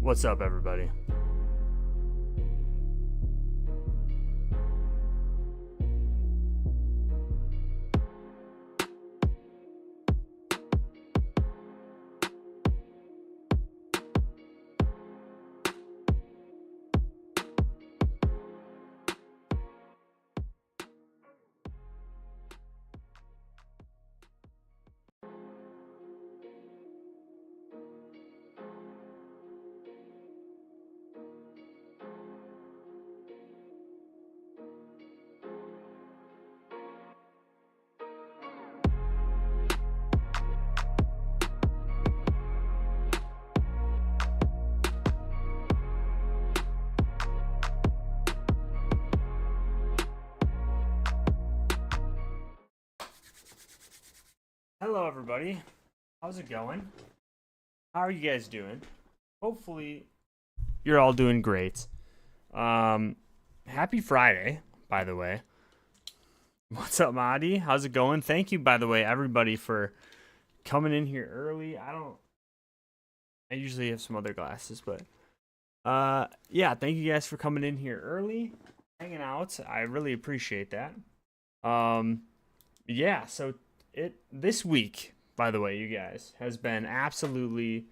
What's up, everybody? Hello, everybody. How's it going? How are you guys doing? Hopefully, you're all doing great. Happy Friday, by the way. What's up, Madi? How's it going? Thank you, by the way, everybody, for coming in here early. I usually have some other glasses, but yeah, thank you guys for coming in here early, hanging out. I really appreciate that. Yeah, so this week, by the way, you guys, has been absolutely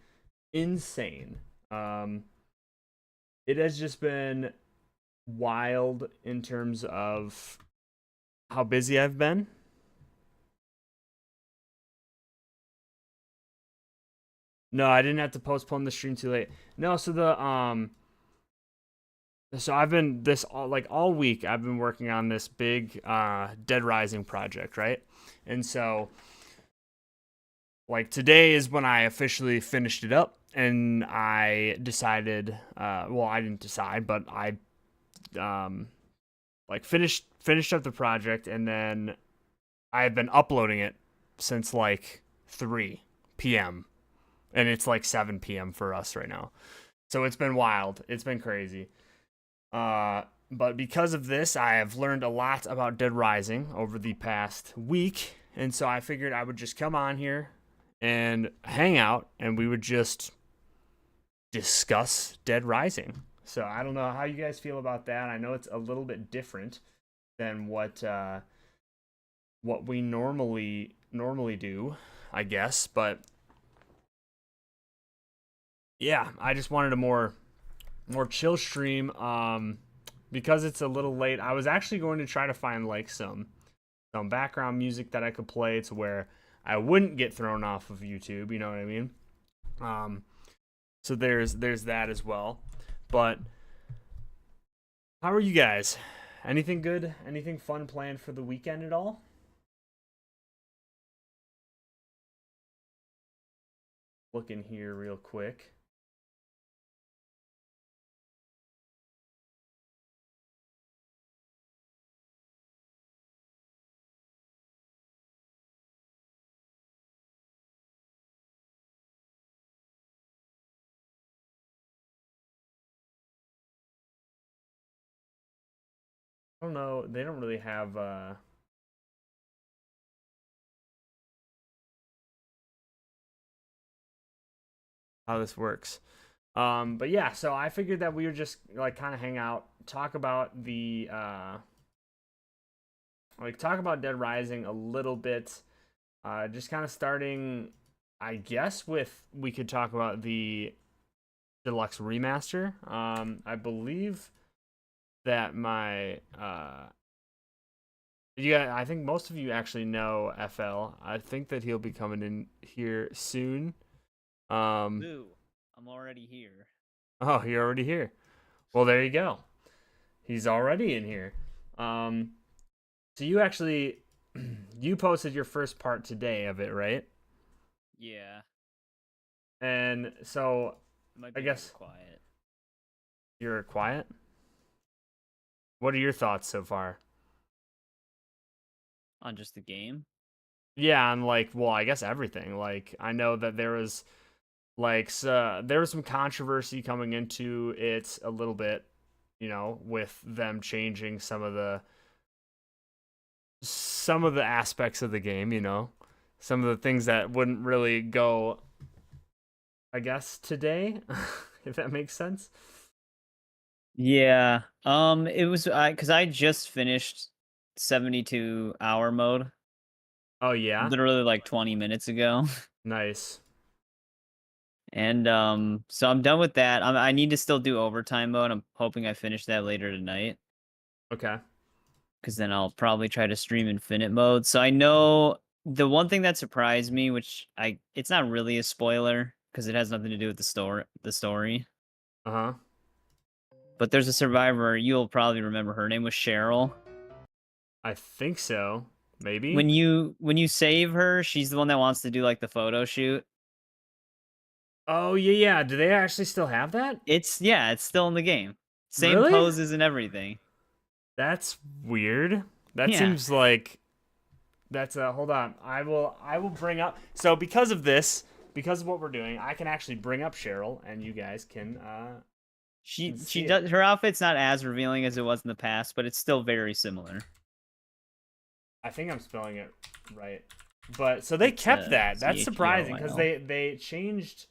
insane. It has just been wild in terms of how busy I've been. No, I didn't have to postpone the stream too late. No, so I've been all week I've been working on this big Dead Rising project, right? And so like today is when I officially finished it up, and I decided well, I didn't decide, but I like finished up the project, and then I have been uploading it since like 3 p.m. and it's like 7 p.m. for us right now. So it's been wild. It's been crazy. But because of this, I have learned a lot about Dead Rising over the past week, and so I figured I would just come on here and hang out, and we would just discuss Dead Rising. So I don't know how you guys feel about that. I know it's a little bit different than what we normally do, I guess, but yeah, I just wanted a more chill stream because it's a little late. I was actually going to try to find like some background music that I could play to where I wouldn't get thrown off of YouTube, you know what I mean? So there's that as well. But how are you guys? Anything good? Anything fun planned for the weekend at all? Looking here real quick. I don't know. They don't really have how this works. But yeah, so I figured that we would just like kind of hang out, talk about talk about Dead Rising a little bit. Just kind of starting, I guess, with we could talk about the Deluxe Remaster. I believe that I think most of you actually know FL. I think that he'll be coming in here soon. Boo, I'm already here. Oh, you're already here. Well, there you go. He's already in here. So you actually you posted your first part today of it, right? Yeah. And so Might I be guess quiet. you're quiet. What are your thoughts so far? On just the game? Yeah, and like, well, I guess everything. Like, I know that there was there was some controversy coming into it a little bit, with them changing some of the aspects of the game, some of the things that wouldn't really go, I guess, today. if that makes sense. Yeah. It was because I just finished 72-hour mode Oh yeah, literally like 20 minutes ago. nice. And so I'm done with that. I need to still do overtime mode. I'm hoping I finish that later tonight Okay. because then I'll probably try to stream infinite mode. So I know the one thing that surprised me, which it's not really a spoiler because it has nothing to do with the story. Uh huh. But there's a survivor, you'll probably remember her name was Cheryl. I think so. Maybe. When you save her, she's the one that wants to do like the photo shoot. Oh yeah, yeah. Do they actually still have that? It's still in the game. Same Really? poses and everything. That's weird. That Yeah. seems like that's a hold on. I will bring up so because of what we're doing, I can actually bring up Cheryl and you guys She can she see it. does her outfit's not as revealing as it was in the past, but it's still very similar. I think I'm spelling it right. But so they It's kept that. That's surprising because Cheryl. they changed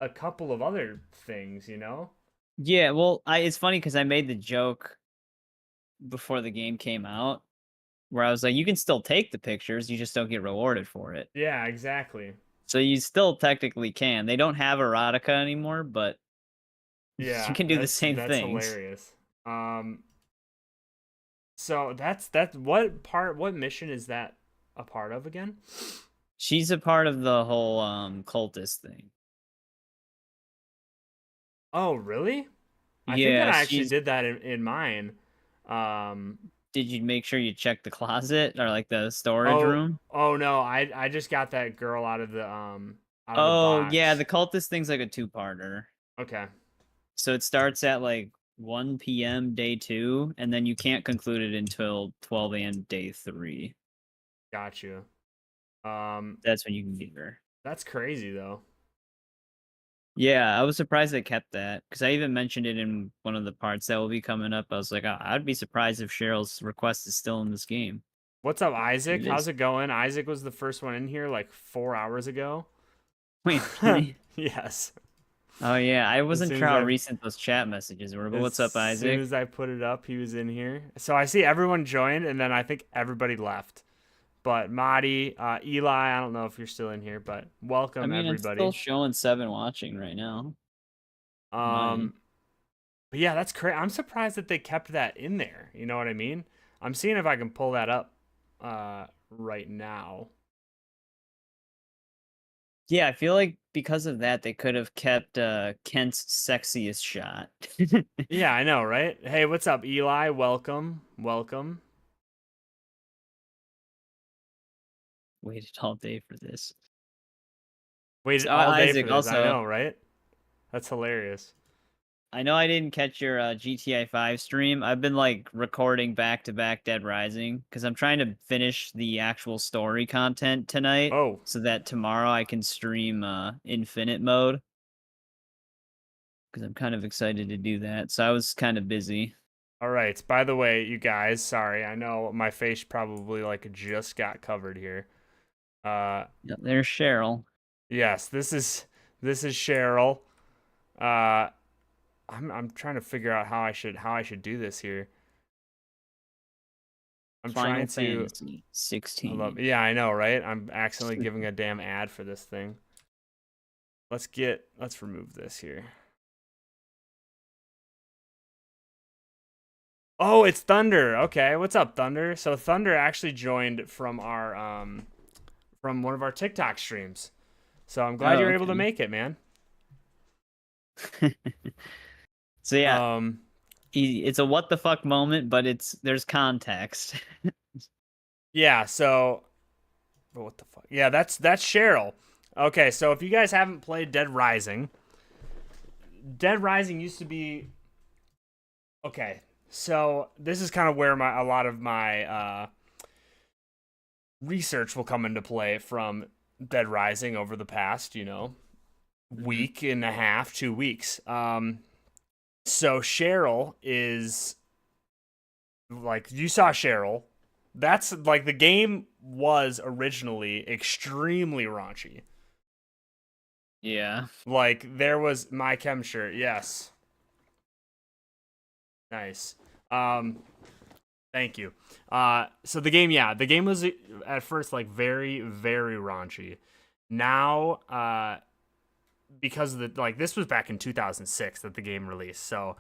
a couple of other things, you know? Yeah, well, I it's funny because I made the joke before the game came out where I was like, you can still take the pictures, you just don't get rewarded for it. Yeah, exactly. So you still technically can. They don't have erotica anymore, but you Yeah, can do the same that's things. hilarious. So what mission is that a part of again? She's a part of the whole cultist thing. Oh, really? I think that Yeah, I actually she's did that in mine. Um, did you make sure you check the closet or like the storage oh, room? oh no, I just got that girl out of the Oh, yeah, box. the cultist thing's like a two-parter. Okay, So it starts at like 1 p.m. day 2, and then you can't conclude it until 12 a.m. day 3. got you. Um, That's when you can get her. that's crazy though. Yeah, I was surprised they kept that because I even mentioned it in one of the parts that will be coming up. I was like, I'd be surprised if Cheryl's request is still in this game. What's up, And Isaac? it How's is. it going? Isaac was the first one in here like 4 hours ago. Wait, really? Yes. Oh yeah, I As wasn't soon sure as how I recent those chat messages were. But as what's up, soon Isaac? as I put it up, he was in here. So I see everyone joined, and then I think everybody left. But Madi, Eli, I don't know if you're still in here, but I welcome mean, it's still everybody. showing 7 watching right now. My Um, but yeah, that's crazy. I'm surprised that they kept that in there. You know what I mean? I'm seeing if I can pull that up right now. Yeah, I feel like because of that, they could have kept Kent's sexiest shot. Yeah, I know, right? Hey, what's up, Eli? Welcome, welcome. Waited all day for this. Waited So, all day for Isaac, this. I also, know, right? That's hilarious. I know I didn't catch your GTA 5 stream. I've been like recording back to back Dead Rising because I'm trying to finish the actual story content tonight Oh, so that tomorrow I can stream infinite mode because I'm kind of excited to do that. So I was kind of busy. all right. By the way, you guys, sorry. I know my face probably like just got covered here. Uh, Yep, there's Cheryl. yes, this is Cheryl. Uh, I'm trying to figure out how I should do this here. I'm Final trying to Fantasy I love 16. yeah, I know, right? I'm accidentally giving a damn ad for this thing. Let's remove this here. Oh, it's Thunder. Okay, what's up, Thunder? So Thunder actually joined from one of our TikTok streams. So I'm glad Oh, you're able to okay. make it, man. So yeah, Um it's a what the fuck moment, but there's context. yeah, so oh, what the fuck? Yeah, that's Cheryl. Okay, so if you guys haven't played Dead Rising used to be okay. So this is kind of where a lot of my research will come into play from Dead Rising over the past, Mhm. week and a half, 2 weeks. So Cheryl is like you saw Cheryl. That's like the game was originally extremely raunchy. Yeah. Like there was my chem shirt. Yes. Nice. Um, Thank you. So the game, yeah, the game was at first like very, very raunchy. Now, because of the like this was back in 2006 that the game released, so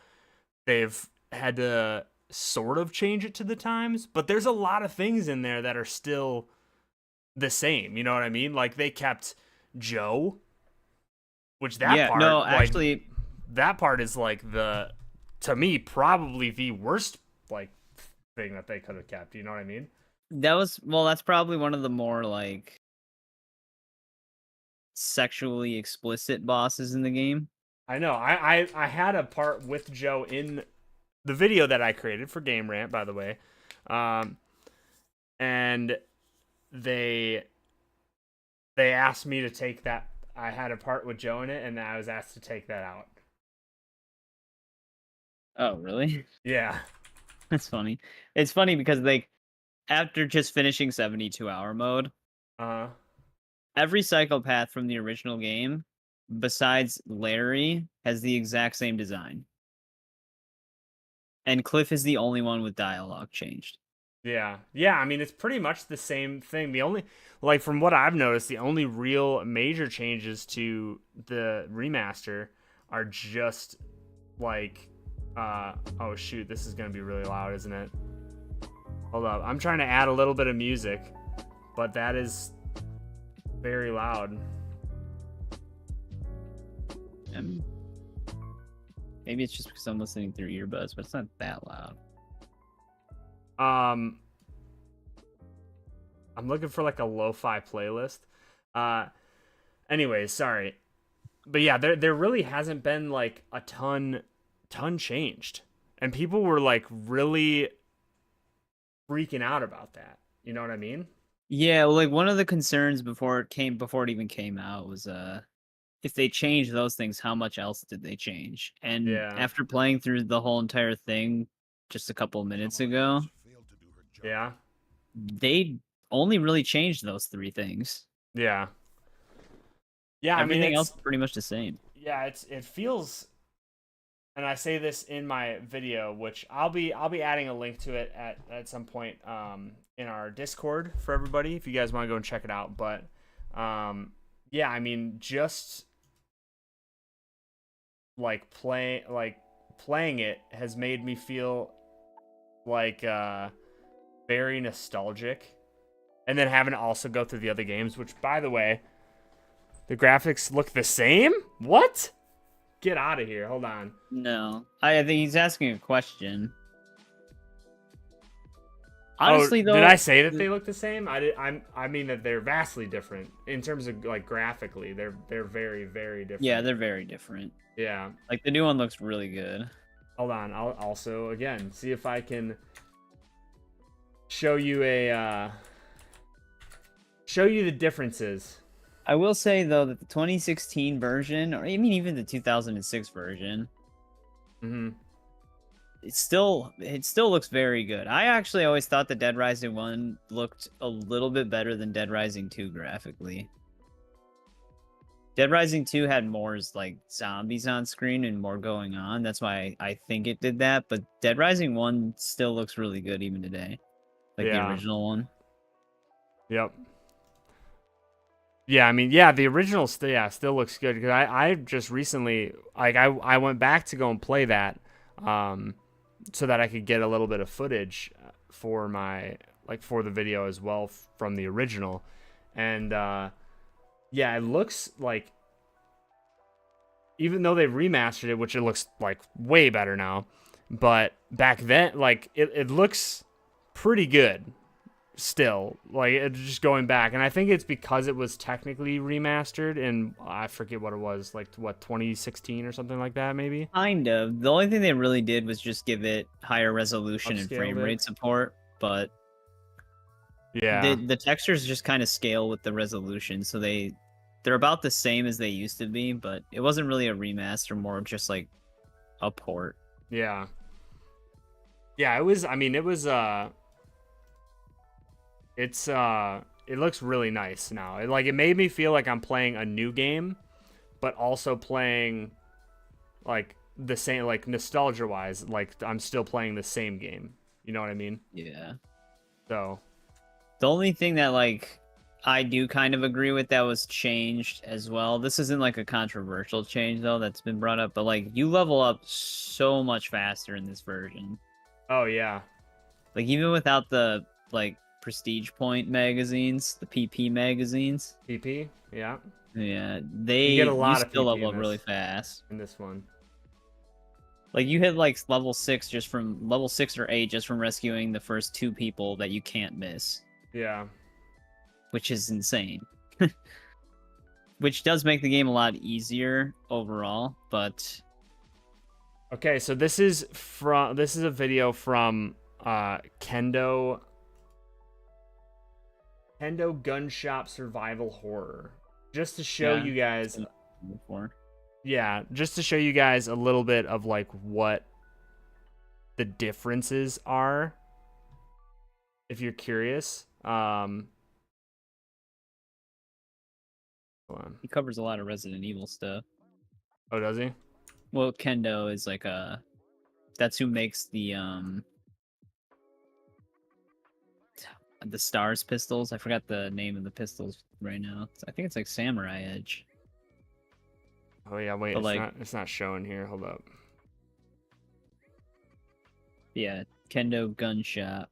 they've had to sort of change it to the times. But there's a lot of things in there that are still the same. You know what I mean? Like they kept Joe, which that Yeah. No, part, like actually, that part is like the to me probably the worst like thing that they could have kept. You know what I mean? that's probably one of the more like sexually explicit bosses in the game. I know. I had a part with Joe in the video that I created for Game Rant, by the way, um, and they asked me to take that. I had a part with Joe in it, and I was asked to take that out. Oh, really? Yeah. That's funny. It's funny because like after just finishing 72-hour mode, Uh. every psychopath from the original game, besides Larry, has the exact same design. And Cliff is the only one with dialogue changed. Yeah. Yeah. I mean, it's pretty much the same thing. The only, like, from what I've noticed, the only real major changes to the remaster are just like, oh shoot, this is gonna be really loud, isn't it? Hold up. I'm trying to add a little bit of music, but that is very loud. Maybe it's just because I'm listening through earbuds, but it's not that loud. I'm looking for like a lo-fi playlist. Anyways, sorry. But yeah, there really hasn't been like a ton changed. And people were like really freaking out about that. You know what I mean? Yeah, well, like one of the concerns before it even came out was if they changed those things, how much else did they change? And Yeah. after playing through the whole entire thing just a couple of minutes ago, Yeah. they only really changed those three things. Yeah. Yeah, I mean Everything else it's is pretty much the same. yeah, it feels, and I say this in my video, which I'll be adding a link to it at some point in our Discord for everybody if you guys want to go and check it out. But yeah, I mean just like playing it has made me feel like very nostalgic. And then having to also go through the other games, which by the way, the graphics look the same? What? Get out of here. Hold on. No, I think he's asking a question. Honestly, though, did I say that they look the same? I mean that they're vastly different in terms of like graphically. They're very very different. yeah, they're very different. Yeah. Like the new one looks really good. Hold on. I'll also again see if I can show you the differences. I will say though that the 2016 version, or I mean even the 2006 version, it still looks very good. I actually always thought the Dead Rising 1 looked a little bit better than Dead Rising 2 graphically. Dead Rising 2 had more like zombies on screen and more going on. That's why I think it did that. But Dead Rising 1 still looks really good even today. Like the original one. Yep. Yeah, I mean, yeah, the original still looks good because I just recently like I went back to go and play that so that I could get a little bit of footage for my for the video as well from the original. And yeah, it looks like even though they remastered it, which it looks like way better now, but back then like it looks pretty good still, like it's just going back. And I think it's because it was technically remastered and I forget what it was, like what, 2016 or something like that maybe. Kind of. The only thing they really did was just give it higher resolution and Upscaled frame it. rate support, but Yeah. the textures just kind of scale with the resolution, so they're about the same as they used to be, but it wasn't really a remaster, more just like a port. Yeah. Yeah, it was, I mean, it was it looks really nice now. It made me feel like I'm playing a new game, but also playing like the same, like nostalgia wise, like I'm still playing the same game. You know what I mean? Yeah. So The only thing that like I do kind of agree with that was changed as well. This isn't like a controversial change though that's been brought up, but like you level up so much faster in this version. oh yeah. Like even without the like prestige point magazines, the PP magazines. PP, yeah. Yeah, You get a you lot of still PP level up really fast. in this one. Like you hit like level 6 just from level 6 or 8 just from rescuing the first 2 people that you can't miss, Yeah. which is insane. Which does make the game a lot easier overall, but Okay, so this is a video from Kendo Gun Shop Survival Horror. Just to show yeah. you guys, Before. yeah, just to show you guys a little bit of like what the differences are, if you're curious. Hold on. He covers a lot of Resident Evil stuff. Oh, does he? Well, Kendo is like that's who makes the Stars pistols. I forgot the name of the pistols right now. I think it's like Samurai Edge. Oh yeah, wait, But, like, it's not showing here. Hold up. Yeah, Kendo Gun Shop.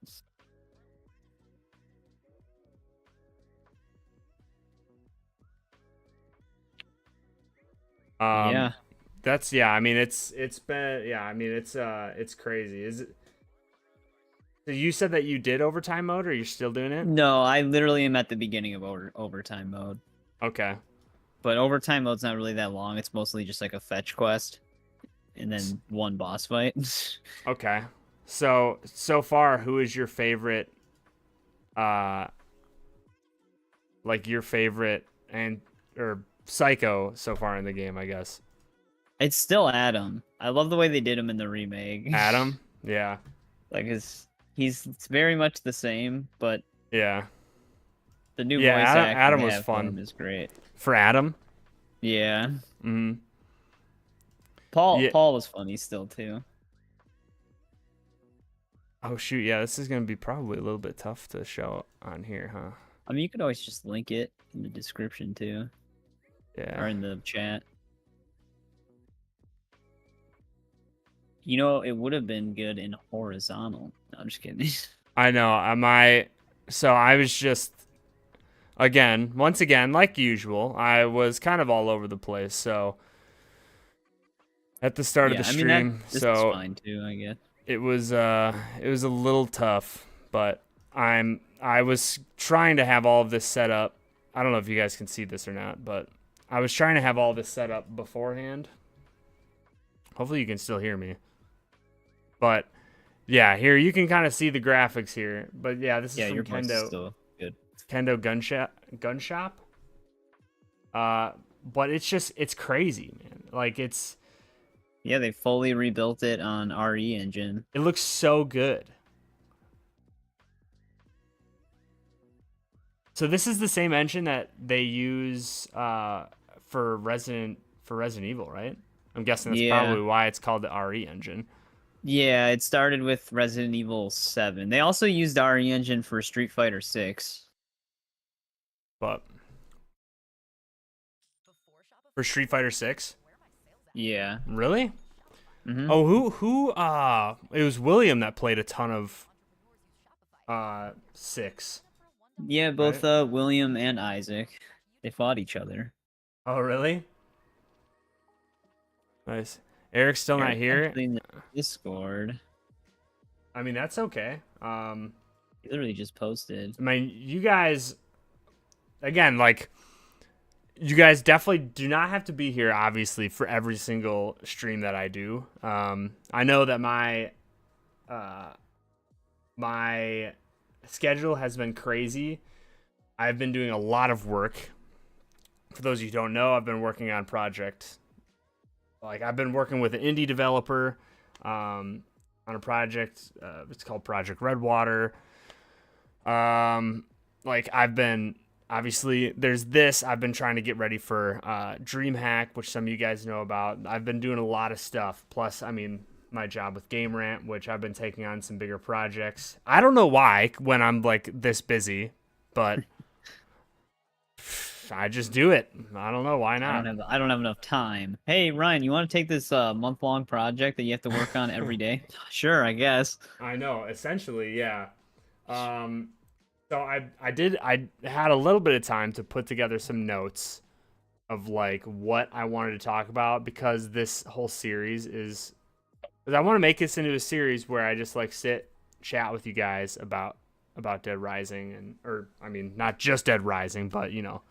Yeah. That's yeah. I mean, it's been yeah. I mean, it's crazy. Is it? So you said that you did overtime mode, or you're still doing it? No, I literally am at the beginning of overtime mode. Okay. But overtime mode's not really that long. It's mostly just like a fetch quest, and then one boss fight. Okay. So far, who is your favorite? Like your favorite or Psycho so far in the game, I guess. It's still Adam. I love the way they did him in the remake. Adam? Yeah. Like he's very much the same, but Yeah. the new Yeah, voice acting Adam they was have for fun. him is great. For Adam? Yeah. Mm-hmm. Paul was funny still too. Oh shoot, yeah, this is gonna be probably a little bit tough to show on here, huh? I mean, you could always just link it in the description too, Yeah. or in the chat. You know, it would have been good in horizontal. No, I'm just kidding. I know. So I was just once again, like usual, I was kind of all over the place. So at the start of the stream, this so is fine too, I guess. it was a little tough, but I was trying to have all of this set up. I don't know if you guys can see this or not, but I was trying to have all this set up beforehand. Hopefully you can still hear me. But yeah, here you can kind of see the graphics here. But yeah, this is from your voice is Kendo. still good. Kendo Gun Shop. But it's crazy, man. Like Yeah, they fully rebuilt it on RE engine. it looks so good. So this is the same engine that they use for Resident Evil, right? I'm guessing that's probably why it's called the RE engine. Yeah, it started with Resident Evil 7. They also used the RE engine for Street Fighter 6. But for Street Fighter 6? Yeah. Really? Mm-hmm. Oh, who it was William that played a ton of 6. Yeah, both Right? William and Isaac. They fought each other. Oh, really? Nice. Eric's still not here. In the Discord. I mean, that's okay. He literally just posted. I mean, you guys, again, like, you guys definitely do not have to be here, obviously, for every single stream that I do. I know that my schedule has been crazy. I've been doing a lot of work. For those of you who don't know, I've been working on project. Like, I've been working with an indie developer on a project. It's called Project Redwater. Like, I've been obviously there's this. I've been trying to get ready for DreamHack, which some of you guys know about. I've been doing a lot of stuff. Plus, I mean, my job with Game Rant, which I've been taking on some bigger projects. I don't know why when I'm like this busy, but I just do it. I don't know why not. I don't have enough time. Hey Ryan, you want to take this month-long project that you have to work on every day? Sure, I guess. I know, essentially, yeah. So I had a little bit of time to put together some notes of like what I wanted to talk about, because this whole series is, because I want to make this into a series where I just like sit, chat with you guys about Dead Rising, and or I mean not just Dead Rising, but you know,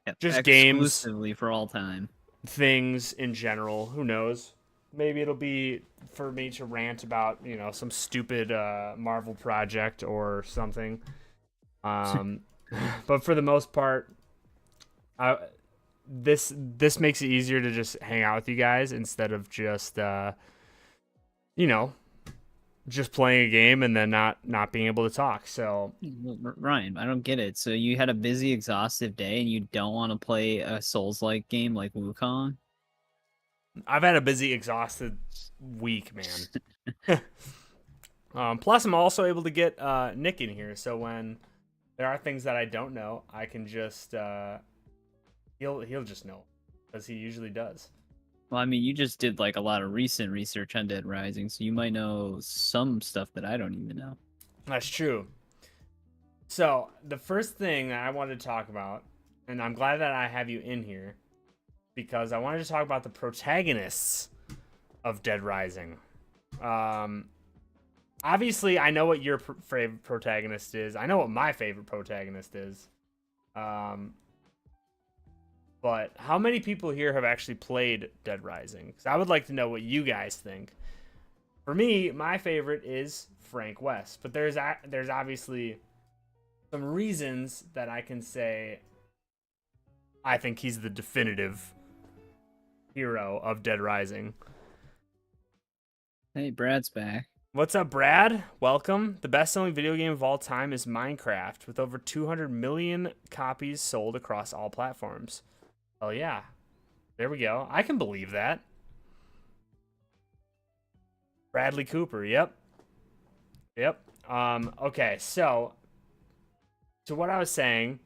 Yep, just games, exclusively for all time. things in general. Who knows? Maybe it'll be for me to rant about, you know, some stupid Marvel project or something. But for the most part, this makes it easier to just hang out with you guys instead of just you know, just playing a game and then not being able to talk. So Ryan, I don't get it. So you had a busy, exhaustive day, and you don't want to play a Souls-like game like Wukong? I've had a busy, exhausted week, man. Plus, I'm also able to get Nick in here, so when there are things that I don't know, I can just he'll just know, as he usually does. Well, I mean, you just did like a lot of recent research on Dead Rising, so you might know some stuff that I don't even know. That's true. So the first thing that I wanted to talk about, and I'm glad that I have you in here, because I wanted to talk about the protagonists of Dead Rising. Obviously, I know what your favorite protagonist is. I know what my favorite protagonist is. But how many people here have actually played Dead Rising? Because I would like to know what you guys think. For me, my favorite is Frank West. But there's obviously some reasons that I can say I think he's the definitive hero of Dead Rising. Hey, Brad's back. What's up, Brad? Welcome. The best-selling video game of all time is Minecraft, with over 200 million copies sold across all platforms. Oh yeah, there we go. I can believe that. Bradley Cooper. Yep. Okay, so to what I was saying,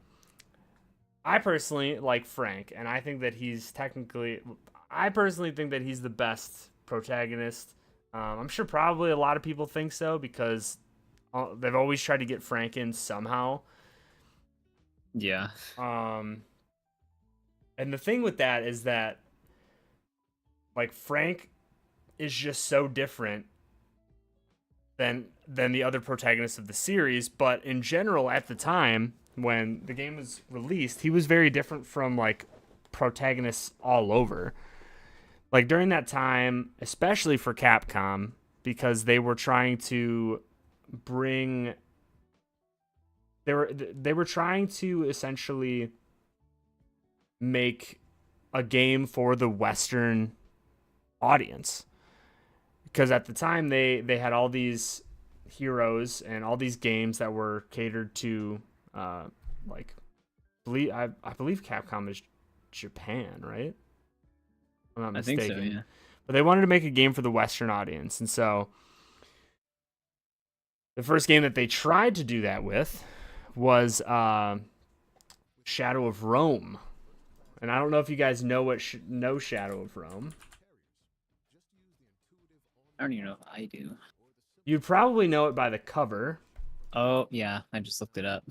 I personally like Frank, and I think that I personally think that he's the best protagonist. I'm sure probably a lot of people think so, because they've always tried to get Frank in somehow. Yeah. And the thing with that is that, like, Frank is just so different than the other protagonists of the series. But in general, at the time when the game was released, he was very different from like protagonists all over. Like during that time, especially for Capcom, because they were trying to bring, they were trying to essentially make a game for the Western audience, because at the time they had all these heroes and all these games that were catered to like I believe Capcom is Japan, right? If I'm not mistaken. I think so, yeah. But they wanted to make a game for the Western audience, and so the first game that they tried to do that with was Shadow of Rome. And I don't know if you guys know know Shadow of Rome. I don't even know if I do. You'd probably know it by the cover. Oh, yeah, I just looked it up.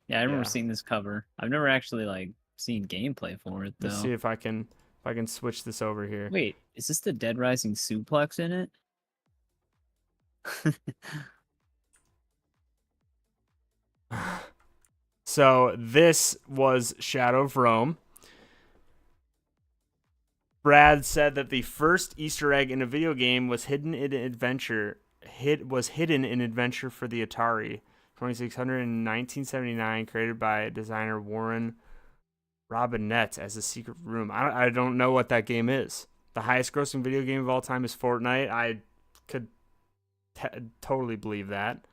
Yeah, I remember seeing this cover. I've never actually like seen gameplay for it though. Let's see if I can switch this over here. Wait, is this the Dead Rising suplex in it? So this was Shadow of Rome. Brad said that the first Easter egg in a video game was hidden in Adventure for the Atari 2600 in 1979, created by designer Warren Robinette as a secret room. I don't know what that game is. The highest grossing video game of all time is Fortnite. I could totally believe that.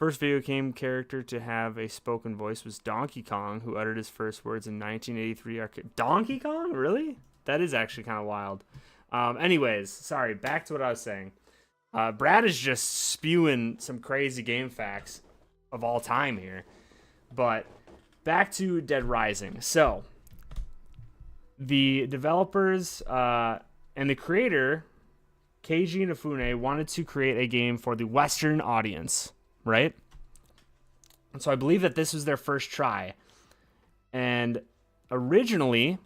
First video game character to have a spoken voice was Donkey Kong, who uttered his first words in 1983 arcade. Donkey Kong? Really? That is actually kind of wild. Anyways, sorry, back to what I was saying. Brad is just spewing some crazy game facts of all time here. But back to Dead Rising. So, the developers and the creator, Keiji Inafune, wanted to create a game for the Western audience, right? And so I believe that this was their first try. And originally,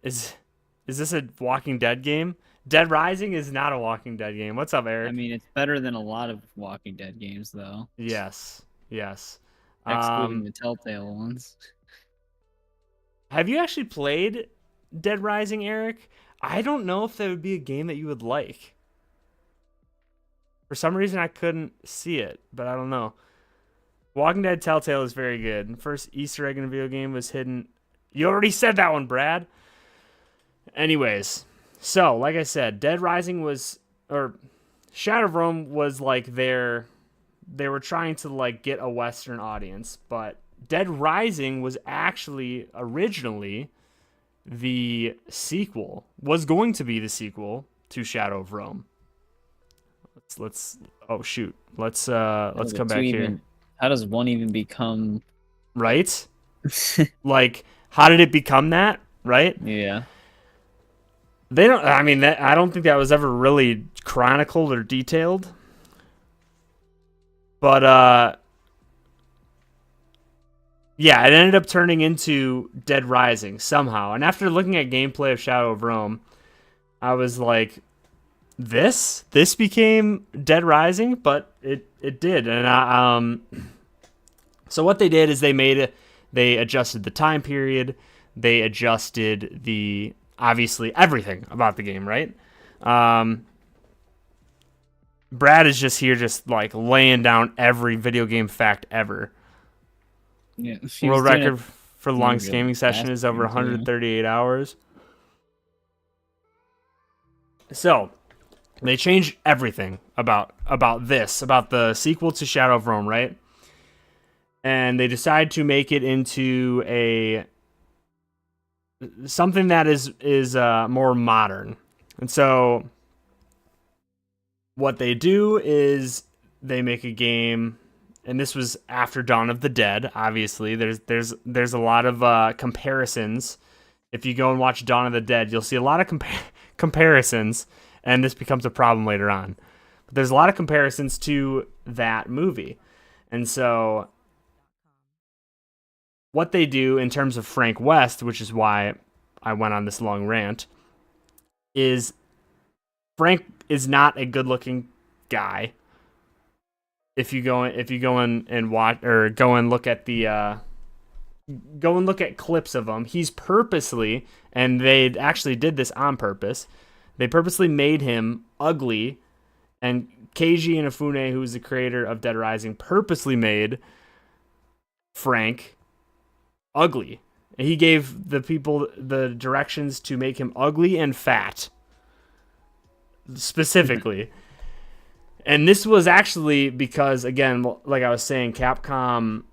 is this a Walking Dead game? Dead Rising is not a Walking Dead game. What's up, Eric? I mean, it's better than a lot of Walking Dead games, though. Yes. Excluding the Telltale ones. Have you actually played Dead Rising, Eric? I don't know if that would be a game that you would like. For some reason, I couldn't see it, but I don't know. Walking Dead Telltale is very good. First Easter egg in a video game was hidden. You already said that one, Brad. Anyways, so like I said, Dead Rising Shadow of Rome was like they were trying to like get a Western audience, but Dead Rising was actually originally was going to be the sequel to Shadow of Rome. Let's come back here. How does one even become right? Like, how did it become that? Right? Yeah. I don't think that was ever really chronicled or detailed. But yeah, it ended up turning into Dead Rising somehow. And after looking at gameplay of Shadow of Rome, I was like, this became Dead Rising, but it did. And so what they did is they adjusted the time period, they adjusted obviously everything about the game, right? Brad is just here just like laying down every video game fact ever. Yeah, world record for the longest gaming session is over 138 hours. So they changed everything about the sequel to Shadow of Rome, right? And they decide to make it into something that is more modern. And so what they do is they make a game, and this was after Dawn of the Dead. Obviously, there's a lot of comparisons. If you go and watch Dawn of the Dead, you'll see a lot of comparisons, and this becomes a problem later on. But there's a lot of comparisons to that movie, and so what they do in terms of Frank West, which is why I went on this long rant, is Frank is not a good-looking guy. If you go in and watch or go and look at clips of him, he's purposely, and they actually did this on purpose, they purposely made him ugly, and Keiji Inafune, who is the creator of Dead Rising, purposely made Frank ugly. He gave the people the directions to make him ugly and fat, specifically. And this was actually because, again, like I was saying, Capcom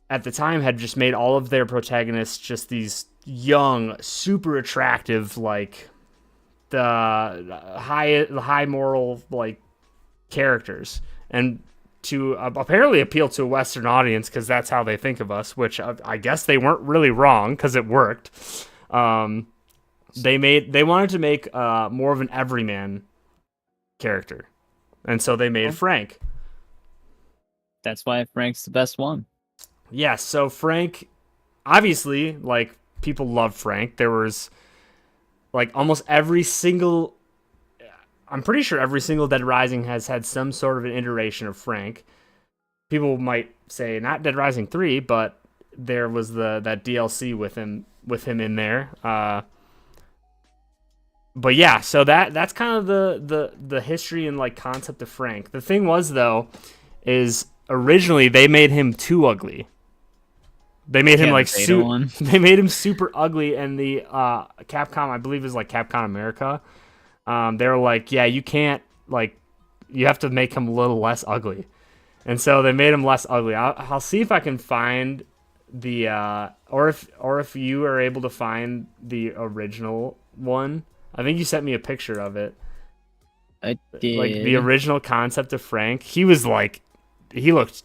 at the time had just made all of their protagonists just these young, super attractive, like the high moral like characters, and to apparently appeal to a Western audience because that's how they think of us. Which I guess they weren't really wrong because it worked. They wanted to make more of an everyman character. And so they made Frank. That's why Frank's the best one. Yes, so Frank, obviously, like, people love Frank. There was, like, almost every single... I'm pretty sure every single Dead Rising has had some sort of an iteration of Frank. People might say, not Dead Rising 3, but there was that DLC with him in there. But yeah, so that's kind of the history and like concept of Frank. The thing was though, is originally they made him too ugly. They made him like they made him super ugly, and the Capcom, I believe is like Capcom America. They were like, yeah, you can't you have to make him a little less ugly. And so they made him less ugly. I'll see if I can find the or if you are able to find the original one. I think you sent me a picture of it. I did. Like the original concept of Frank. He looked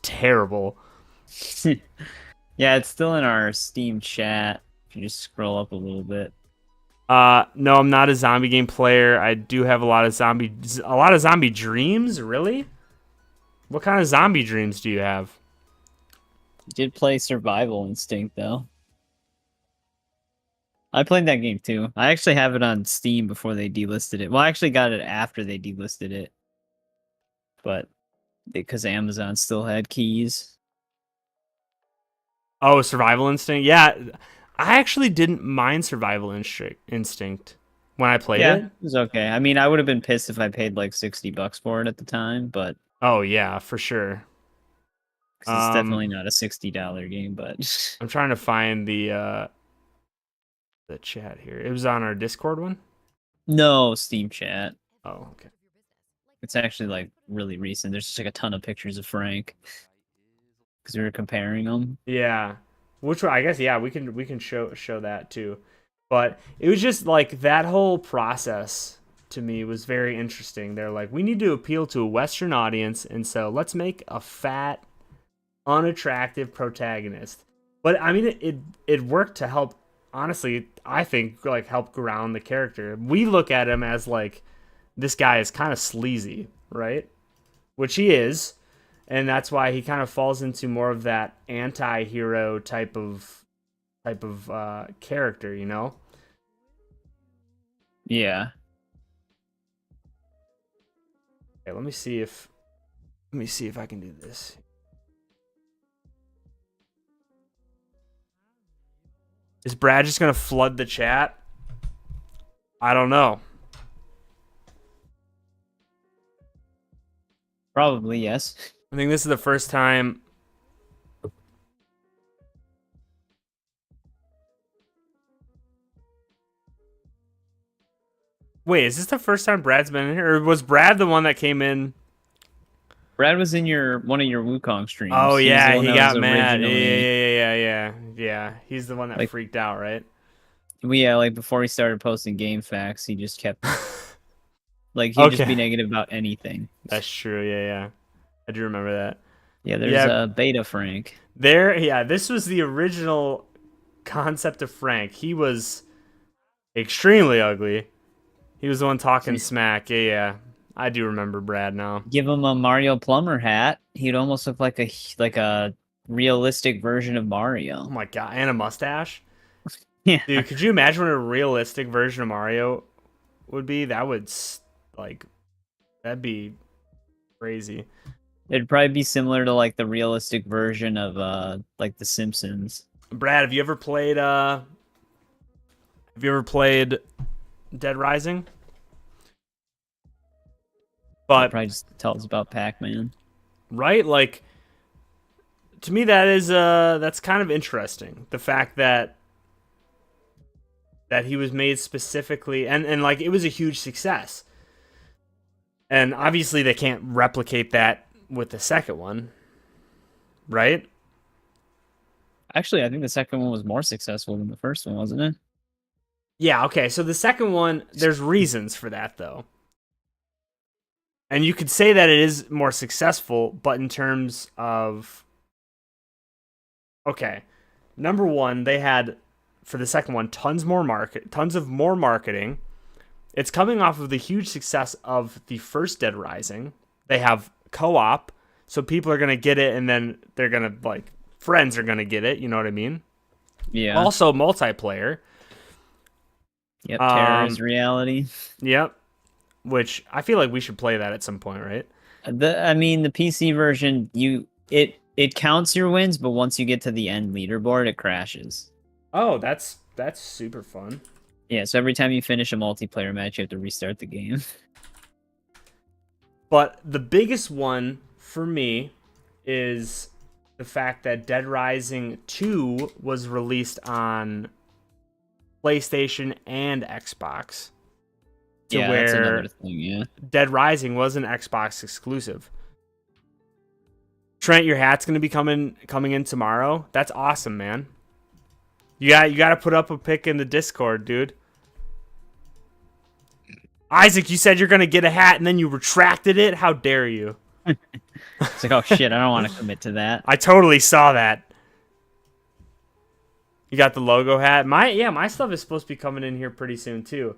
terrible. Yeah, it's still in our Steam chat. If you just scroll up a little bit. No, I'm not a zombie game player. I do have a lot of zombie dreams, really? What kind of zombie dreams do you have? Did play Survival Instinct though. I played that game too. I actually have it on Steam before they delisted it. Well, I actually got it after they delisted it. But because Amazon still had keys. Oh, Survival Instinct? Yeah, I actually didn't mind Survival Instinct when I played it. It was okay. I mean, I would have been pissed if I paid like $60 for it at the time, but Oh, yeah, for sure. 'cause it's definitely not a $60 game, but I'm trying to find the chat here. It was on our Discord one? no, Steam chat. Oh, okay. It's actually like really recent. There's just like a ton of pictures of Frank because we were comparing them. Yeah. Which one? I guess we can show that too. But it was just like that whole process to me was very interesting. They're like, we need to appeal to a Western audience, and so let's make a fat, unattractive protagonist. But I mean, it worked to help. Honestly, I think like help ground the character. We look at him as like this guy is kind of sleazy, right? Which he is, and that's why he kind of falls into more of that anti-hero type of character, you know? Yeah. Okay, let me see if I can do this. Is Brad just gonna flood the chat? I don't know. Probably, yes. I think this is the first time. Wait, is this the first time Brad's been in here? Or was Brad the one that came in? Brad was in one of your Wukong streams. Oh, yeah, he got was mad. originally- Yeah. He's the one that Like- freaked out, right? like before he started posting game facts, he just kept like he'd just be negative about anything. That's true. Yeah. I do remember that. Yeah, there's Beta Frank. This was the original concept of Frank. He was extremely ugly. He was the one talking smack. Yeah. I do remember Brad now. Give him a Mario Plumber hat. He'd almost look like a realistic version of Mario. Oh my god, and a mustache. Yeah. Dude, could you imagine what a realistic version of Mario would be? That'd be crazy. It'd probably be similar to like the realistic version of like The Simpsons. Brad, have you ever played Dead Rising? But probably just tell us about Pac-Man. Right? Like, to me that's kind of interesting. The fact that he was made specifically and like it was a huge success. And obviously they can't replicate that with the second one. Right? Actually, I think the second one was more successful than the first one, wasn't it? Yeah, okay. So the second one, there's reasons for that though. And you could say that it is more successful, but in terms of okay, number one, they had for the second one tons of more marketing. It's coming off of the huge success of the first Dead Rising. They have co-op, so people are gonna get it, and then they're gonna like friends are gonna get it. You know what I mean? Yeah. Also multiplayer. Yep. Terrorist reality. Yep. Which I feel like we should play that at some point, right? I mean, the PC version, it counts your wins, but once you get to the end leaderboard, it crashes. Oh, that's super fun. Yeah, so every time you finish a multiplayer match, you have to restart the game. But the biggest one for me is the fact that Dead Rising 2 was released on PlayStation and Xbox. to Yeah, that's where another thing. Yeah. Dead Rising was an Xbox exclusive. Trent, your hat's gonna be coming in tomorrow. That's awesome, man. You got to put up a pic in the Discord, dude. Isaac, you said you're gonna get a hat and then you retracted it. How dare you? It's like, oh shit, I don't want to commit to that. I totally saw that. You got the logo hat. My stuff is supposed to be coming in here pretty soon too.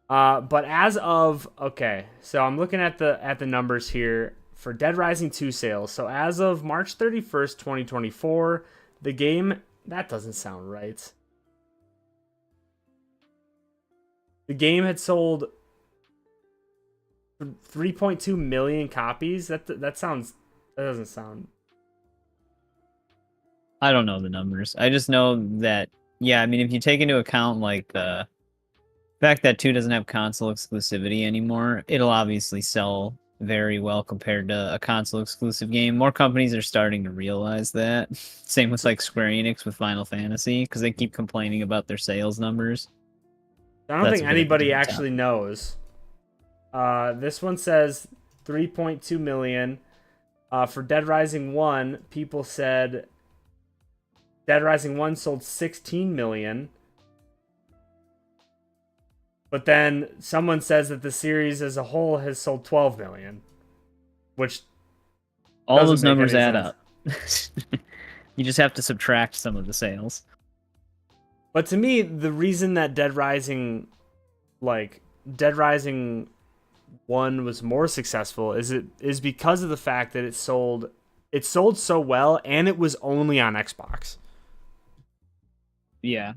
But as of okay, so I'm looking at the numbers here for Dead Rising 2 sales. So as of March 31st, 2024, the game, that doesn't sound right. The game had sold 3.2 million copies. That doesn't sound. I don't know the numbers. I just know that, yeah, I mean, if you take into account, like, the fact that 2 doesn't have console exclusivity anymore, it'll obviously sell very well compared to a console exclusive game. More companies are starting to realize that. Same with, like, Square Enix with Final Fantasy, because they keep complaining about their sales numbers. I don't think anybody actually knows. This one says 3.2 million. For Dead Rising 1, people said Dead Rising 1 sold 16 million. But then someone says that the series as a whole has sold 12 million. Which all those numbers add up. You just have to subtract some of the sales. But to me, the reason that Dead Rising 1 was more successful is because of the fact that it sold so well and it was only on Xbox. Yeah.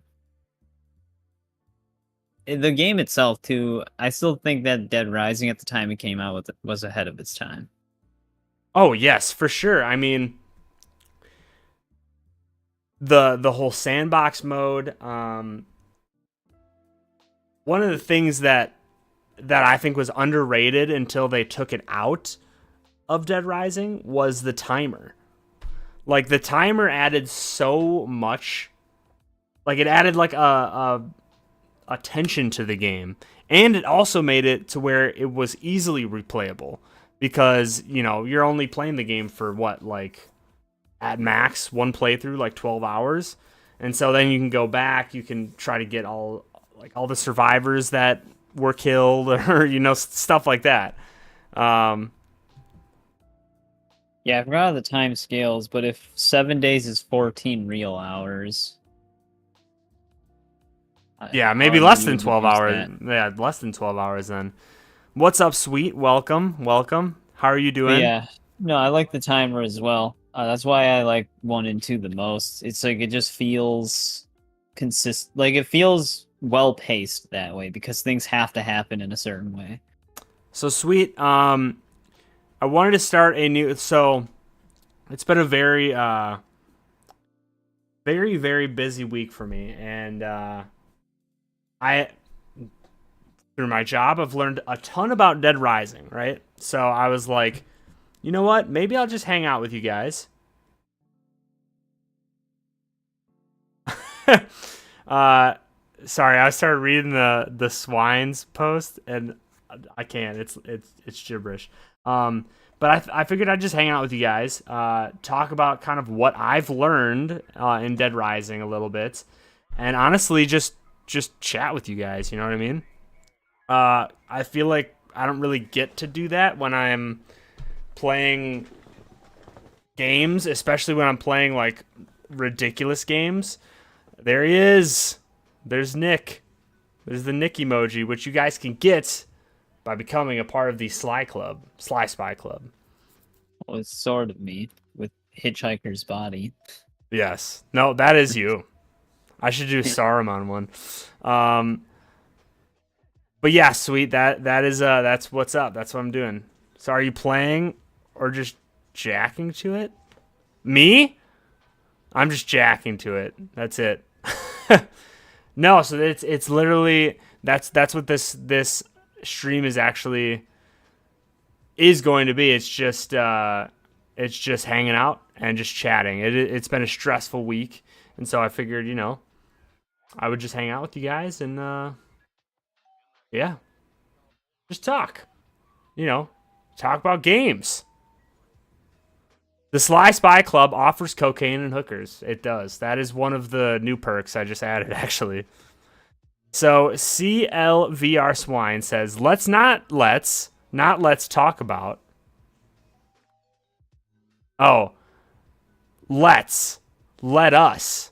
The game itself too, I still think that Dead Rising at the time it came out was ahead of its time. Oh, yes, for sure. I mean, the whole sandbox mode, one of the things that I think was underrated until they took it out of Dead Rising was the timer. Like, the timer added so much. Like, it added like a tension to the game, and it also made it to where it was easily replayable because, you know, you're only playing the game for what, like, at max one playthrough, like 12 hours. And so then you can go back, you can try to get all the survivors that were killed, or, you know, stuff like that. Yeah, I forgot the time scales, but if 7 days is 14 real hours. Yeah, maybe less than 12 hours. Yeah, less than 12 hours then. What's up, Sweet? Welcome. How are you doing? But yeah, no, I like the timer as well. That's why I like 1 and 2 the most. It's like it just feels like it feels well paced that way because things have to happen in a certain way. So, Sweet, I wanted to start so it's been a very very, very busy week for me, and through my job, I've learned a ton about Dead Rising, right? So I was like, you know what? Maybe I'll just hang out with you guys. Sorry, I started reading the swines post, and I can't. It's gibberish. But I figured I'd just hang out with you guys, talk about kind of what I've learned in Dead Rising a little bit, and honestly, just chat with you guys. You know what I mean? I feel like I don't really get to do that when I'm playing games, especially when I'm playing like ridiculous games. There he is. There's Nick. There's the Nick emoji, which you guys can get by becoming a part of the Sly Spy Club. Well, it's sort of me with Hitchhiker's body. Yes. No, that is you. I should do Saruman one. But yeah, Sweet. That's what's up. That's what I'm doing. So are you playing or just jacking to it? Me? I'm just jacking to it. That's it. No, so it's literally that's what this stream is going to be. It's just hanging out and just chatting. It's been a stressful week, and so I figured, you know, I would just hang out with you guys and yeah. Just talk. You know, talk about games. The Sly Spy Club offers cocaine and hookers. It does. That is one of the new perks I just added, actually. So CLVR Swine says, let's talk about. Oh, let us,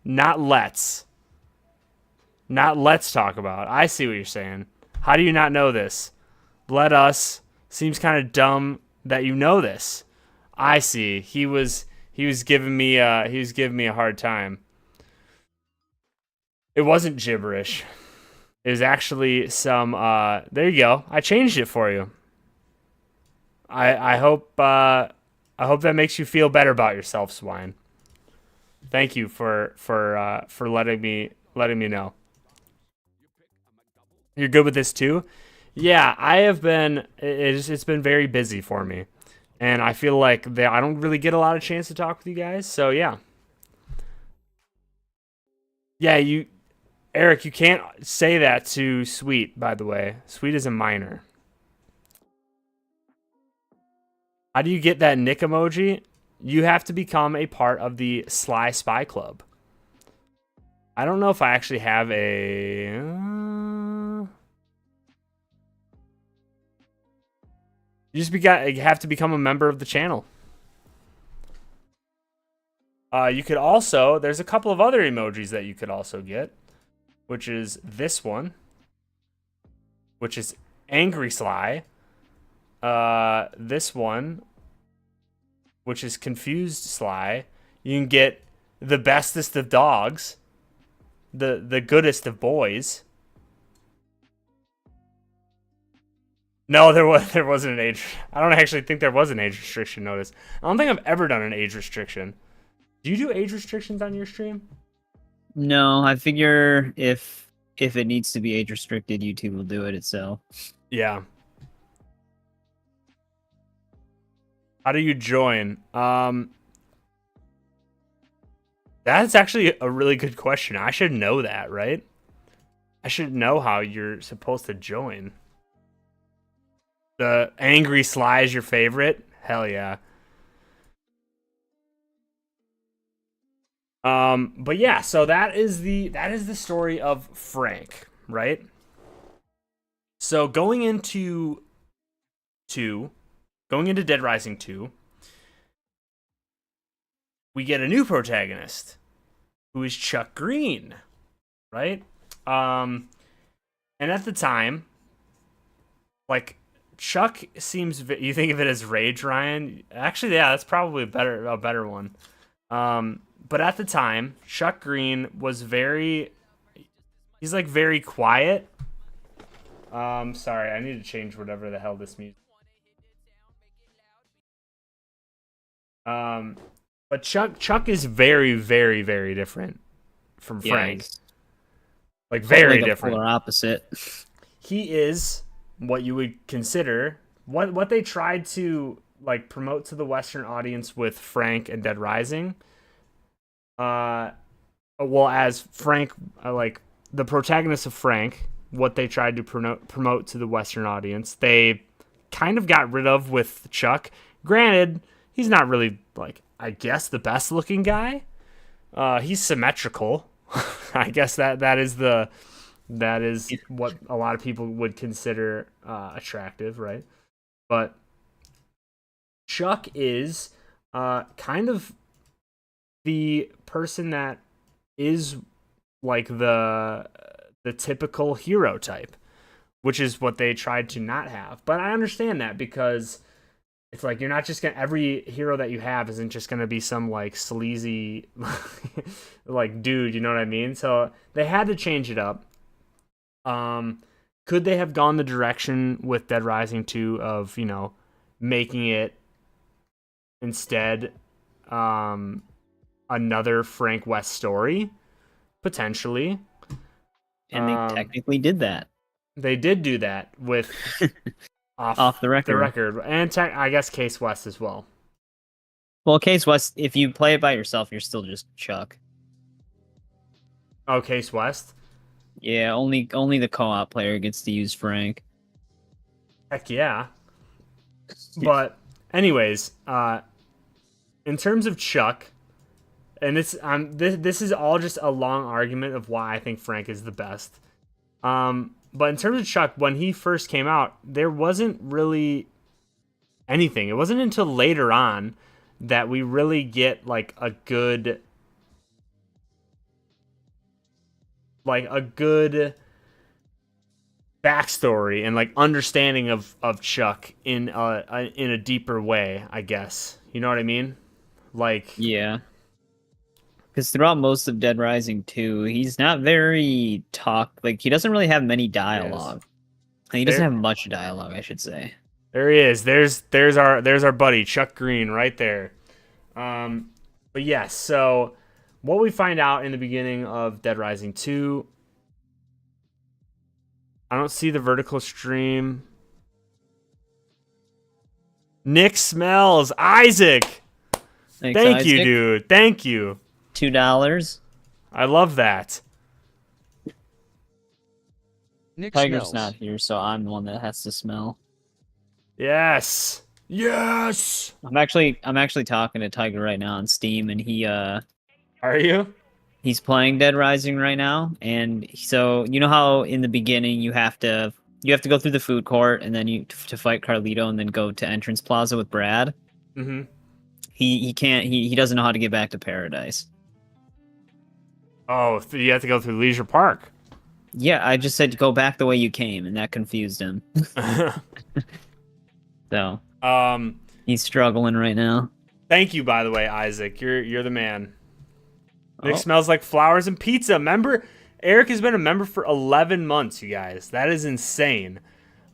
not let's talk about. I see what you're saying. How do you not know this? Let us seems kind of dumb that you know this. I see. He was giving me a hard time. It wasn't gibberish. It was actually some there you go. I changed it for you. I hope that makes you feel better about yourself, Swine. Thank you for letting me know. You're good with this too? Yeah, I have been. It's been very busy for me, and I feel like I don't really get a lot of chance to talk with you guys. So yeah, Eric, you can't say that to Sweet. By the way, Sweet is a minor. How do you get that Nick emoji? You have to become a part of the Sly Spy Club. I don't know if I actually have a. You have to become a member of the channel. You could also. There's a couple of other emojis that you could also get, which is this one, which is Angry Sly. This one, which is Confused Sly. You can get the bestest of dogs, the goodest of boys. No, there wasn't an age. I don't actually think there was an age restriction notice. I don't think I've ever done an age restriction. Do you do age restrictions on your stream? No, I figure if it needs to be age restricted, YouTube will do it itself. Yeah. How do you join? That's actually a really good question. I should know that, right? I should know how you're supposed to join. The Angry Sly is your favorite? Hell yeah. But yeah, so that is the story of Frank, right? So going into Dead Rising 2, we get a new protagonist who is Chuck Green, right? And at the time, like, Chuck seems, you think of it as Rage, Ryan? Actually, yeah, that's probably a better one. But at the time, Chuck Green was he's like very quiet. Sorry, I need to change whatever the hell this music. But Chuck is very, very, very different from Frank. Like very different. Polar opposite. He is what you would consider what they tried to like promote to the Western audience with Frank and Dead Rising. Well, as Frank, like the protagonist of Frank, what they tried to promote to the Western audience, they kind of got rid of with Chuck. Granted, he's not really, like, I guess the best looking guy. He's symmetrical. I guess that is what a lot of people would consider attractive, right? But Chuck is kind of the person that is like the typical hero type, which is what they tried to not have. But I understand that because it's like you're not just gonna, every hero that you have isn't just gonna be some like sleazy like dude, you know what I mean? So they had to change it up. Could they have gone the direction with Dead Rising 2 of, you know, making it instead another Frank West story? Potentially. And they technically did that. They did do that with off the record. And I guess Case West as well. Well, Case West, if you play it by yourself, you're still just Chuck. Oh, Case West? Yeah, only the co-op player gets to use Frank. Heck yeah. But anyways, in terms of Chuck, and this is all just a long argument of why I think Frank is the best. But in terms of Chuck, when he first came out, there wasn't really anything. It wasn't until later on that we really get like a good backstory and like understanding of Chuck in a deeper way, I guess. You know what I mean? Like, Yeah. Because throughout most of Dead Rising 2, he's not very like he doesn't really have many dialogue. He doesn't have much dialogue, I should say. There he is. There's our buddy Chuck Green right there. But yes, so what we find out in the beginning of Dead Rising 2, I don't see the vertical stream. Nick Smells, Isaac. Thanks, Thank Isaac. you, dude. Thank you. $2. I love that. Nick Tiger's smells. not here, so I'm the one that has to smell. Yes. Yes. I'm actually talking to Tiger right now on Steam, and Are you? he's playing Dead Rising right now. And so you know how in the beginning you have to go through the food court, and then to fight Carlito, and then go to Entrance Plaza with Brad. Mm-hmm. He doesn't know how to get back to Paradise. Oh, you have to go through Leisure Park. Yeah, I just said go back the way you came, and that confused him. So he's struggling right now. Thank you, by the way, Isaac. You're the man. Nick Oh. Smells Like Flowers and Pizza. Member Eric has been a member for 11 months, you guys. That is insane.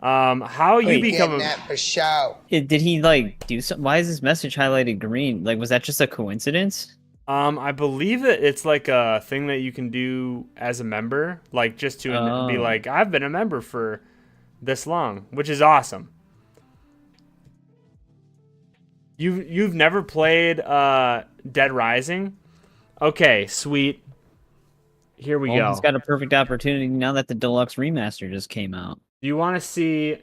How you become a that for show. Did he like do something? Why is this message highlighted green? Like, was that just a coincidence? I believe that it's like a thing that you can do as a member, like just to be like, I've been a member for this long, which is awesome. You've never played Dead Rising? Okay, sweet. Here we go. He's got a perfect opportunity now that the Deluxe Remaster just came out. Do you want to see?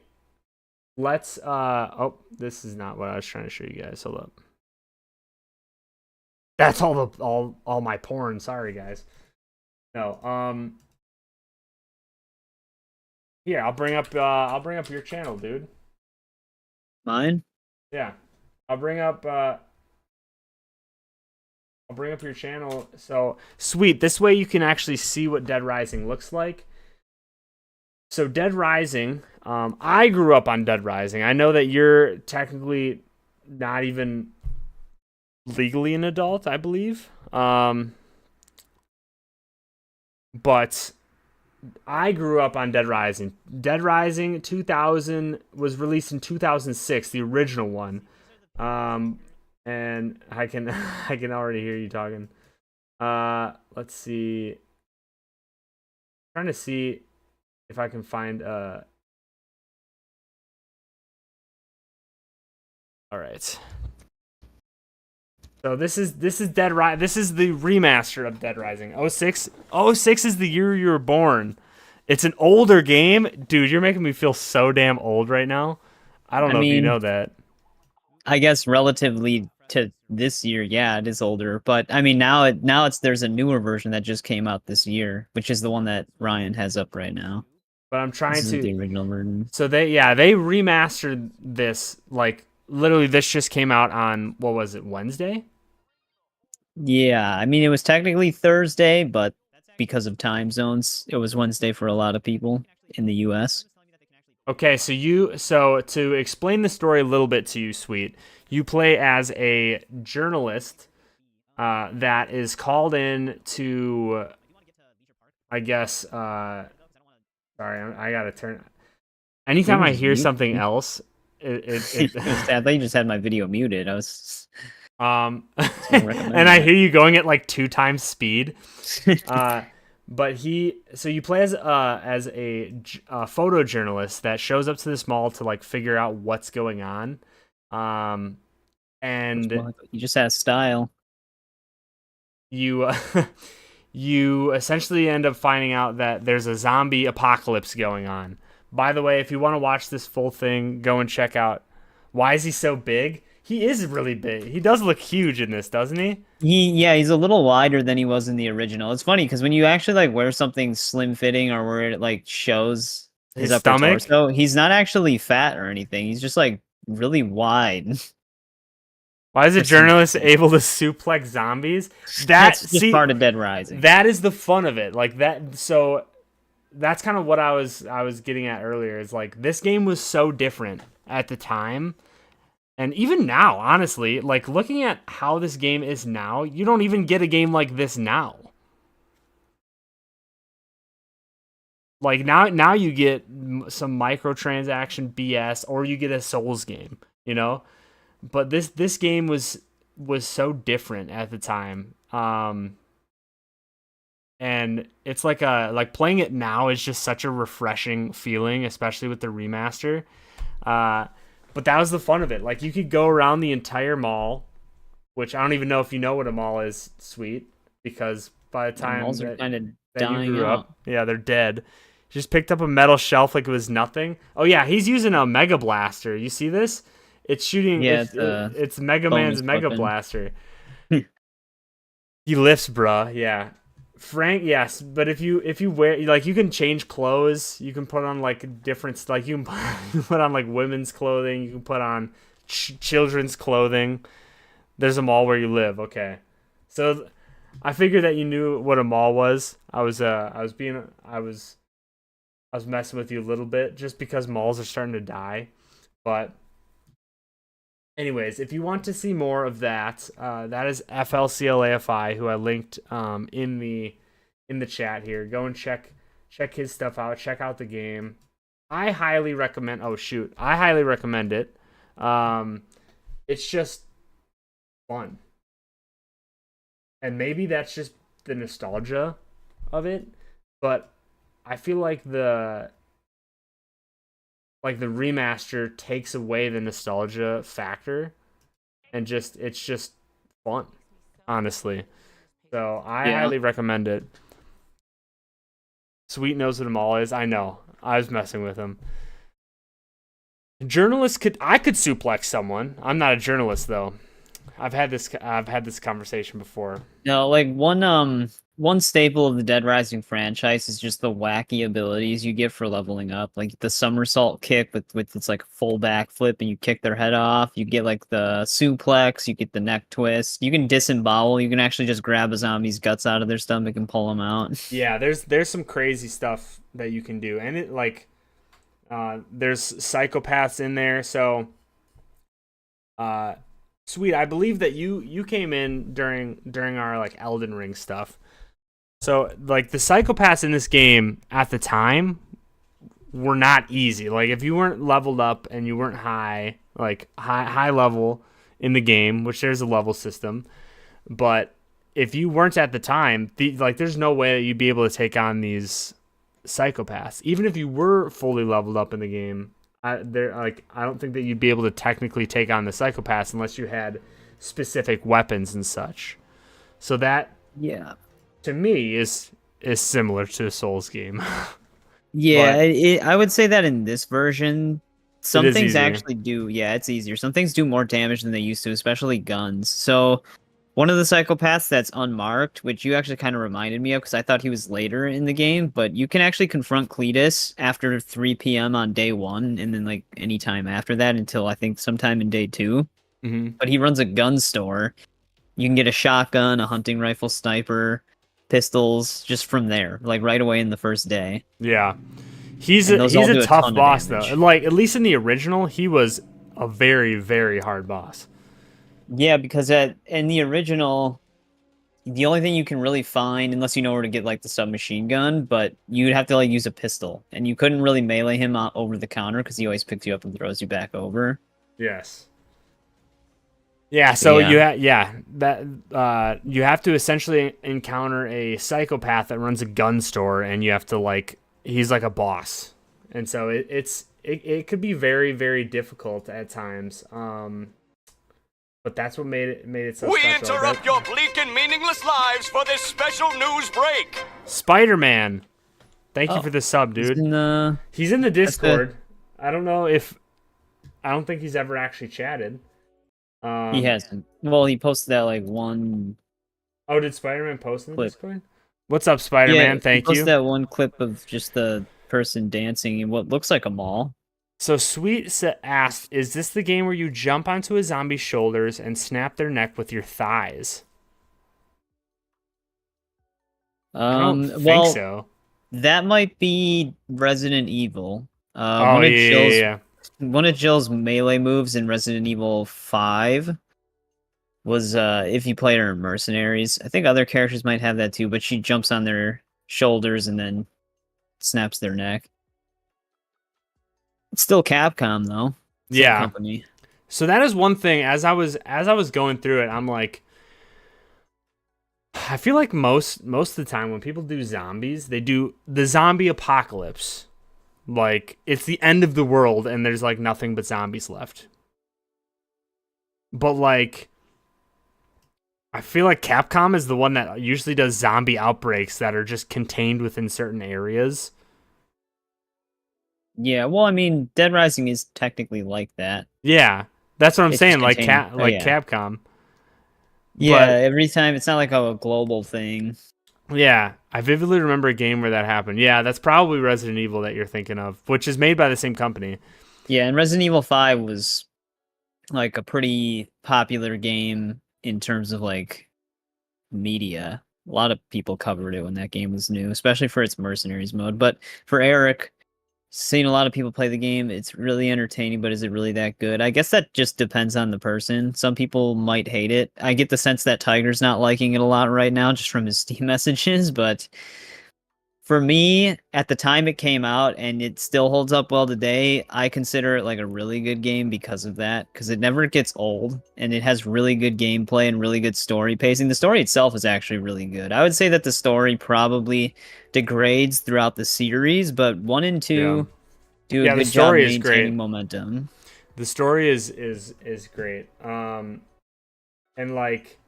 Let's. Oh, this is not what I was trying to show you guys. Hold up. That's all my porn. Sorry, guys. No. Here, I'll bring up your channel, dude. Mine? Yeah, I'll bring up your channel. So sweet. This way you can actually see what Dead Rising looks like. So Dead Rising, I grew up on Dead Rising. I know that you're technically not even legally an adult, I believe. But I grew up on Dead Rising. Dead Rising 2000 was released in 2006, the original one. And I can already hear you talking. Let's see. I'm trying to see if I can find all right. So this is Dead Rising. This is the remaster of Dead Rising. 06 is the year you were born. It's an older game. Dude, you're making me feel so damn old right now. I don't know if you know that. I guess relatively to this year, yeah, it is older. But I mean, now there's a newer version that just came out this year, which is the one that Ryan has up right now. But I'm trying This to is the original version. So they remastered this, like literally this just came out on, what was it, Wednesday? Yeah, I mean it was technically Thursday, but because of time zones, it was Wednesday for a lot of people in the US. Okay, so to explain the story a little bit to you, Sweet, you play as a journalist that is called in to, I guess, sorry, I gotta turn. Anytime I hear something else, I thought you just had my video muted. I was and I hear you going at like 2 times speed. But you play as a photojournalist that shows up to this mall to like figure out what's going on. And you just have style. You you essentially end up finding out that there's a zombie apocalypse going on. By the way, if you want to watch this full thing, go and check out. Why is he so big? He is really big. He does look huge in this, doesn't he? He's a little wider than he was in the original. It's funny because when you actually like wear something slim fitting or where it like shows his upper stomach, torso, he's not actually fat or anything. He's just like really wide. Why is a journalist able to suplex zombies? That's just part of Dead Rising. That is the fun of it. Like that. So that's kind of what I was getting at earlier. Is like this game was so different at the time. And even now, honestly, like looking at how this game is now, you don't even get a game like this now. Like now you get some microtransaction BS, or you get a Souls game, you know. But this game was so different at the time, and it's like playing it now is just such a refreshing feeling, especially with the remaster. But that was the fun of it. Like, you could go around the entire mall, which I don't even know if you know what a mall is, Sweet, because by the time malls are kind of dying you grew out. up, yeah, they're dead. Just picked up a metal shelf like it was nothing. Oh yeah, he's using a Mega Blaster. You see this? It's shooting. Yeah, it's Mega Man's Mega Blaster. He lifts, bruh. Yeah. Frank, yes, but if you wear, like, you can change clothes, you can put on like different, like you can put on like women's clothing, you can put on children's clothing. There's a mall where you live. Okay, so I figured that you knew what a mall was. I was messing with you a little bit just because malls are starting to die, but anyways, if you want to see more of that, that is FLCLAFI, who I linked in the chat here. Go and check his stuff out. Check out the game. I highly recommend. Oh shoot, I highly recommend it. It's just fun, and maybe that's just the nostalgia of it, but I feel like the remaster takes away the nostalgia factor, and it's just fun, honestly. So I highly recommend it. Sweet knows what a mall is. I know. I was messing with him. Journalists I could suplex someone. I'm not a journalist though. I've had this conversation before. No, like one staple of the Dead Rising franchise is just the wacky abilities you get for leveling up. Like the somersault kick with its like full backflip and you kick their head off. You get like the suplex, you get the neck twist. You can disembowel. You can actually just grab a zombie's guts out of their stomach and pull them out. Yeah, there's some crazy stuff that you can do. And it like there's psychopaths in there, so Sweet, I believe that you came in during our like Elden Ring stuff. So like the psychopaths in this game at the time were not easy. Like if you weren't leveled up and you weren't high level in the game, which there's a level system, but if you weren't at the time, there's no way that you'd be able to take on these psychopaths. Even if you were fully leveled up in the game, I don't think that you'd be able to technically take on the psychopaths unless you had specific weapons and such. So that, to me, is similar to a Souls game. Yeah, I would say that in this version, some things actually do. Yeah, it's easier. Some things do more damage than they used to, especially guns. So one of the psychopaths that's unmarked, which you actually kind of reminded me of because I thought he was later in the game, but you can actually confront Cletus after 3 p.m. on day 1, and then like any time after that until I think sometime in day 2. Mm-hmm. But he runs a gun store. You can get a shotgun, a hunting rifle, sniper, pistols just from there, like right away in the first day. Yeah, he's a tough boss though. Like at least in the original, he was a very, very hard boss. Yeah, because in the original, the only thing you can really find, unless you know where to get like the submachine gun, but you'd have to like use a pistol, and you couldn't really melee him over the counter because he always picks you up and throws you back over. Yes. Yeah. So you have to essentially encounter a psychopath that runs a gun store, and you have to he's like a boss, and so it could be very, very difficult at times. But that's what made it so special. We interrupt your bleak and meaningless lives for this special news break. Spider-Man. Thank you for the sub, He's dude. in the. He's in the That's the. Discord. I don't know if I don't think he's ever actually chatted. He hasn't. Well, he posted that like one Oh, did Spider-Man post in the clip. Discord? What's up, Spider-Man? Yeah, he Thank posted you. that one clip of just the person dancing in what looks like a mall. So asked, "Is this the game where you jump onto a zombie's shoulders and snap their neck with your thighs?" I don't think Well, so. that might be Resident Evil. Oh yeah. One of Jill's melee moves in Resident Evil 5 was if you played her in Mercenaries. I think other characters might have that too, but she jumps on their shoulders and then snaps their neck. It's still Capcom though. Same Yeah. company. So that is one thing. As I was going through it, I'm like, I feel like most of the time when people do zombies, they do the zombie apocalypse. Like it's the end of the world and there's like nothing but zombies left. But like I feel like Capcom is the one that usually does zombie outbreaks that are just contained within certain areas. Yeah, well, I mean, Dead Rising is technically like that. Yeah, that's what I'm It's saying. just Like contained. Oh, yeah. Capcom. Yeah, But every time it's not like a global thing. yeah, I vividly remember a game where that happened. Yeah, that's probably Resident Evil that you're thinking of, which is made by the same company. Yeah, and Resident Evil 5 was like a pretty popular game in terms of like media. A lot of people covered it when that game was new, especially for its mercenaries mode. But for Eric, seeing a lot of people play the game, it's really entertaining, but is it really that good? I guess that just depends on the person. Some people might hate it. I get the sense that Tiger's not liking it a lot right now just from his Steam messages, but for me, at the time it came out and it still holds up well today, I consider it like a really good game because of that, because it never gets old and it has really good gameplay and really good story pacing. The story itself is actually really good. I would say that the story probably degrades throughout the series, but 1 and 2 do a Yeah, the good job story is maintaining great. momentum. The story is great. And like,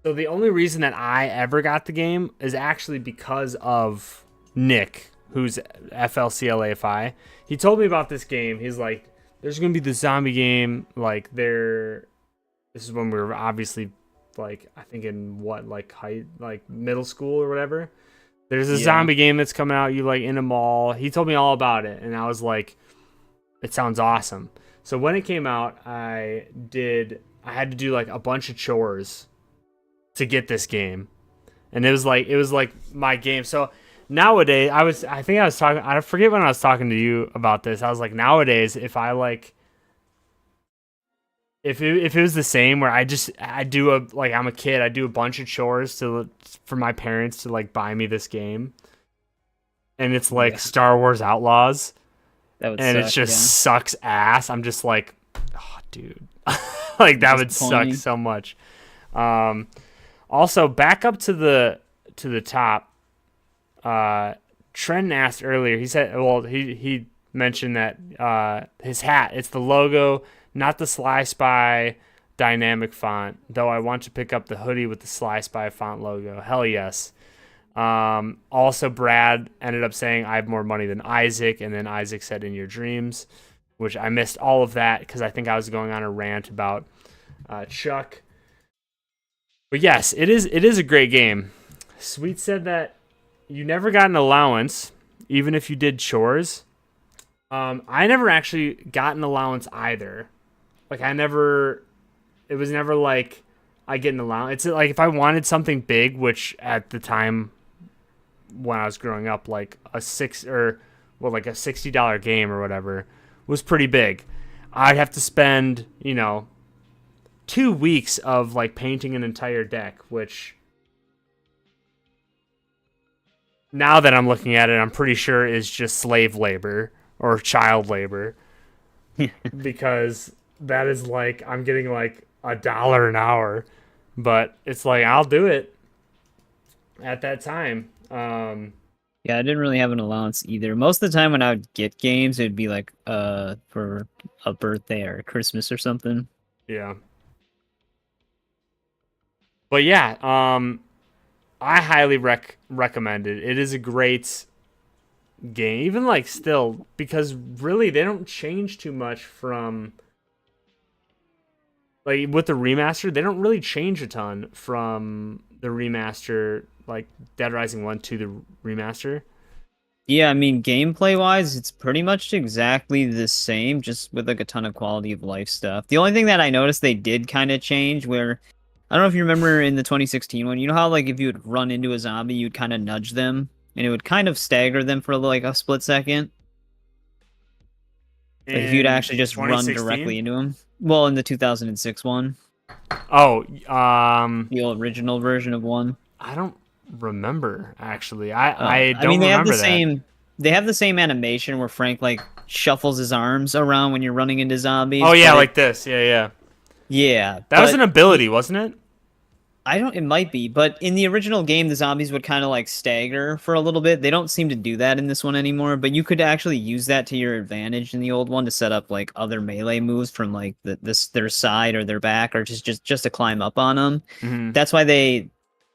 so the only reason that I ever got the game is actually because of Nick, who's FLCLAFI. He told me about this game. He's like, there's gonna be the zombie game. Like, this is when we were obviously like, I think in what, like middle school or whatever. There's a zombie game that's coming out. You like in a mall. He told me all about it, and I was like, it sounds awesome. So when it came out, I had to do like a bunch of chores to get this game, and it was like my game. So nowadays, I forget when I was talking to you about this. I was like, nowadays, if I like, if it was the same where I'm a kid, I do a bunch of chores for my parents to like buy me this game, and it's like Star Wars Outlaws, and it just sucks ass. I'm just like, oh, dude, like that would suck so much. Also, back up to the top. Trent asked earlier. He said, well, he mentioned that his hat. It's the logo, not the Sly Spy dynamic font. Though I want to pick up the hoodie with the Sly Spy font logo. Hell yes. Also, Brad ended up saying, I have more money than Isaac, and then Isaac said, in your dreams, which I missed all of that because I think I was going on a rant about Chuck. But yes, it is a great game. Sweet said that you never got an allowance, even if you did chores. I never actually got an allowance either. Like, it was never like I get an allowance. It's like if I wanted something big, which at the time when I was growing up, like a $60 game or whatever was pretty big. I'd have to spend, 2 weeks of like painting an entire deck, which now that I'm looking at it, I'm pretty sure is just slave labor or child labor because that is like, I'm getting like $1 an hour, but it's like, I'll do it at that time. Yeah, I didn't really have an allowance either. Most of the time when I would get games, it'd be like for a birthday or Christmas or something. Yeah. But yeah, I highly recommend it. It is a great game, even like still, because really they don't change too much from like with the remaster. They don't really change a ton from the remaster, like Dead Rising 1 to the remaster. Yeah, I mean, gameplay wise, it's pretty much exactly the same, just with like a ton of quality of life stuff. The only thing that I noticed they did kind of change, where I don't know if you remember in the 2016 one, you know how like if you would run into a zombie, you'd kind of nudge them, and it would kind of stagger them for like a split second. Like if you'd In actually just run 2016? directly into them. Well, in the 2006 one, Oh, the original version of one. I don't remember actually. I I mean, don't they have the remember that. same. They have the same animation where Frank like shuffles his arms around when you're running into zombies. Oh yeah, But like this. Yeah, yeah. yeah, That was but an ability, wasn't it? I don't. It might be, but in the original game, the zombies would kind of like stagger for a little bit. They don't seem to do that in this one anymore. But you could actually use that to your advantage in the old one to set up like other melee moves from like their side or their back, or just to climb up on them. Mm-hmm. That's why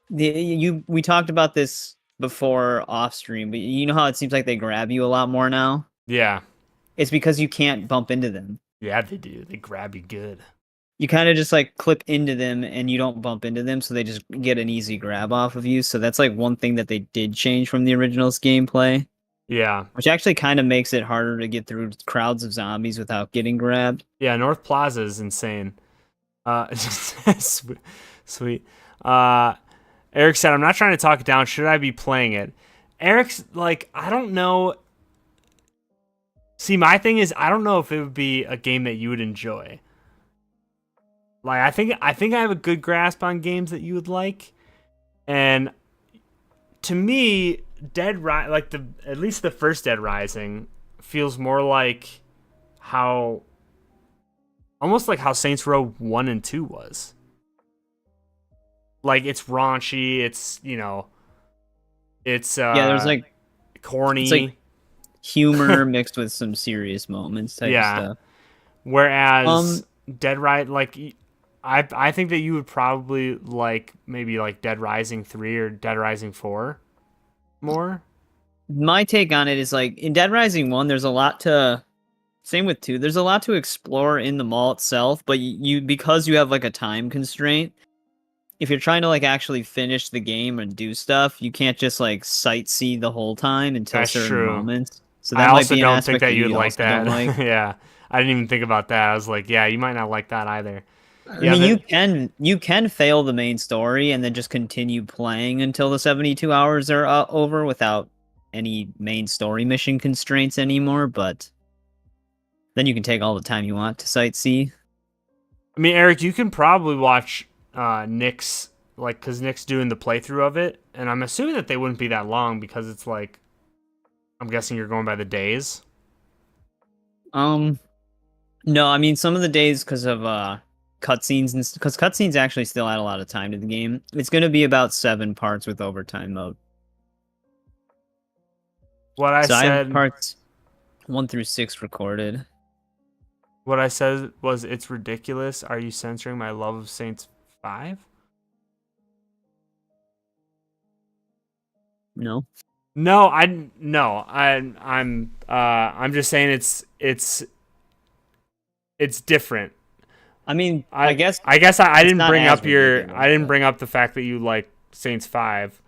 we talked about this before off stream, but you know how it seems like they grab you a lot more now? Yeah. It's because you can't bump into them. Yeah, they do. They grab you good. You kind of just like clip into them and you don't bump into them, so they just get an easy grab off of you. So that's like one thing that they did change from the original's gameplay, Yeah. which actually kind of makes it harder to get through crowds of zombies without getting grabbed. Yeah, North Plaza is insane. Sweet. Eric said, I'm not trying to talk it down. Should I be playing it? Eric's like, I don't know. See, my thing is, I don't know if it would be a game that you would enjoy. Like, I think I have a good grasp on games that you would like, and to me, at least the first Dead Rising feels more like almost like how Saints Row 1 and 2 was. Like, it's raunchy, it's There's like corny. it's like humor mixed with some serious moments type of stuff. Whereas Dead Rising, like, I think that you would probably like maybe like Dead Rising 3 or Dead Rising 4 more. My take on it is like in Dead Rising 1, there's a lot to same with 2. There's a lot to explore in the mall itself, but you because you have like a time constraint, if you're trying to like actually finish the game and do stuff, you can't just like sightsee the whole time until That's certain true. moments. So I that might also be an don't think aspect that you would like also don't that. like. Yeah, I didn't even think about that. I was like, yeah, you might not like that either. I Yeah, mean, you can fail the main story and then just continue playing until the 72 hours are over without any main story mission constraints anymore, but then you can take all the time you want to sightsee. I mean, Eric, you can probably watch Nick's, like, because Nick's doing the playthrough of it, and I'm assuming that they wouldn't be that long because it's like, I'm guessing you're going by the days. No, I mean some of the days because of cutscenes and because cutscenes actually still add a lot of time to the game. It's going to be about 7 parts with overtime mode. What I I have said, parts 1 through 6 recorded. what I said was, it's ridiculous. Are you censoring my love of Saints 5? No. No, I'm just saying it's different. I mean, I guess I didn't not bring as up ridiculous, I didn't but- bring up the fact that you like Saints 5.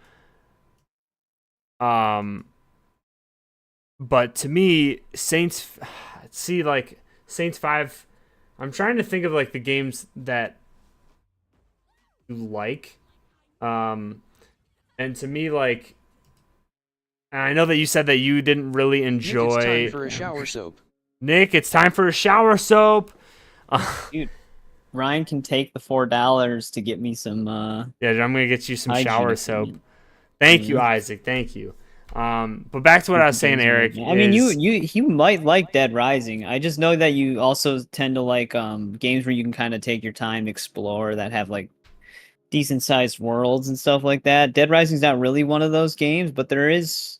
But to me, Saints 5, I'm trying to think of like the games that you like. And to me, like, and I know that you said that you didn't really enjoy. Nick, it's time for a shower soap. Nick, it's time for a shower soap. Dude, Ryan can take the $4 to get me some Yeah, I'm gonna get you some hygiene shower soap. equipment. Thank you, Mhm. Isaac. Thank you. But back to what I was saying, Eric. I mean, is- you might like Dead Rising. I just know that you also tend to like games where you can kind of take your time to explore that have like decent sized worlds and stuff like that. Dead Rising's not really one of those games, but there is.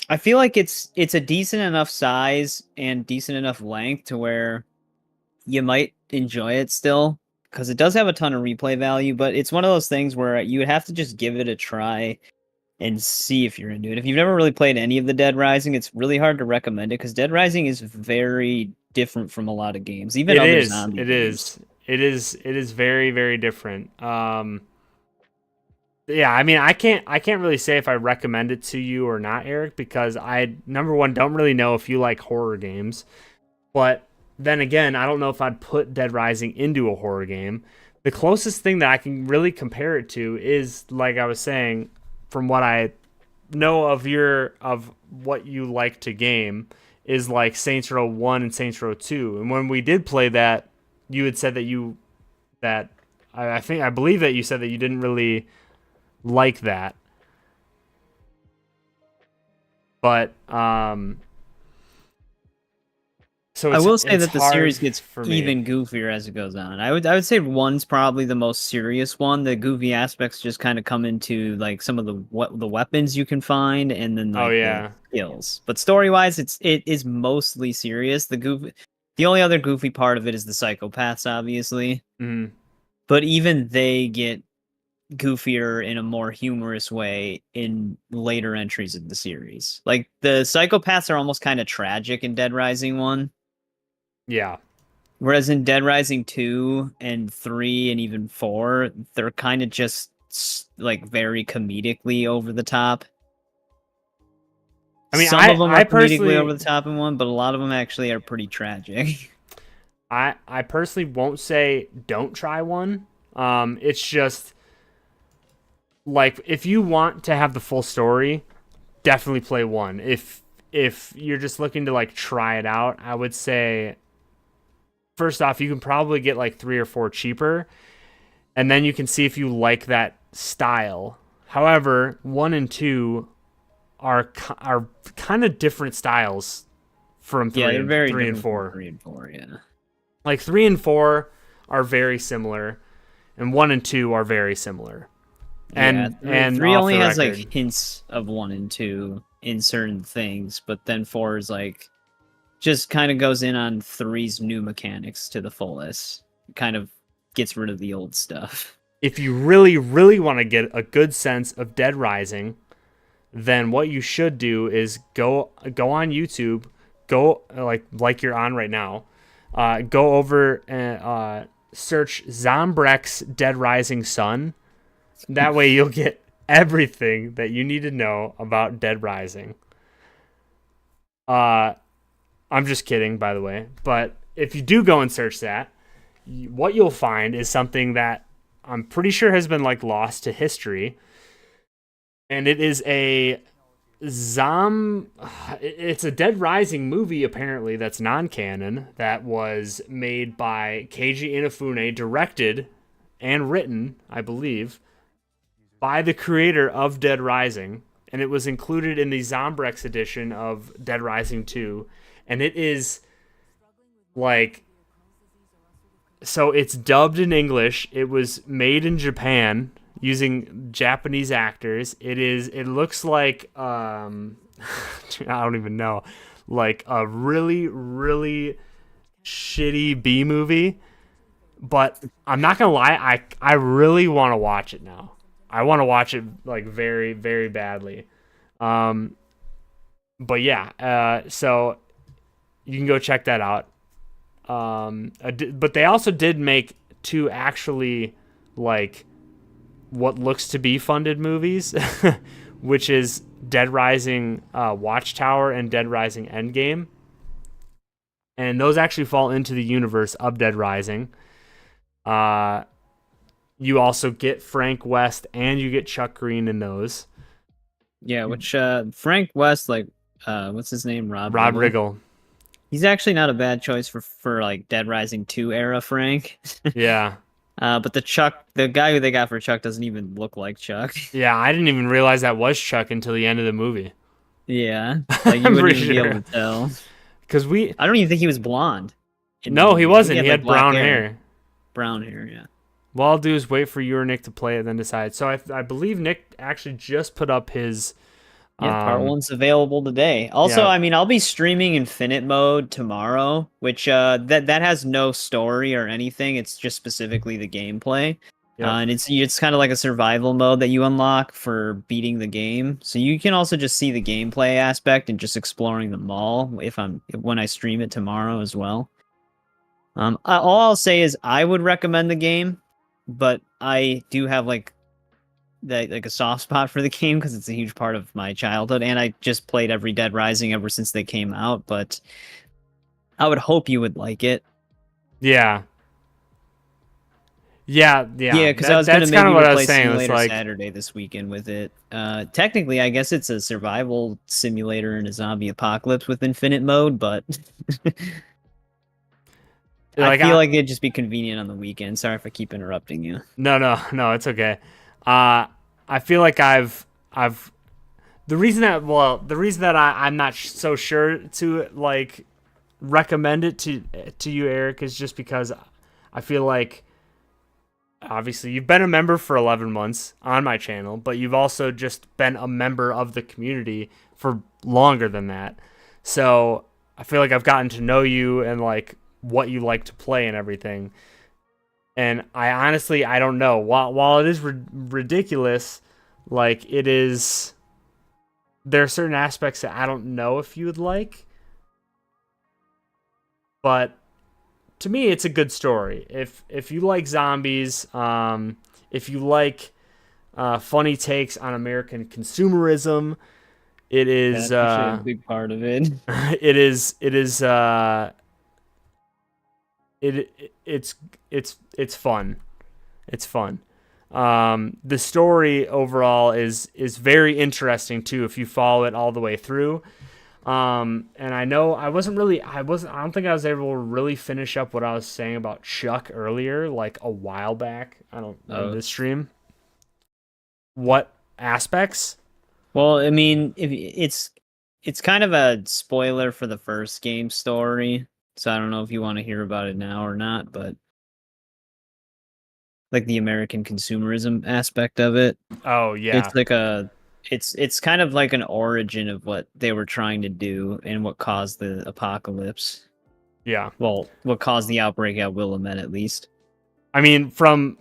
I feel like it's a decent enough size and decent enough length to where you might enjoy it still. because it does have a ton of replay value, but it's one of those things where you would have to just give it a try and see if you're into it. If you've never really played any of the Dead Rising, it's really hard to recommend it because Dead Rising is very different from a lot of games, even other zombie games. It is very, very different. Yeah, I mean, I can't really say if I recommend it to you or not, Eric, because I, number one, don't really know if you like horror games. But then again, I don't know if I'd put Dead Rising into a horror game. The closest thing that I can really compare it to is, like I was saying, from what I know of what you like to game, is like Saints Row 1 and Saints Row 2. And when we did play that, you had said I believe that you said that you didn't really like that. But so I will say that the hard series gets for me. even goofier as it goes on. I would say one's probably the most serious one. The goofy aspects just kind of come into like some of the weapons you can find, and then like the skills. But story wise, it is mostly serious. The only other goofy part of it is the psychopaths, obviously. Mm-hmm. But even they get goofier in a more humorous way in later entries of the series. Like the psychopaths are almost kind of tragic in Dead Rising 1. Yeah. Whereas in Dead Rising 2 and 3 and even 4, they're kind of just like very comedically over the top. I mean, some of them are personally comedically over the top in 1, but a lot of them actually are pretty tragic. I personally won't say don't try 1. It's just like if you want to have the full story, definitely play 1. If you're just looking to like try it out, I would say first off, you can probably get like 3 or 4 cheaper, and then you can see if you like that style. However, 1 and 2 are kind of different styles from 3 and 4. 3 and 4, yeah. Like 3 and 4 are very similar, and 1 and 2 are very similar. And 3 only has like hints of 1 and 2 in certain things, but then 4 is like just kind of goes in on 3's new mechanics to the fullest. Kind of gets rid of the old stuff. If you really, really want to get a good sense of Dead Rising, then what you should do is go on YouTube, go like you're on right now, go over and search Zombrex Dead Rising Sun. That way you'll get everything that you need to know about Dead Rising. I'm just kidding, by the way. But if you do go and search that, what you'll find is something that I'm pretty sure has been like lost to history. And it is it's a Dead Rising movie, apparently, that's non-canon, that was made by Keiji Inafune, directed and written, I believe, by the creator of Dead Rising, and it was included in the Zombrex edition of Dead Rising 2, and it is like, so it's dubbed in English, it was made in Japan using Japanese actors. It looks like I don't even know, like a really, really shitty B movie, but I'm not gonna lie, I really want to watch it now. I want to watch it like very, very badly. But yeah, so you can go check that out. But they also did make 2 actually like what looks to be funded movies, which is Dead Rising Watchtower and Dead Rising Endgame. And those actually fall into the universe of Dead Rising. You also get Frank West and you get Chuck Green in those. Yeah, which Frank West, like what's his name? Rob Riggle. He's actually not a bad choice for like Dead Rising 2 era Frank. Yeah. But the guy who they got for Chuck doesn't even look like Chuck. Yeah, I didn't even realize that was Chuck until the end of the movie. Yeah, like you wouldn't even be able to tell. Because I don't even think he was blonde. No, he wasn't. He had brown hair. Brown hair, yeah. What I'll do is wait for you or Nick to play it, then decide. So I believe Nick actually just put up his Yeah, part one's available today. Also, Yeah. I mean, I'll be streaming Infinite Mode tomorrow, which that has no story or anything. It's just specifically the gameplay. Yep. And it's kind of like a survival mode that you unlock for beating the game. So you can also just see the gameplay aspect and just exploring the mall when I stream it tomorrow as well. All I'll say is I would recommend the game, but I do have like a soft spot for the game because it's a huge part of my childhood, and I just played every Dead Rising ever since they came out. But I would hope you would like it. Yeah. Yeah. Yeah, because I was gonna That's kind maybe of what I was replace saying. It's Simulator like, Saturday this weekend with it. Technically, I guess it's a survival simulator in a zombie apocalypse with infinite mode, but I feel like it'd just be convenient on the weekend. Sorry if I keep interrupting you. No, it's okay. I feel like I've the reason that I'm not so sure to like recommend it to you, Eric, is just because I feel like obviously you've been a member for 11 months on my channel, but you've also just been a member of the community for longer than that. So I feel like I've gotten to know you and like what you like to play and everything. And I honestly, I don't know. While it is ridiculous, like it is, there are certain aspects that I don't know if you would like. But to me, it's a good story. If you like zombies, if you like funny takes on American consumerism, it is That's actually a big part of it. It's fun. It's fun. The story overall is very interesting too if you follow it all the way through. And I know I don't think I was able to really finish up what I was saying about Chuck earlier, like a while back. I don't know this stream. What aspects? Well, I mean, if it's kind of a spoiler for the first game story, so I don't know if you want to hear about it now or not, but like the American consumerism aspect of it. Oh yeah. It's like it's kind of like an origin of what they were trying to do and what caused the apocalypse. Yeah. Well, what caused the outbreak at Willamette, at least. I mean, from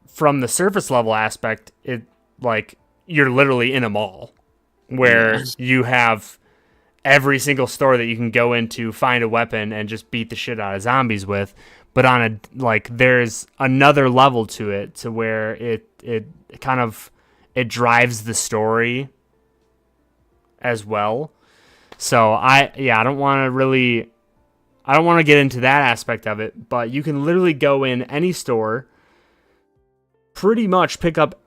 the surface level aspect, it like you're literally in a mall where you have every single store that you can go into, find a weapon, and just beat the shit out of zombies with. But on a like, there's another level to it, to where it kind of it drives the story as well. So I don't want to get into that aspect of it, but you can literally go in any store, pretty much pick up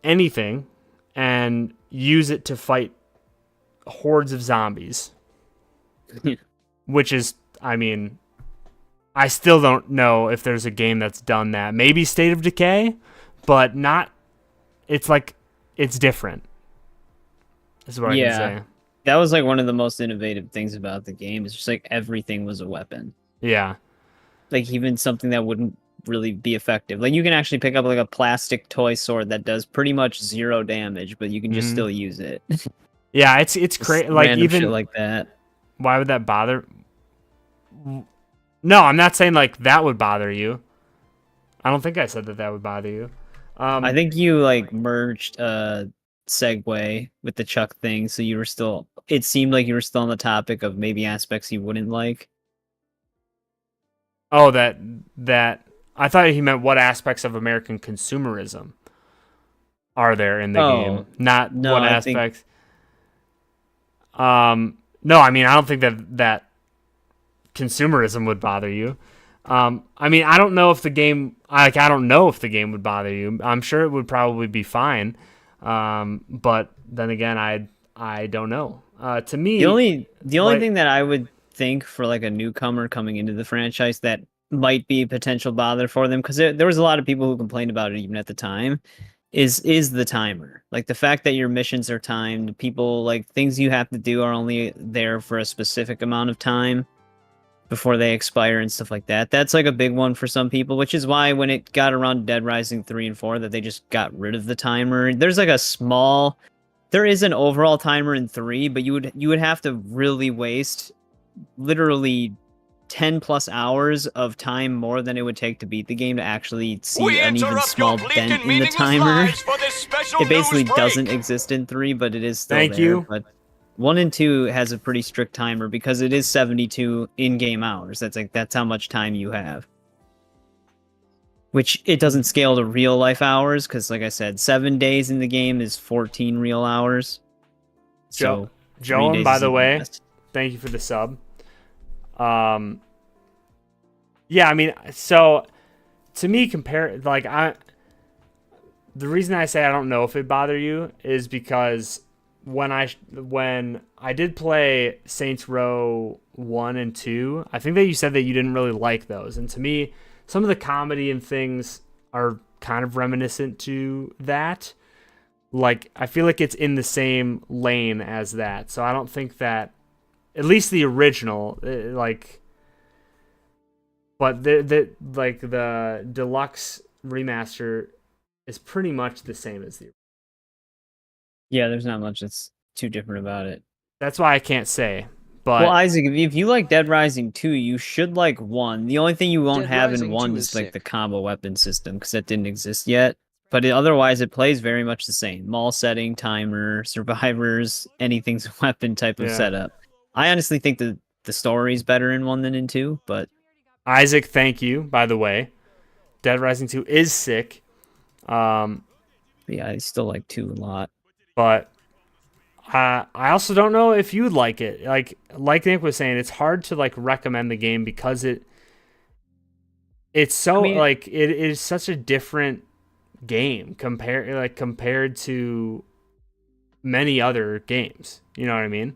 anything, and use it to fight hordes of zombies. Which is, I mean, I still don't know if there's a game that's done that. Maybe State of Decay, but not. It's like it's different. Is what I can say. That was like one of the most innovative things about the game. It's just like everything was a weapon. Yeah. Like even something that wouldn't really be effective. Like you can actually pick up like a plastic toy sword that does pretty much 0 damage, but you can just still use it. Yeah, it's crazy. Like even shit like that. Why would that bother? No, I'm not saying like that would bother you. I don't think I said that would bother you. I think you like merged segue with the Chuck thing, so you were still. It seemed like you were still on the topic of maybe aspects you wouldn't like. Oh, that I thought he meant what aspects of American consumerism are there in the game, not no, what aspects. No, I mean I don't think that consumerism would bother you. I mean I don't know if the game I don't know if the game would bother you. I'm sure it would probably be fine. But then again, I don't know. To me, the only thing that I would think for like a newcomer coming into the franchise that might be a potential bother for them, because there was a lot of people who complained about it even at the time, is the timer. Like the fact that your missions are timed, people like things you have to do are only there for a specific amount of time before they expire and stuff like that. That's like a big one for some people, which is why when it got around Dead Rising 3 and 4 that they just got rid of the timer. There's like a small There is an overall timer in 3, but you would have to really waste literally 10 plus hours of time more than it would take to beat the game to actually see an even small dent in the timer. It basically doesn't exist in 3, but it is still Thank there. you. But 1 and 2 has a pretty strict timer because it is 72 in-game hours. That's how much time you have. Which it doesn't scale to real life hours because, like I said, 7 days in the game is 14 real hours. So, Joan, by the way, thank you for the sub. Yeah, I mean, so to me, the reason I say I don't know if it bothered you is because when I did play Saints Row 1 and 2, I think that you said that you didn't really like those, and to me, some of the comedy and things are kind of reminiscent to that. Like, I feel like it's in the same lane as that. So I don't think that, at least the original, but the deluxe remaster is pretty much the same as the. Yeah, there's not much that's too different about it. That's why I can't say. But well, Isaac, if you like Dead Rising 2, you should like 1. The only thing you won't Dead have Rising in 1 2 is is like sick. the combo weapon system because that didn't exist yet. But otherwise, it plays very much the same. Mall setting, timer, survivors, anything's a weapon type of setup. I honestly think the story's better in 1 than in 2, but Isaac, thank you, by the way. Dead Rising 2 is sick. yeah, I still like 2 a lot. But I also don't know if you'd like it. Like Nick was saying, it's hard to like recommend the game because it's so it is such a different game compared to many other games. You know what I mean?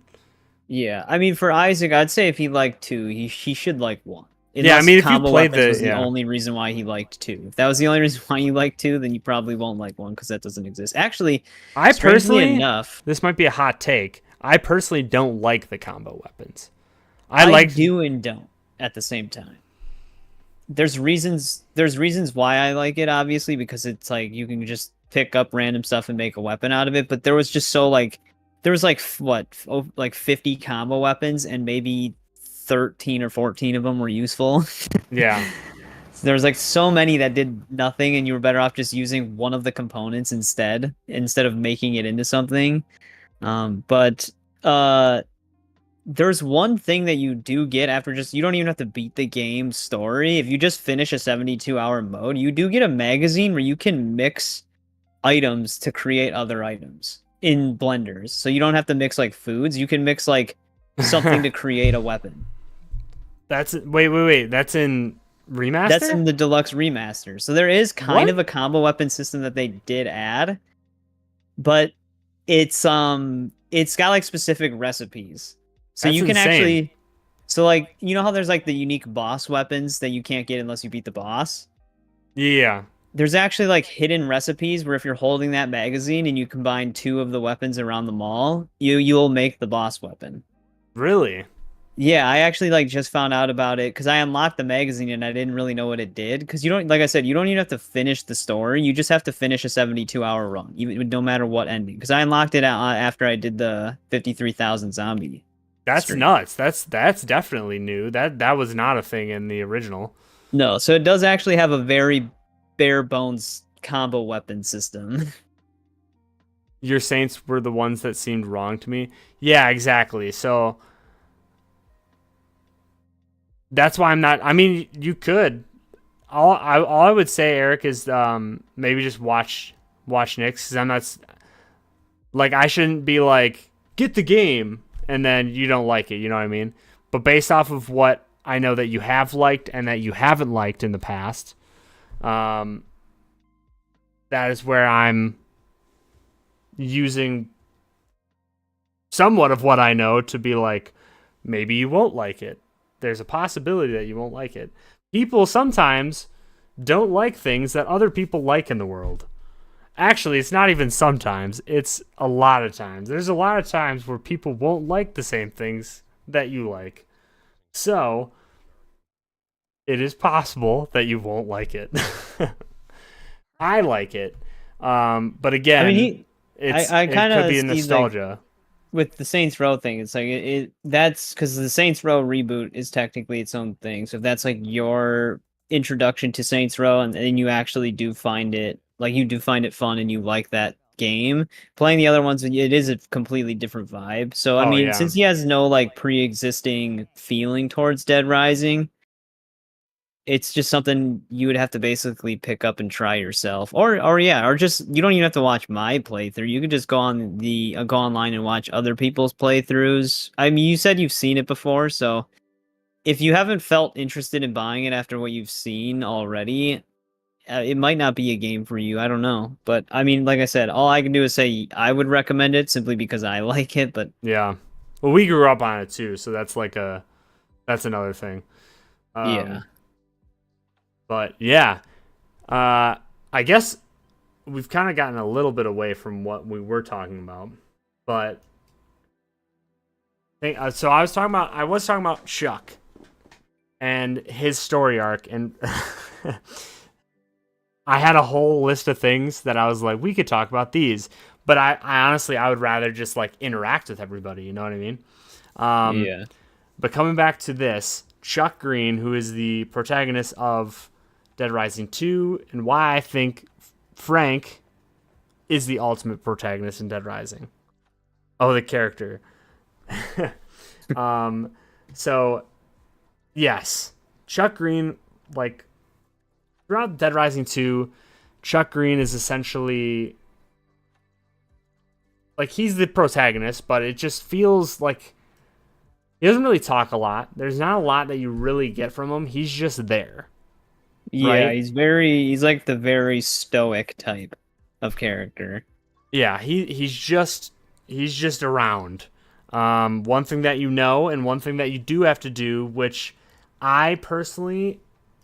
Yeah, I mean for Isaac, I'd say if he liked 2, he should like 1. Yeah, I mean if you played was the only reason why he liked 2. If that was the only reason why you liked 2, then you probably won't like 1 because that doesn't exist. Actually, I personally, enough, this might be a hot take. I personally don't like the combo weapons. I do and don't at the same time. There's reasons why I like it, obviously, because it's like you can just pick up random stuff and make a weapon out of it. But there was just there was like 50 combo weapons and maybe 13 or 14 of them were useful. Yeah. There was like so many that did nothing, and you were better off just using one of the components instead of making it into something. But there's one thing that you do get after you don't even have to beat the game story. If you just finish a 72-hour mode, you do get a magazine where you can mix items to create other items in blenders. So you don't have to mix like foods. You can mix like something to create a weapon. Wait. That's in remaster? That's in the deluxe remaster. So there is kind of a combo weapon system that they did add, but it's got like specific recipes. So That's you can insane. actually like you know how there's like the unique boss weapons that you can't get unless you beat the boss? Yeah. There's actually like hidden recipes where if you're holding that magazine and you combine 2 of the weapons around the mall, you'll make the boss weapon. Really? Yeah, I actually like just found out about it because I unlocked the magazine and I didn't really know what it did. Because you don't, like I said, you don't even have to finish the story. You just have to finish a 72-hour run, even no matter what ending. Because I unlocked it after I did the 53,000 zombie. That's stream. nuts. That's definitely new. That was not a thing in the original. No, so it does actually have a very bare bones combo weapon system. Your Saints were the ones that seemed wrong to me. Yeah, exactly. So that's why I'm not. I mean, you could. All I would say, Eric, is maybe just watch Nick's, because I'm not. Like, I shouldn't be like, get the game, and then you don't like it. You know what I mean? But based off of what I know that you have liked and that you haven't liked in the past, that is where I'm using somewhat of what I know to be like, maybe you won't like it. There's a possibility that you won't like it. People sometimes don't like things that other people like in the world. Actually, it's not even sometimes. It's a lot of times. There's a lot of times where people won't like the same things that you like. So, it is possible that you won't like it. I like it. But again, I mean, I it kind could of be a see like nostalgia. with the Saints Row thing, it's like that's because the Saints Row reboot is technically its own thing. So if that's like your introduction to Saints Row, and then you actually do find it like you do find it fun and you like that game, playing the other ones, it is a completely different vibe. So I Oh mean, yeah. since he has no like pre-existing feeling towards Dead Rising, it's just something you would have to basically pick up and try yourself, or yeah, or just you don't even have to watch my playthrough. You could just go on the go online and watch other people's playthroughs. I mean, you said you've seen it before, so if you haven't felt interested in buying it after what you've seen already, it might not be a game for you. I don't know, but I mean, like I said, all I can do is say I would recommend it simply because I like it. But Yeah. Well, we grew up on it too, so that's another thing. yeah, But yeah, I guess we've kind of gotten a little bit away from what we were talking about, but so I was talking about Chuck and his story arc, and I had a whole list of things that I was like, we could talk about these, but I honestly I would rather just like interact with everybody. You know what I mean? Um, yeah, but coming back to this, Chuck Green, who is the protagonist of Dead Rising 2, and why I think Frank is the ultimate protagonist in Dead Rising. Oh, the character. um, so yes, Chuck Green, like throughout Dead Rising 2, Chuck Green is essentially like he's the protagonist, but it just feels like he doesn't really talk a lot. There's not a lot that you really get from him. He's just there, yeah. right? He's like the very stoic type of character. Yeah, he's just around. One thing that you know, and one thing that you do have to do, which I personally,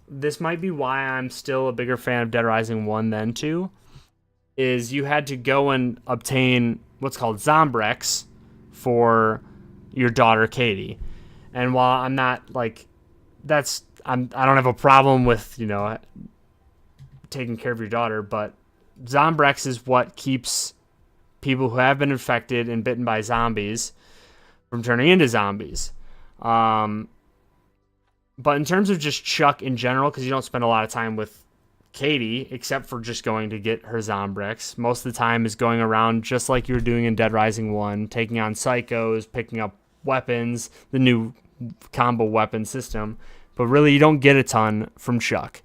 this might be why I'm still a bigger fan of Dead Rising 1 than 2, is you had to go and obtain what's called Zombrex for your daughter Katie. And while I'm not like I don't have a problem with, taking care of your daughter, but Zombrex is what keeps people who have been infected and bitten by zombies from turning into zombies. But in terms of just Chuck in general, because you don't spend a lot of time with Katie, except for just going to get her Zombrex, most of the time is going around just like you were doing in Dead Rising 1, taking on psychos, picking up weapons, the new combo weapon system. But really, you don't get a ton from Chuck.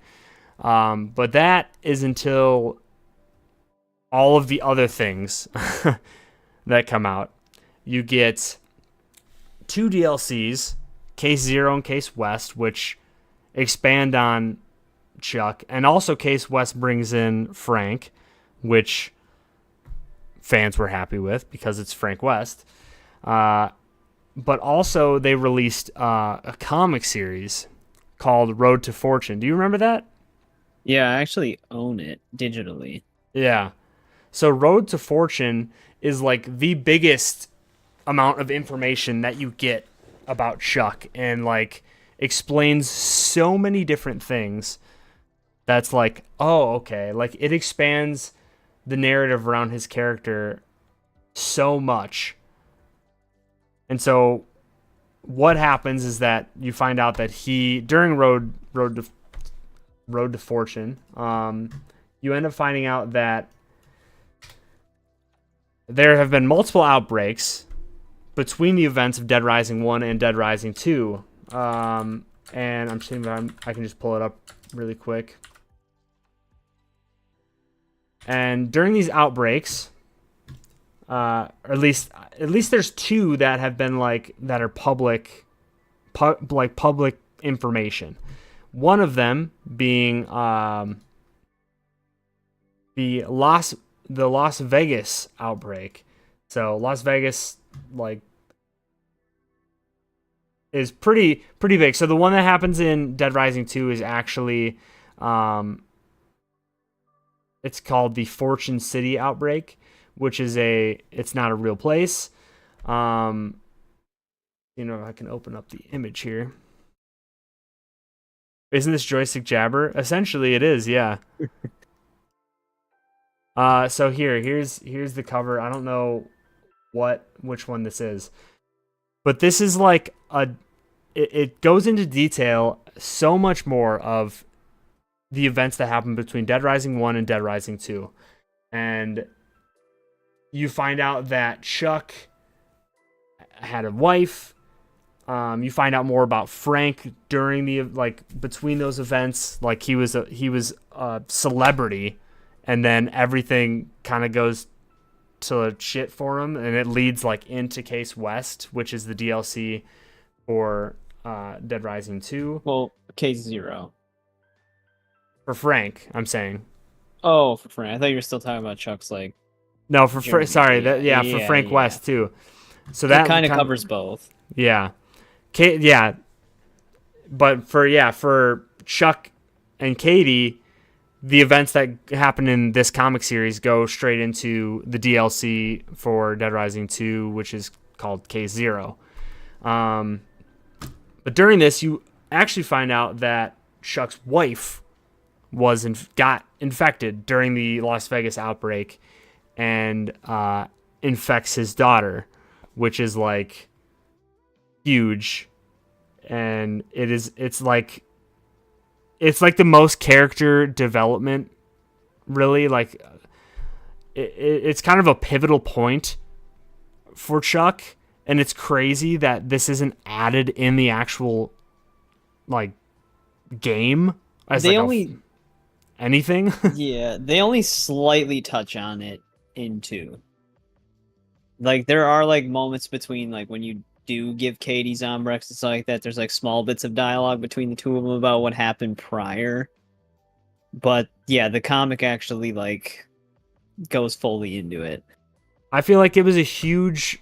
But that is until all of the other things that come out. You get 2 DLCs, Case Zero and Case West, which expand on Chuck, and also Case West brings in Frank, which fans were happy with because it's Frank West. But also they released a comic series called Road to Fortune. Do you remember that? Yeah, I actually own it digitally. Yeah. So Road to Fortune is like the biggest amount of information that you get about Chuck, and like explains so many different things that's like, oh, okay. Like it expands the narrative around his character so much. And so what happens is that you find out that he during Road to Fortune, you end up finding out that there have been multiple outbreaks between the events of Dead Rising 1 and Dead Rising 2. And I'm seeing if I can just pull it up really quick. And during these outbreaks, or at least there's 2 that have been like that are public information. One of them being the Las Vegas outbreak. So Las Vegas like is pretty big. So the one that happens in Dead Rising 2 is actually it's called the Fortune City outbreak, which is it's not a real place. I can open up the image here. Isn't this joystick jabber? Essentially it is, yeah. So here's the cover. I don't know which one this is, but this is like it goes into detail so much more of the events that happened between Dead Rising 1 and Dead Rising 2. And you find out that Chuck had a wife. You find out more about Frank during the between those events. Like he was a celebrity, and then everything kind of goes to shit for him, and it leads like into Case West, which is the DLC for Dead Rising 2. Well, Case 0. For Frank, I'm saying. Oh, for Frank. I thought you were still talking about Chuck's like. No, for journey. sorry, for Frank West too. So that kind of covers both. Yeah. Yeah. But for Chuck and Katie, the events that happen in this comic series go straight into the DLC for Dead Rising 2, which is called Case 0. But during this, you actually find out that Chuck's wife got infected during the Las Vegas outbreak and infects his daughter, which is like huge. And it's like the most character development, really. Like it's kind of a pivotal point for Chuck, and it's crazy that this isn't added in the actual like game as anything. Yeah, they only slightly touch on it in 2. Like there are like moments between like when you do give Katie Zombrex and stuff like that, there's like small bits of dialogue between the two of them about what happened prior. But yeah, the comic actually like goes fully into it. I feel like it was a huge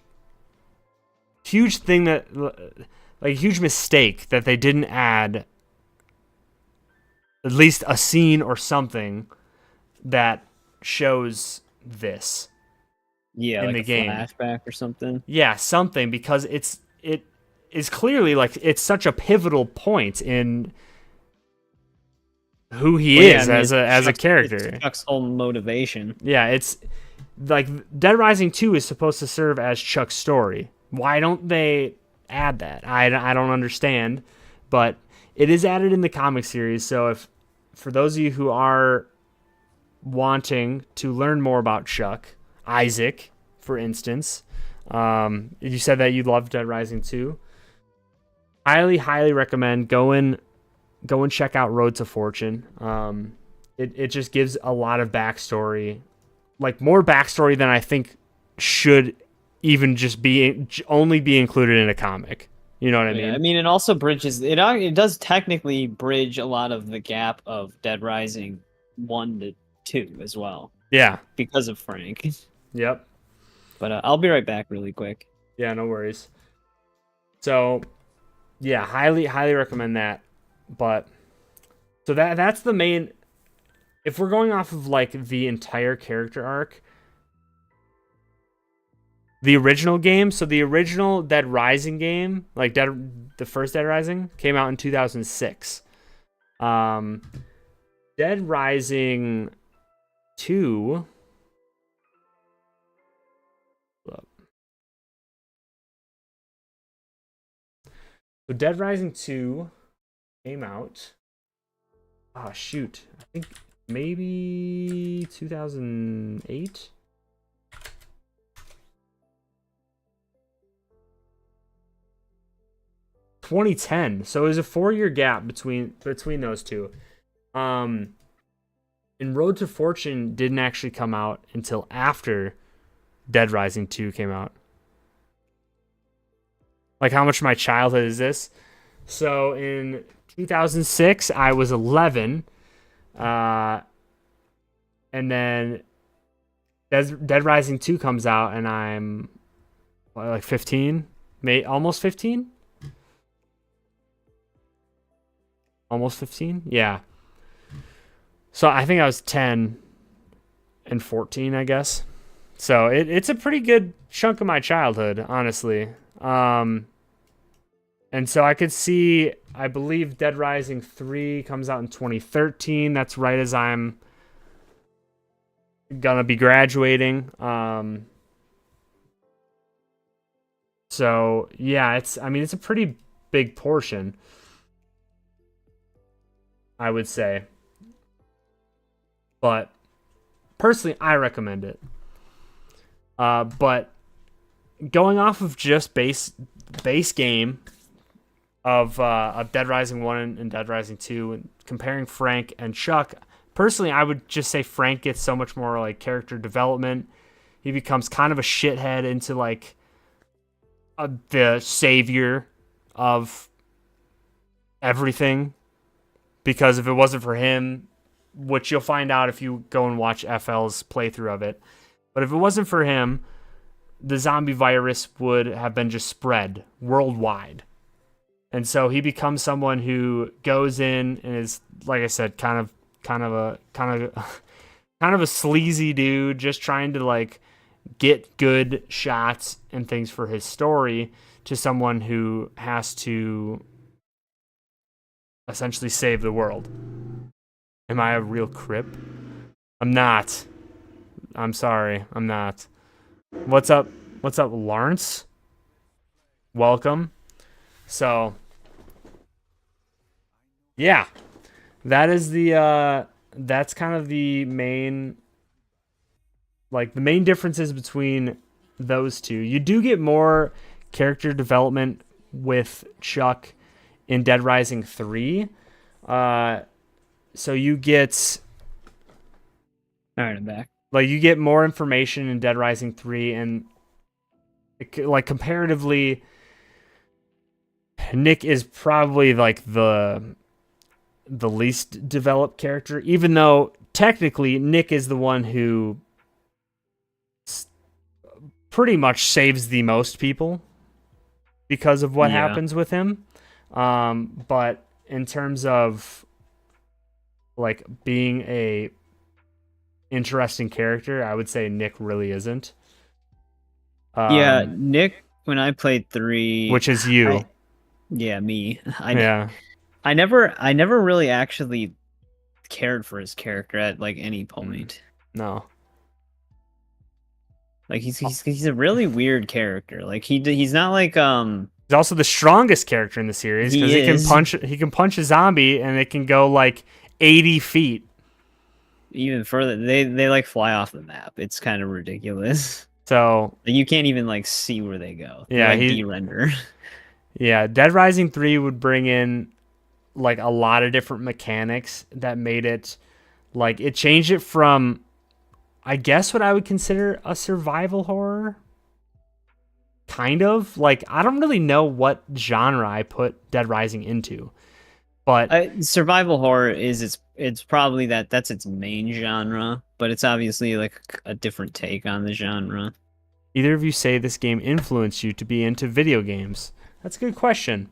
thing that, like, a huge mistake that they didn't add at least a scene or something that shows this. Yeah, in like the a game. flashback or something. Yeah, something, because it is clearly like it's such a pivotal point in who he is as a character. It's Chuck's whole motivation. Yeah, it's like Dead Rising 2 is supposed to serve as Chuck's story. Why don't they add that? I don't understand, but it is added in the comic series. So if for those of you who are wanting to learn more about Chuck, Isaac, for instance, you said that you loved Dead Rising 2. Highly recommend go and check out Road to Fortune. It just gives a lot of backstory, like more backstory than I think should even just only be included in a comic. You know what I mean? I mean, it also bridges. It does technically bridge a lot of the gap of Dead Rising 1 to 2 as well. Yeah, because of Frank. Yep. But I'll be right back really quick. Yeah, no worries. So, yeah, highly recommend that. But so that's the main. If we're going off of like the entire character arc, the original game, so the original Dead Rising game, like the first Dead Rising, came out in 2006. Dead Rising 2. So Dead Rising 2 came out. Oh shoot, I think maybe 2008. 2010. So it was a 4-year gap between those two. And Road to Fortune didn't actually come out until after Dead Rising 2 came out. Like, how much of my childhood is this? So in 2006, I was 11. And then Dead Rising 2 comes out, and I'm like 15, almost 15. Almost 15? Yeah. So I think I was 10 and 14, I guess. So it's a pretty good chunk of my childhood, honestly. And so I could see, I believe Dead Rising 3 comes out in 2013. That's right as I'm gonna be graduating. So yeah, it's a pretty big portion, I would say. But personally, I recommend it. But going off of just base game of Dead Rising 1 and Dead Rising 2, and comparing Frank and Chuck, personally, I would just say Frank gets so much more like character development. He becomes kind of a shithead into like the savior of everything, because if it wasn't for him, which you'll find out if you go and watch FL's playthrough of it, but if it wasn't for him, the zombie virus would have been just spread worldwide. And so he becomes someone who goes in and is, like I said, kind of a sleazy dude, just trying to like get good shots and things for his story, to someone who has to essentially save the world. Am I a real crip? I'm not. I'm sorry. I'm not. What's up? What's up, Lawrence? Welcome. So, yeah, that is that's kind of the main, like the main differences between those two. You do get more character development with Chuck in Dead Rising 3. So you get, All right, I'm back. like, you get more information in Dead Rising 3, and like comparatively, Nick is probably like the least developed character, even though technically Nick is the one who pretty much saves the most people because of what happens with him. But in terms of like being a interesting character, I would say Nick really isn't. Yeah, Nick, when I played 3, which is you. Me. I never really actually cared for his character at like any point. No. Like he's a really weird character. Like he's not like He's also the strongest character in the series because he can punch a zombie and it can go like 80 feet. Even further. They like fly off the map. It's kind of ridiculous. So you can't even like see where they go. Yeah, like de-render. Yeah, Dead Rising 3 would bring in like a lot of different mechanics that made it like, it changed it from, I guess, what I would consider a survival horror. Kind of. Like, I don't really know what genre I put Dead Rising into. But survival horror is it's probably that's its main genre, but it's obviously like a different take on the genre. Either of you say this game influenced you to be into video games? That's a good question.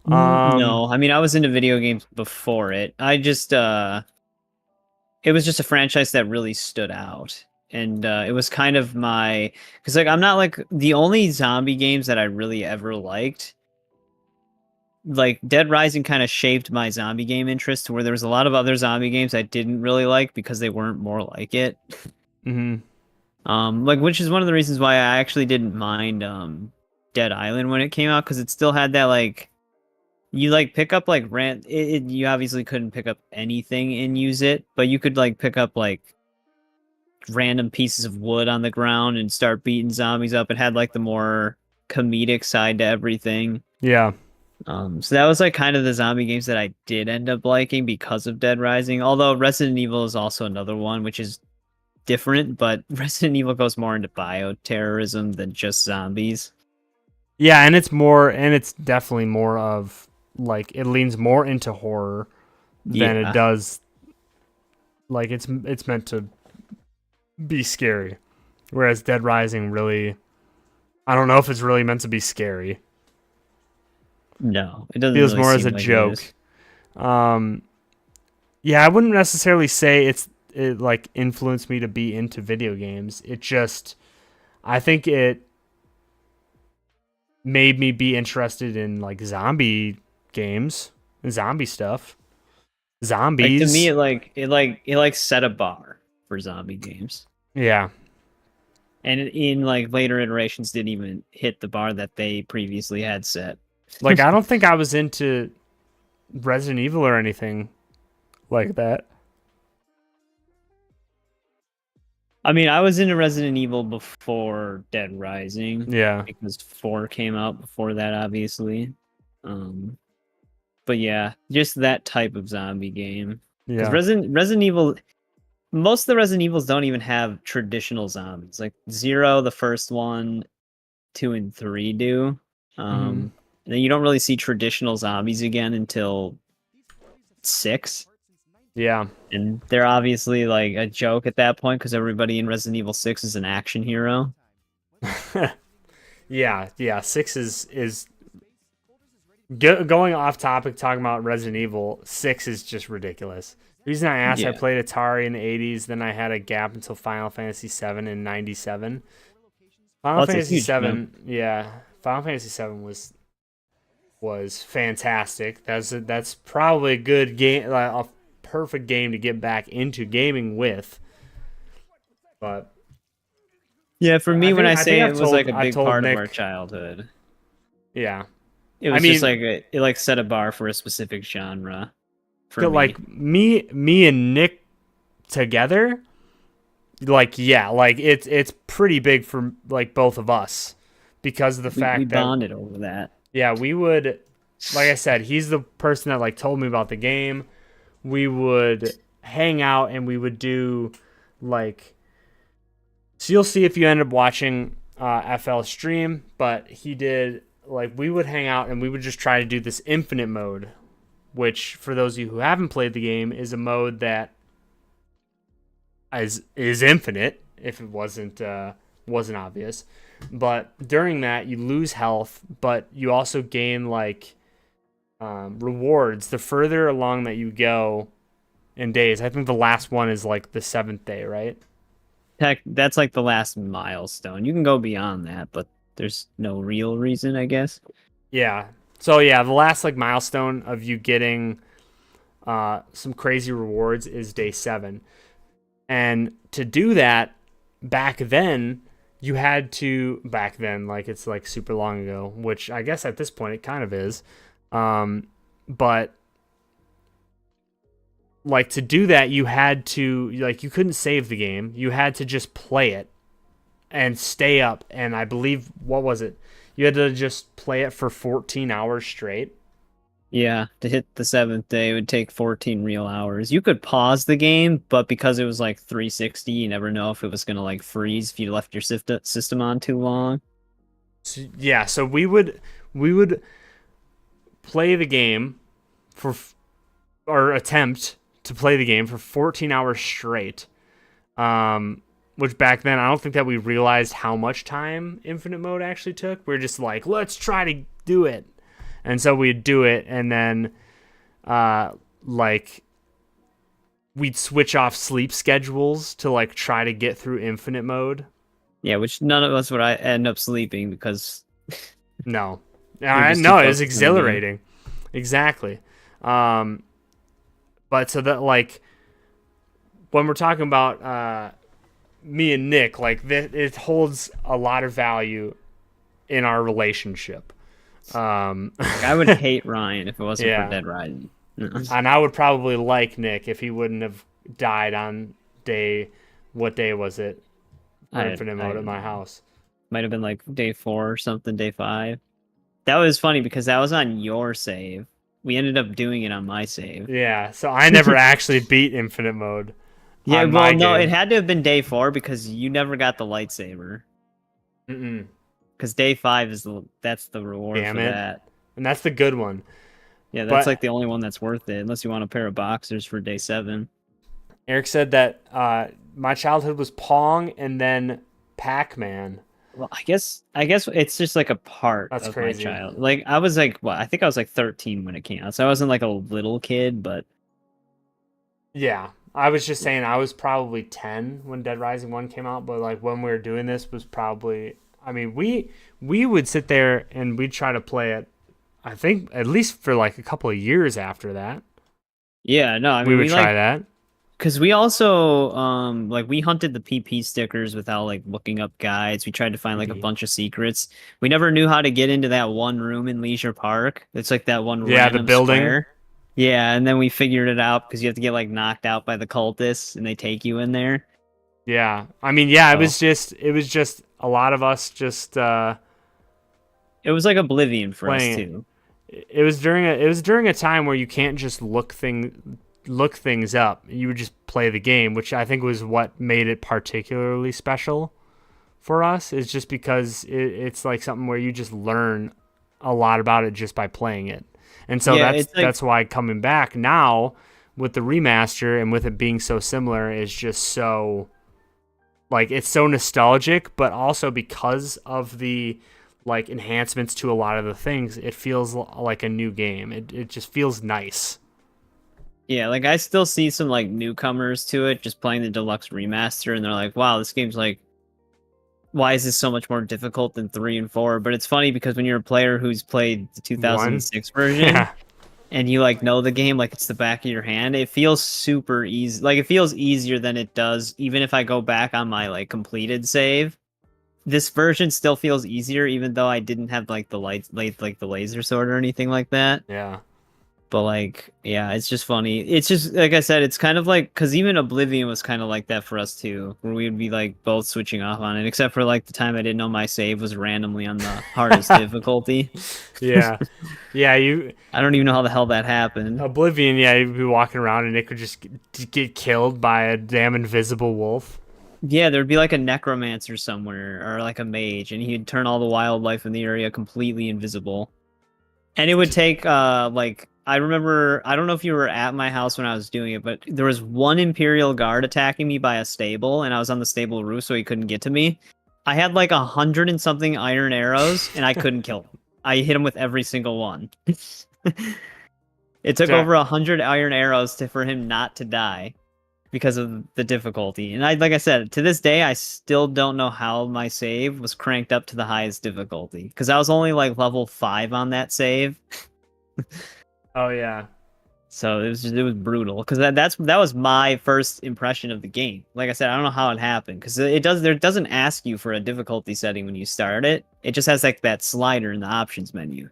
No, I mean, I was into video games before it. I just it was just a franchise that really stood out. And it was kind of my, because like I'm not like the only zombie games that I really ever liked. Like Dead Rising kind of shaped my zombie game interest to where there was a lot of other zombie games I didn't really like because they weren't more like it. Like, which is one of the reasons why I actually didn't mind Dead Island when it came out, because it still had that like, you like pick up like you obviously couldn't pick up anything and use it, but you could like pick up like random pieces of wood on the ground and start beating zombies up. It had like the more comedic side to everything. Yeah. So that was like kind of the zombie games that I did end up liking because of Dead Rising. Although Resident Evil is also another one, which is different, but Resident Evil goes more into bioterrorism than just zombies. Yeah, and it's definitely more of like, it leans more into horror than it does, like it's meant to be scary. Whereas Dead Rising really, I don't know if it's really meant to be scary. No, it doesn't. Feels really more as a like joke. Yeah, I wouldn't necessarily say it like influenced me to be into video games. It just, I think it made me be interested in like zombie games, zombie stuff, zombies. Like, to me, it set a bar. for zombie games. Yeah. And in like later iterations didn't even hit the bar that they previously had set. Like, I don't think I was into Resident Evil or anything like that. I mean, I was into Resident Evil before Dead Rising. Yeah. Because 4 came out before that, obviously. But yeah, just that type of zombie game. Because Yeah. Resident Evil, most of the Resident Evils don't even have traditional zombies. Like 0, the first one, 2 and 3 do. And then you don't really see traditional zombies again until 6. Yeah. And they're obviously like a joke at that point because everybody in Resident Evil 6 is an action hero. Yeah. 6 is going off topic, talking about Resident Evil. 6 is just ridiculous. The reason I asked, I played Atari in the 80s, then I had a gap until Final Fantasy 7 in 97. Final Fantasy 7, Final Fantasy 7 was fantastic. That's probably a good game, a perfect game to get back into gaming with. But yeah, for me, when I say it was like a big part Nick, of our childhood. Yeah, it was just like it set a bar for a specific genre. For me. Like me and Nick together, it's pretty big for like both of us because of the fact we that bonded over that. Yeah, we would, like I said, he's the person that like told me about the game. We would hang out and we would do like, so you'll see if you end up watching FL stream, but he did like, we would hang out and we would just try to do this infinite mode, which for those of you who haven't played the game is a mode that is infinite if it wasn't obvious. But during that, you lose health, but you also gain like rewards the further along that you go in days. I think the last one is like the 7th day, right? Heck, that's like the last milestone. You can go beyond that, but there's no real reason, I guess. Yeah. So yeah, the last like milestone of you getting some crazy rewards is day 7. And to do that, back then, you had to, like it's like super long ago, which I guess at this point it kind of is. But like to do that, you had to, like, you couldn't save the game. You had to just play it and stay up. And I believe, what was it? You had to just play it for 14 hours straight. Yeah, to hit the 7th day, it would take 14 real hours. You could pause the game, but because it was like 360, you never know if it was going to like freeze if you left your system on too long. So, yeah, so we would play the game or attempt to play the game for 14 hours straight. Which back then, I don't think that we realized how much time Infinite Mode actually took. We were just like, let's try to do it. And so we'd do it, and then, like, we'd switch off sleep schedules to, like, try to get through Infinite Mode. Yeah, which none of us would end up sleeping because... No. It was exhilarating. Exactly. But so that, like, when we're talking about me and Nick, like, it holds a lot of value in our relationship. I would hate Ryan if it wasn't for Dead Rising. And I would probably like Nick if he wouldn't have died on what day was it? Infinite Mode at my house. Might have been like day 4 or something, day 5. That was funny because that was on your save. We ended up doing it on my save. Yeah, so I never actually beat Infinite Mode. Yeah, well, no, it had to have been day 4 because you never got the lightsaber. Because day 5 that's the reward for that. And that's the good one. Yeah, that's like the only one that's worth it, unless you want a pair of boxers for day 7. Eric said that my childhood was Pong and then Pac-Man. Well, I guess it's just like a part of crazy. My child. Like I was like, I think I was like 13 when it came out, so I wasn't like a little kid, but yeah, I was just saying I was probably 10 when Dead Rising 1 came out, but like when we were doing this was probably, I mean, we would sit there and we'd try to play it, I think at least for like a couple of years after that. Yeah, no, I mean, we would try that. Because we also like we hunted the PP stickers without like looking up guides. We tried to find like a bunch of secrets. We never knew how to get into that one room in Leisure Park. It's like that one Yeah, the random building. square. Yeah, and then we figured it out because you have to get like knocked out by the cultists and they take you in there. Yeah, I mean, yeah, Oh. it was just a lot of us just It was like Oblivion for us playing it. too. It was during a time where you can't just look things up. You would just play the game, which I think was what made it particularly special for us. Is just because it's like something where you just learn a lot about it just by playing it. And so Yeah, it's like that's why coming back now with the remaster and with it being so similar is just so like it's so nostalgic, but also because of the like enhancements to a lot of the things, it feels like a new game. It just feels nice. yeah, like I still see some like newcomers to it just playing the deluxe remaster and they're like, wow, this game's like why is this so much more difficult than 3 and 4? But it's funny because when you're a player who's played the One, 2006 version yeah, and you like know the game like it's the back of your hand, it feels super easy. Like it feels easier than it does even if I go back on my like completed save. This version still feels easier even though I didn't have like the like the laser sword or anything like that. yeah, But like, yeah, it's just funny. It's just like I said, it's kind of like because even Oblivion was kind of like that for us too, where we'd be like both switching off on it, except for like the time I didn't know my save was randomly on the hardest difficulty. yeah, yeah. You I don't even know how the hell that happened. Oblivion, yeah, you'd be walking around and it could just get killed by a damn invisible wolf. Yeah, there'd be like a necromancer somewhere or like a mage, and he'd turn all the wildlife in the area completely invisible. And it would take like I remember I don't know if you were at my house when I was doing it, but there was one Imperial guard attacking me by a stable, and I was on the stable roof, so he couldn't get to me. I had like 100 and something iron arrows, and I couldn't kill him. I hit him with every single one. It took Ja- over 100 iron arrows for him not to die because of the difficulty. And I like I said, to this day, I still don't know how my save was cranked up to the highest difficulty because I was only like level 5 on that save. Oh yeah, So it was brutal because that was my first impression of the game. Like I said, I don't know how it happened because it doesn't ask you for a difficulty setting when you start it. It just has like that slider in the options menu.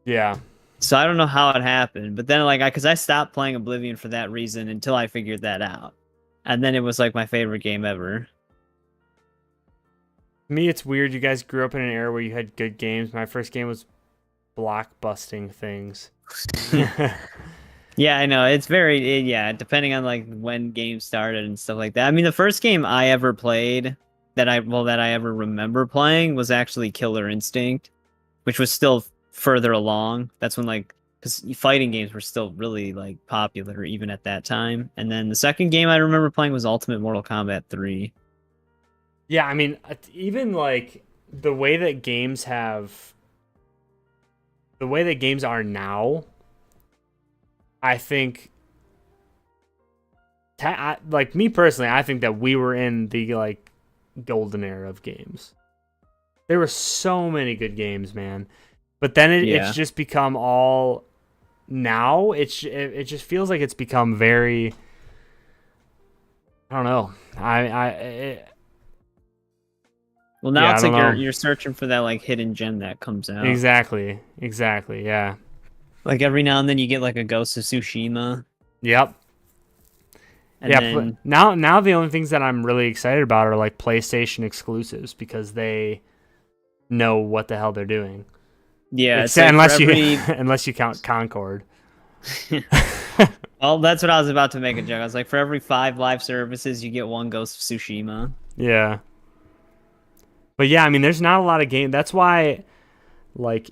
yeah. So I don't know how it happened, but then like because I stopped playing Oblivion for that reason until I figured that out, and then it was like my favorite game ever. To me, it's weird. You guys grew up in an era where you had good games. My first game was blockbusting things. Yeah, I know. It's very yeah, depending on like when games started and stuff like that. I mean, the first game I ever played that I ever remember playing was actually Killer Instinct, which was still further along. That's when like because fighting games were still really like popular even at that time. And then the second game I remember playing was Ultimate Mortal Kombat 3. Yeah, I mean, even like the way that games are now, I think, like me personally, I think that we were in the like golden era of games. There were so many good games, man. But then Yeah. it's just become all now. It just feels like it's become very. I don't know. Well, now Yeah, it's I like don't know. you're searching for that like hidden gem that comes out. Exactly. Yeah. Like every now and then you get like a Ghost of Tsushima, Yep. and Yeah. then Now the only things that I'm really excited about are like PlayStation exclusives because they know what the hell they're doing. yeah, it's like Unless for every unless you count Concord. well, that's what I was about to make a joke. I was like, for every 5 live services, you get one Ghost of Tsushima. Yeah. But yeah, I mean, there's not a lot of games. That's why, like,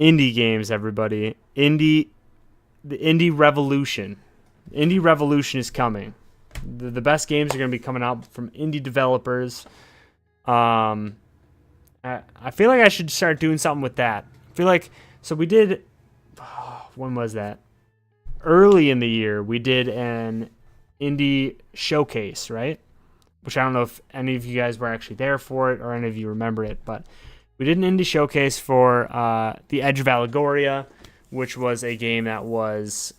indie games, everybody, the indie revolution is coming. The best games are going to be coming out from indie developers. I feel like I should start doing something with that. I feel like so we did. When was that? Early in the year, we did an indie showcase, right? Which I don't know if any of you guys were actually there for it or any of you remember it, but we did an indie showcase for The Edge of Allegoria, which was a game that was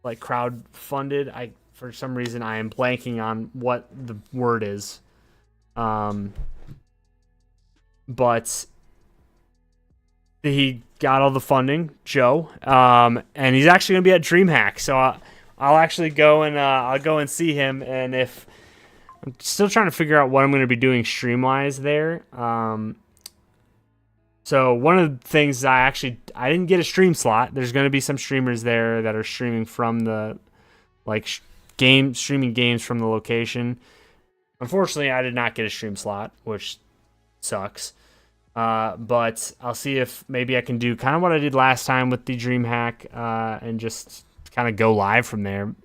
like crowd funded. I for some reason I am blanking on what the word is. But he got all the funding, Joe. And he's actually gonna be at DreamHack, so I'll actually go and I'll go and see him. And if I'm still trying to figure out what I'm gonna be doing stream wise there. So one of the things I didn't get a stream slot. There's gonna be some streamers there that are streaming from the streaming games from the location. Unfortunately, I did not get a stream slot, which sucks. But I'll see if maybe I can do kind of what I did last time with the DreamHack and just kind of go live from there.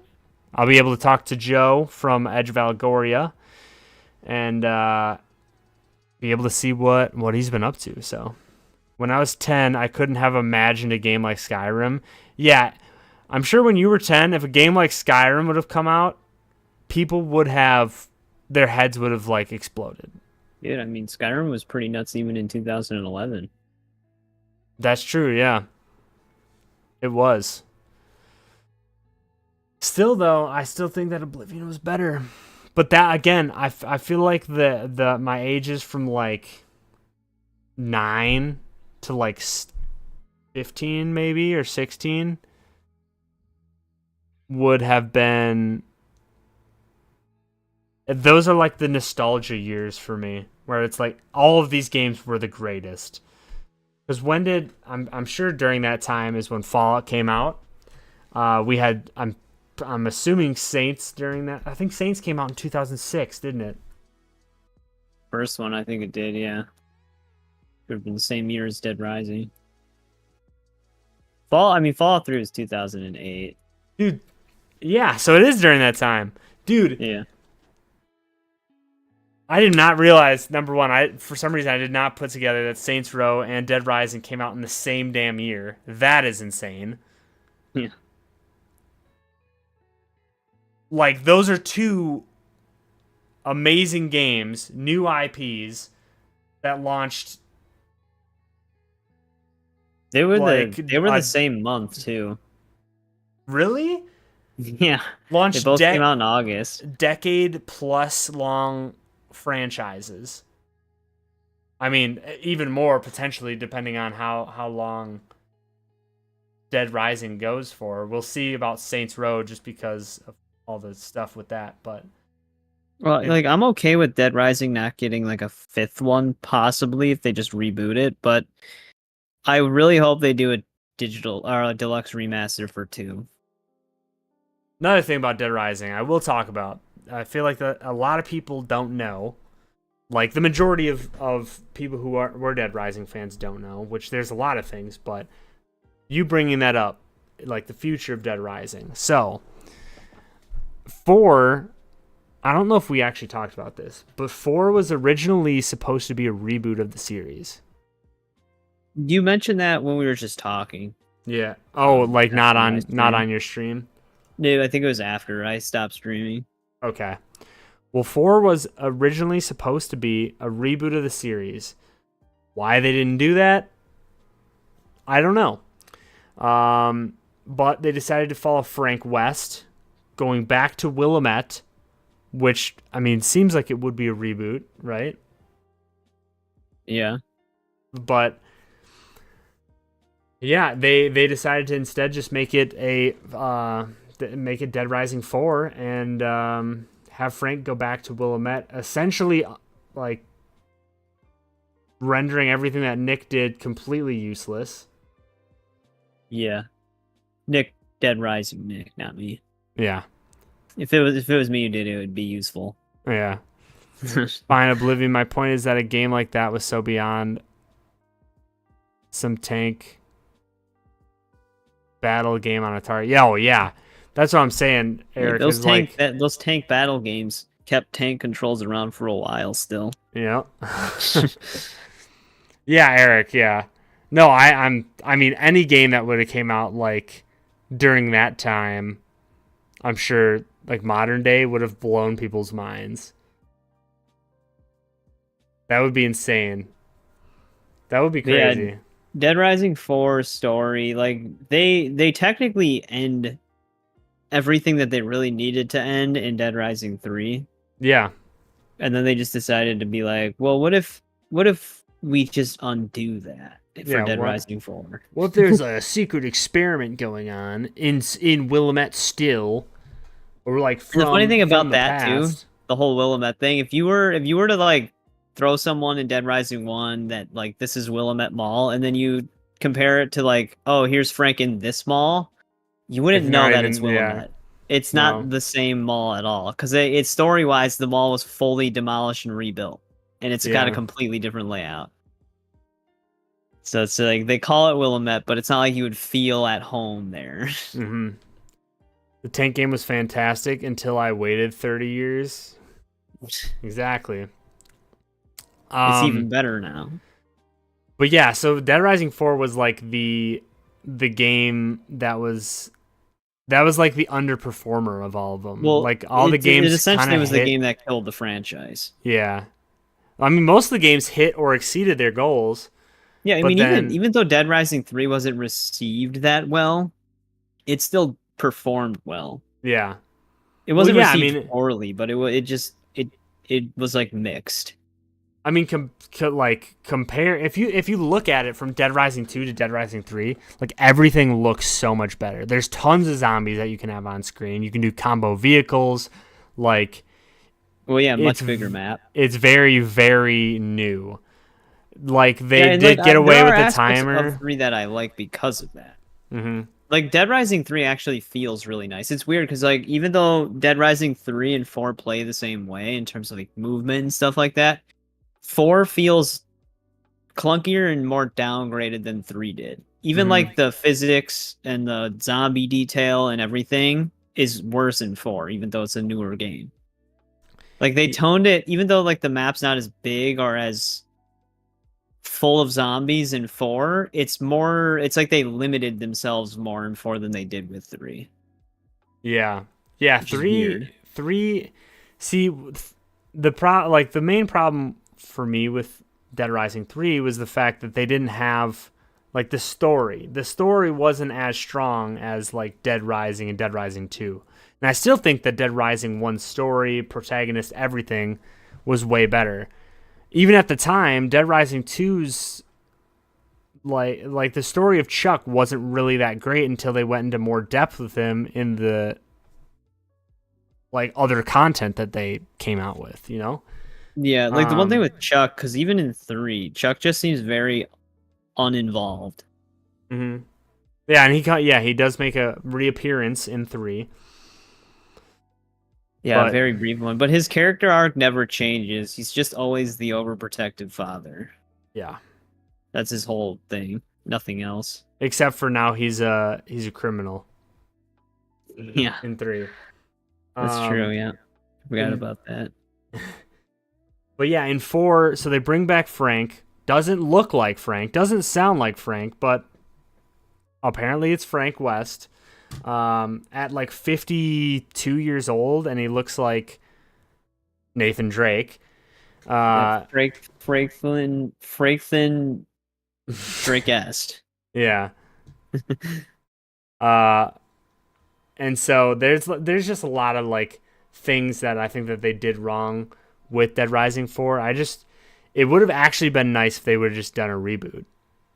I'll be able to talk to Joe from Edge of Allegoria and be able to see what he's been up to. So when I was 10, I couldn't have imagined a game like Skyrim. Yeah, I'm sure when you were 10, if a game like Skyrim would have come out, people would have, their heads would have like exploded. Dude, I mean, Skyrim was pretty nuts even in 2011. That's true, yeah. It was. Still, though, I still think that Oblivion was better. But that, again, I feel like my ages from, like, 9 to, like, 15, maybe, or 16 would have been... Those are, like, the nostalgia years for me, where it's like all of these games were the greatest. Because I'm sure during that time is when Fallout came out. We had I'm assuming Saints during that. I think Saints came out in 2006, didn't it? First one, I think it did, yeah. Could have been the same year as Dead Rising. Fallout 3 was 2008. Dude, yeah, so it is during that time. Dude. Yeah. I did not realize, number one, for some reason I did not put together that Saints Row and Dead Rising came out in the same damn year. That is insane. Yeah. Like, those are two amazing games, new IPs that launched. They were the same month too. Really? Yeah. Launched. They both came out in August. Decade plus long franchises. I mean, even more potentially depending on how long Dead Rising goes for. We'll see about Saints Row just because of all the stuff with that, but well, like I'm okay with Dead Rising not getting like a 5th one possibly if they just reboot it, but I really hope they do a digital or a deluxe remaster for 2. Another thing about Dead Rising I will talk about. I feel like a lot of people don't know. Like the majority of people who were Dead Rising fans don't know, which there's a lot of things, but you bringing that up, like the future of Dead Rising. So, 4, I don't know if we actually talked about this, but 4 was originally supposed to be a reboot of the series. You mentioned that when we were just talking. Yeah. Oh, like not on your stream? Dude, I think it was after I stopped streaming. Okay. Well, 4 was originally supposed to be a reboot of the series. Why they didn't do that, I don't know. But they decided to follow Frank West, going back to Willamette, which, I mean, seems like it would be a reboot, right? Yeah. But, yeah, they decided to instead just make it Dead Rising 4 and have Frank go back to Willamette, essentially like rendering everything that Nick did completely useless. Yeah. Dead Rising Nick, not me. Yeah. If it was me who did it, it would be useful. Yeah. Fine, Oblivion. My point is that a game like that was so beyond some tank battle game on Atari. Yeah, oh yeah. That's what I'm saying, Eric. Those tank battle games kept tank controls around for a while still. Yeah. Yeah, Eric, yeah. No, I mean any game that would have came out like during that time, I'm sure like modern day would have blown people's minds. That would be insane. That would be crazy. Yeah, Dead Rising 4 story, like they technically end everything that they really needed to end in Dead Rising 3. Yeah. And then they just decided to be like, well, what if we just undo that for Yeah, Dead what? Rising 4? Well, if there's a secret experiment going on in Willamette still, or like And the funny thing from about the that too, past. the whole Willamette thing, if you were to like throw someone in Dead Rising 1 that like this is Willamette Mall, and then you compare it to like, oh, here's Frank in this mall, you wouldn't It's know not that it's even, yeah, Willamette. It's no, not the same mall at all, because it's story-wise, the mall was fully demolished and rebuilt, and it's got a yeah, completely different layout. So it's like they call it Willamette, but it's not like you would feel at home there. mm-hmm. The tank game was fantastic until I waited 30 years. Exactly. It's even better now. But yeah, so Dead Rising 4 was like the game that was like the underperformer of all of them. Well, Like all the it games essentially kind of was hit. the game that killed the franchise. Yeah. I mean, most of the games hit or exceeded their goals. Yeah, I but mean, then, even though Dead Rising 3 wasn't received that well, it still performed well. yeah. It wasn't Well, yeah, I received mean, poorly, but it was like mixed. I mean, like compare if you look at it from Dead Rising 2 to Dead Rising 3, like everything looks so much better. There's tons of zombies that you can have on screen. You can do combo vehicles, like Well, yeah, much it's bigger map. It's very, very new. Like they and, did like, get away there with are the aspects timer. of 3 that I like because of that. Mm-hmm. Like Dead Rising 3 actually feels really nice. It's weird because like even though Dead Rising 3 and 4 play the same way in terms of like movement and stuff like that, 4 feels clunkier and more downgraded than 3 did. Even like the physics and the zombie detail and everything is worse in 4, even though it's a newer game. Like they toned it, even though like the map's not as big or as full of zombies in 4, it's like they limited themselves more in 4 than they did with 3. Yeah. Yeah, Which is weird. 3 see the main problem for me with Dead Rising 3 was the fact that they didn't have like the story. The story wasn't as strong as like Dead Rising and Dead Rising 2. And I still think that Dead Rising 1's story, protagonist, everything was way better. Even at the time, Dead Rising 2's like the story of Chuck wasn't really that great until they went into more depth with him in the like other content that they came out with, you know? Yeah, like the one thing with Chuck, because even in 3, Chuck just seems very uninvolved. Mm-hmm. Yeah, and he does make a reappearance in 3. Yeah, very brief one. But his character arc never changes. He's just always the overprotective father. Yeah. That's his whole thing. Nothing else. Except for now he's a criminal. Yeah. In 3. That's true, yeah. Forgot about that. But yeah, in 4, so they bring back Frank. Doesn't look like Frank. Doesn't sound like Frank, but apparently it's Frank West. At like 52 years old, and he looks like Nathan Drake. Franklin Drake-est. Yeah. And so there's just a lot of like things that I think that they did wrong with Dead Rising 4. It would have actually been nice if they would have just done a reboot,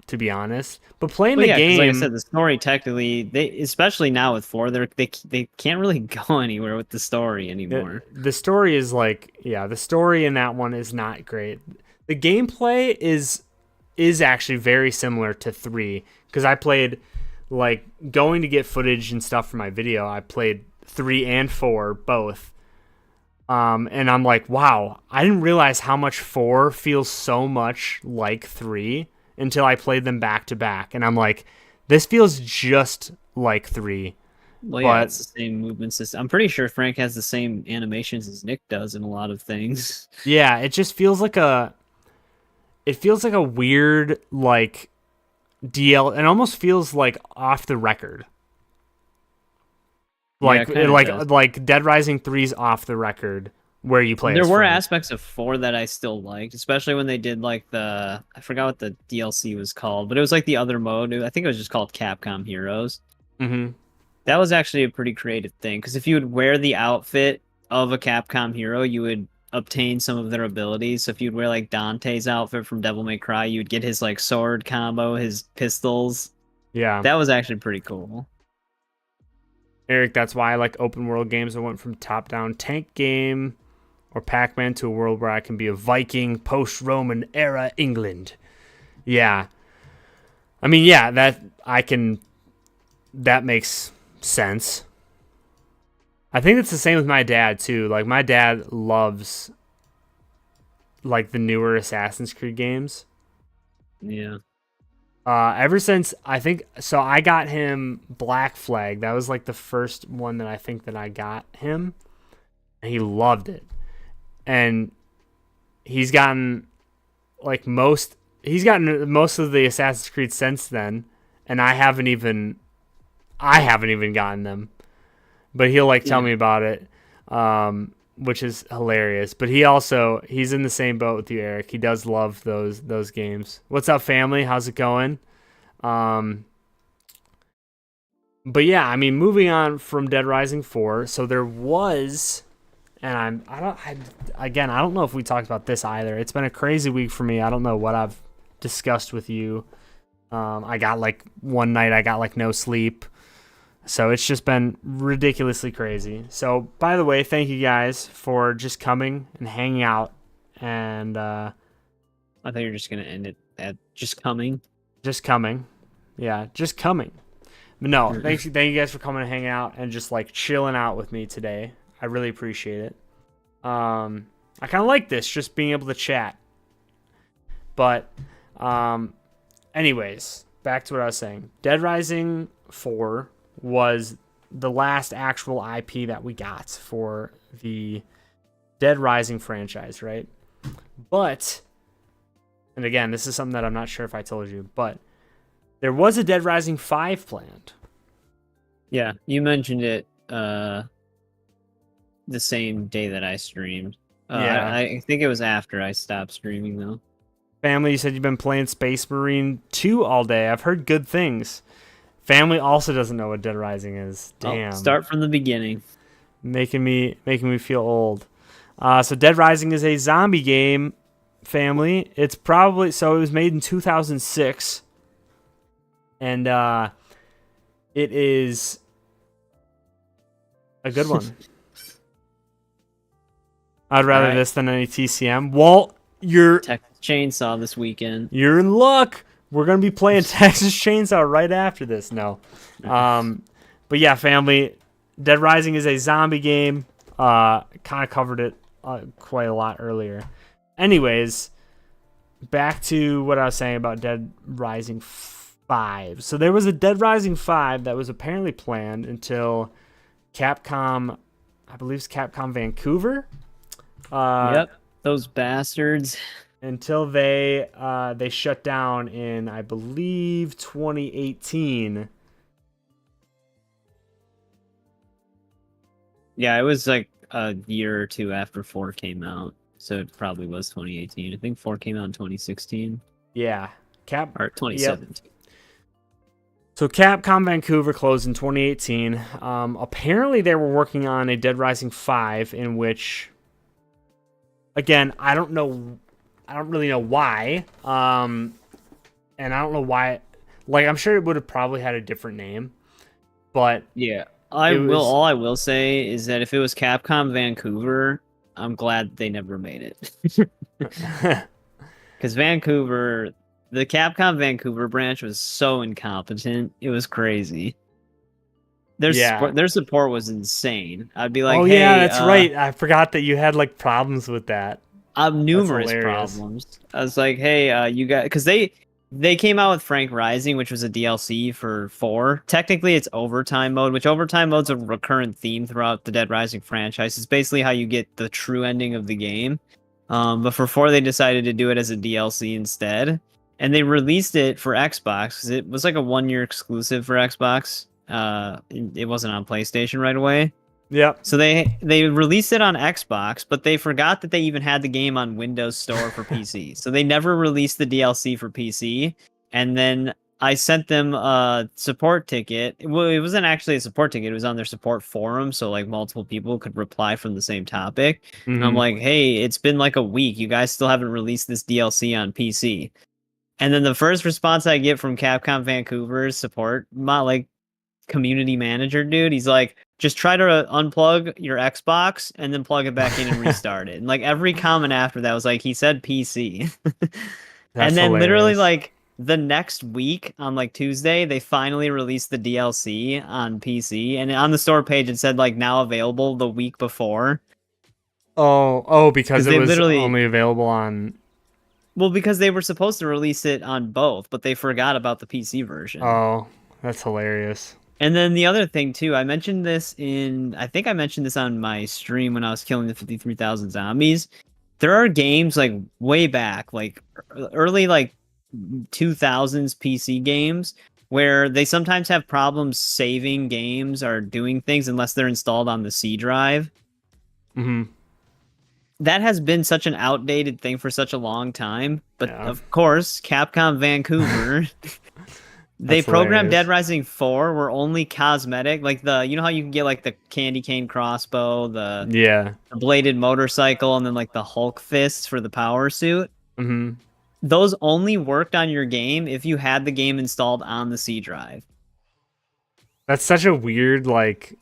to be honest. But playing the game, like I said, the story technically, especially now with 4, they can't really go anywhere with the story anymore. The story is like, yeah, the story in that one is not great. The gameplay is actually very similar to 3, because I played, like, going to get footage and stuff for my video, I played 3 and 4 both. And I'm like, wow, I didn't realize how much 4 feels so much like 3 until I played them back to back. And I'm like, this feels just like 3. Well, yeah, it's the same movement system. I'm pretty sure Frank has the same animations as Nick does in a lot of things. Yeah, it just feels like a weird, like, it almost feels like off the record. Like, yeah, like Dead Rising 3's off the record where you play. There were Frank. aspects of 4 that I still liked, especially when they did like I forgot what the DLC was called, but it was like the other mode. I think it was just called Capcom Heroes. Mm-hmm. That was actually a pretty creative thing, because if you would wear the outfit of a Capcom hero, you would obtain some of their abilities. So if you'd wear like Dante's outfit from Devil May Cry, you'd get his like sword combo, his pistols. Yeah. That was actually pretty cool. Eric, that's why I like open world games. I went from top-down tank game or Pac-Man to a world where I can be a Viking post-Roman era England. Yeah. I mean, yeah, that makes sense. I think it's the same with my dad too. Like my dad loves like the newer Assassin's Creed games. Yeah. Ever since I got him Black Flag. That was like the first one that I think that I got him, and he loved it. And he's gotten most of the Assassin's Creed since then, and I haven't even gotten them. But he'll like tell me about it, which is hilarious. But he's in the same boat with you, Eric. He does love those games. What's up, family? How's it going? But yeah, I mean, moving on from Dead Rising 4. So there was, and I don't know if we talked about this either. It's been a crazy week for me. I don't know what I've discussed with you. I got one night I got no sleep. So it's just been ridiculously crazy. So, by the way, thank you guys for just coming and hanging out. And I thought you were just going to end it at just coming. Just coming. Yeah, just coming. But no, thank you guys for coming and hanging out and just chilling out with me today. I really appreciate it. I kind of like this, just being able to chat. But anyways, back to what I was saying. Dead Rising 4 was the last actual IP that we got for the Dead Rising franchise, right? But, and again, this is something that I'm not sure if I told you, but there was a Dead Rising 5 planned. Yeah, you mentioned it the same day that I streamed. Yeah. I think it was after I stopped streaming, though. Family, you said you've been playing Space Marine 2 all day. I've heard good things. Family also doesn't know what Dead Rising is. Damn. Start from the beginning. Making me feel old. So Dead Rising is a zombie game, family. It was made in 2006. And it is a good one. I'd rather this than any TCM. Walt, Texas Chainsaw this weekend. You're in luck. We're going to be playing Texas Chainsaw right after this. No. But yeah, family, Dead Rising is a zombie game. Kind of covered it quite a lot earlier. Anyways, back to what I was saying about Dead Rising 5. So there was a Dead Rising 5 that was apparently planned until Capcom, I believe it's Capcom Vancouver. Yep, those bastards. Until they shut down in, I believe, 2018. Yeah, it was like a year or two after 4 came out, so it probably was 2018. I think 4 came out in 2016. Yeah, or 2017. Yep. So Capcom Vancouver closed in 2018. Apparently, they were working on a Dead Rising 5, in which, again, I don't really know why. And I don't know why. I'm sure it would have probably had a different name, but yeah. All I will say is that if it was Capcom Vancouver, I'm glad they never made it. Because Vancouver, the Capcom Vancouver branch was so incompetent. It was crazy. Their support was insane. I'd be like, hey, yeah, that's right. I forgot that you had problems with that. Numerous problems. I was like, hey, you guys, because they came out with Frank Rising, which was a DLC for 4. Technically, it's overtime mode, which overtime mode's a recurrent theme throughout the Dead Rising franchise. It's basically how you get the true ending of the game. But for 4, they decided to do it as a DLC instead. And they released it for Xbox, because it was like a 1-year exclusive for Xbox. It wasn't on PlayStation right away. Yep. So they released it on Xbox, but they forgot that they even had the game on Windows Store for PC. So they never released the DLC for PC. And then I sent them a support ticket. Well, it wasn't actually a support ticket. It was on their support forum, so like multiple people could reply from the same topic. And I'm Mm-hmm. like, hey, it's been like a week. You guys still haven't released this DLC on PC. And then the first response I get from Capcom Vancouver's support, my like community manager dude, he's like, just try to unplug your Xbox and then plug it back in and restart it. And like every comment after that was like, he said PC. That's And then literally hilarious. like the next week on like Tuesday, they finally released the DLC on PC, and on the store page it said like now available the week before. Oh, because Because it they was literally, only available on. well, because they were supposed to release it on both, but they forgot about the PC version. Oh, that's hilarious. And then the other thing too, I mentioned this I think I mentioned this on my stream when I was killing the 53,000 zombies. There are games like way back, like early like 2000s PC games where they sometimes have problems saving games or doing things unless they're installed on the C drive. Mm-hmm. That has been such an outdated thing for such a long time, but Yeah, of course, Capcom Vancouver they that's programmed Dead hilarious. Rising 4 were only cosmetic, like you know how you can get like the candy cane crossbow, Yeah. the bladed motorcycle, and then like the Hulk fists for the power suit. Mm-hmm. Those only worked on your game if you had the game installed on the C drive. That's such a weird like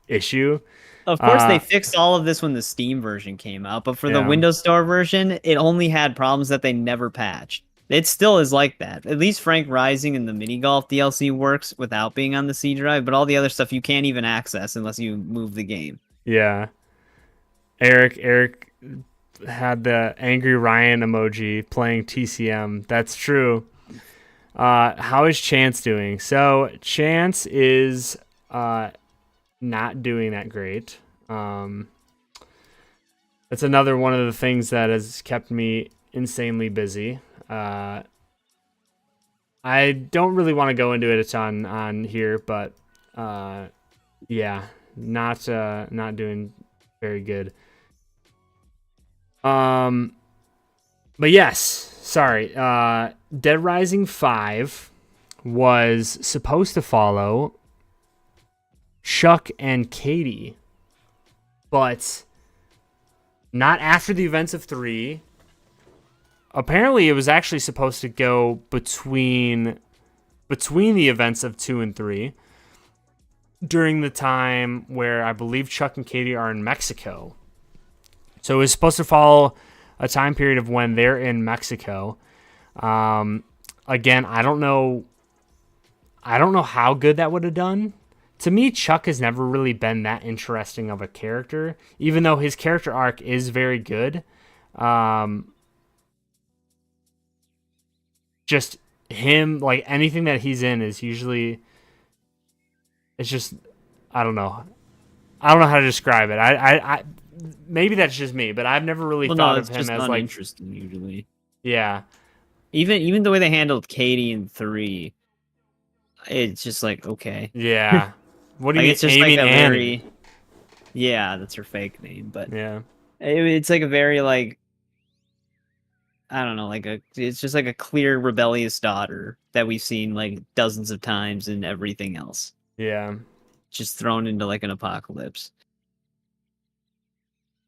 issue. Of course, they Uh, fixed all of this when the Steam version came out, but for the yeah, Windows Store version, it only had problems that they never patched. It still is like that. At least Frank Rising and the mini golf DLC works without being on the C drive, but all the other stuff you can't even access unless you move the game. yeah. Eric had the angry Ryan emoji playing TCM. That's true. How is Chance doing? So Chance is not doing that great. That's another one of the things that has kept me insanely busy. I don't really want to go into it a ton on here, but yeah, not doing very good. But yes, sorry. Dead Rising 5 was supposed to follow Chuck and Katie, but not after the events of 3. Apparently, it was actually supposed to go between the events of 2 and 3 during the time where I believe Chuck and Katie are in Mexico. So it was supposed to follow a time period of when they're in Mexico. Again, I don't know how good that would have done. To me, Chuck has never really been that interesting of a character, even though his character arc is very good. Just him, like anything that he's in is usually, it's just, I don't know. I don't know how to describe it. I maybe that's just me, but I've never really Well, no, thought of it's him just as like, uninteresting usually. yeah, Even the way they handled Katie in 3, it's just like okay. yeah. What do Like you mean, it's just like Amy a and Annie? very, yeah, that's her fake name, but Yeah, it's like a very like, I don't know, it's just like a clear rebellious daughter that we've seen like dozens of times in everything else, yeah, just thrown into like an apocalypse.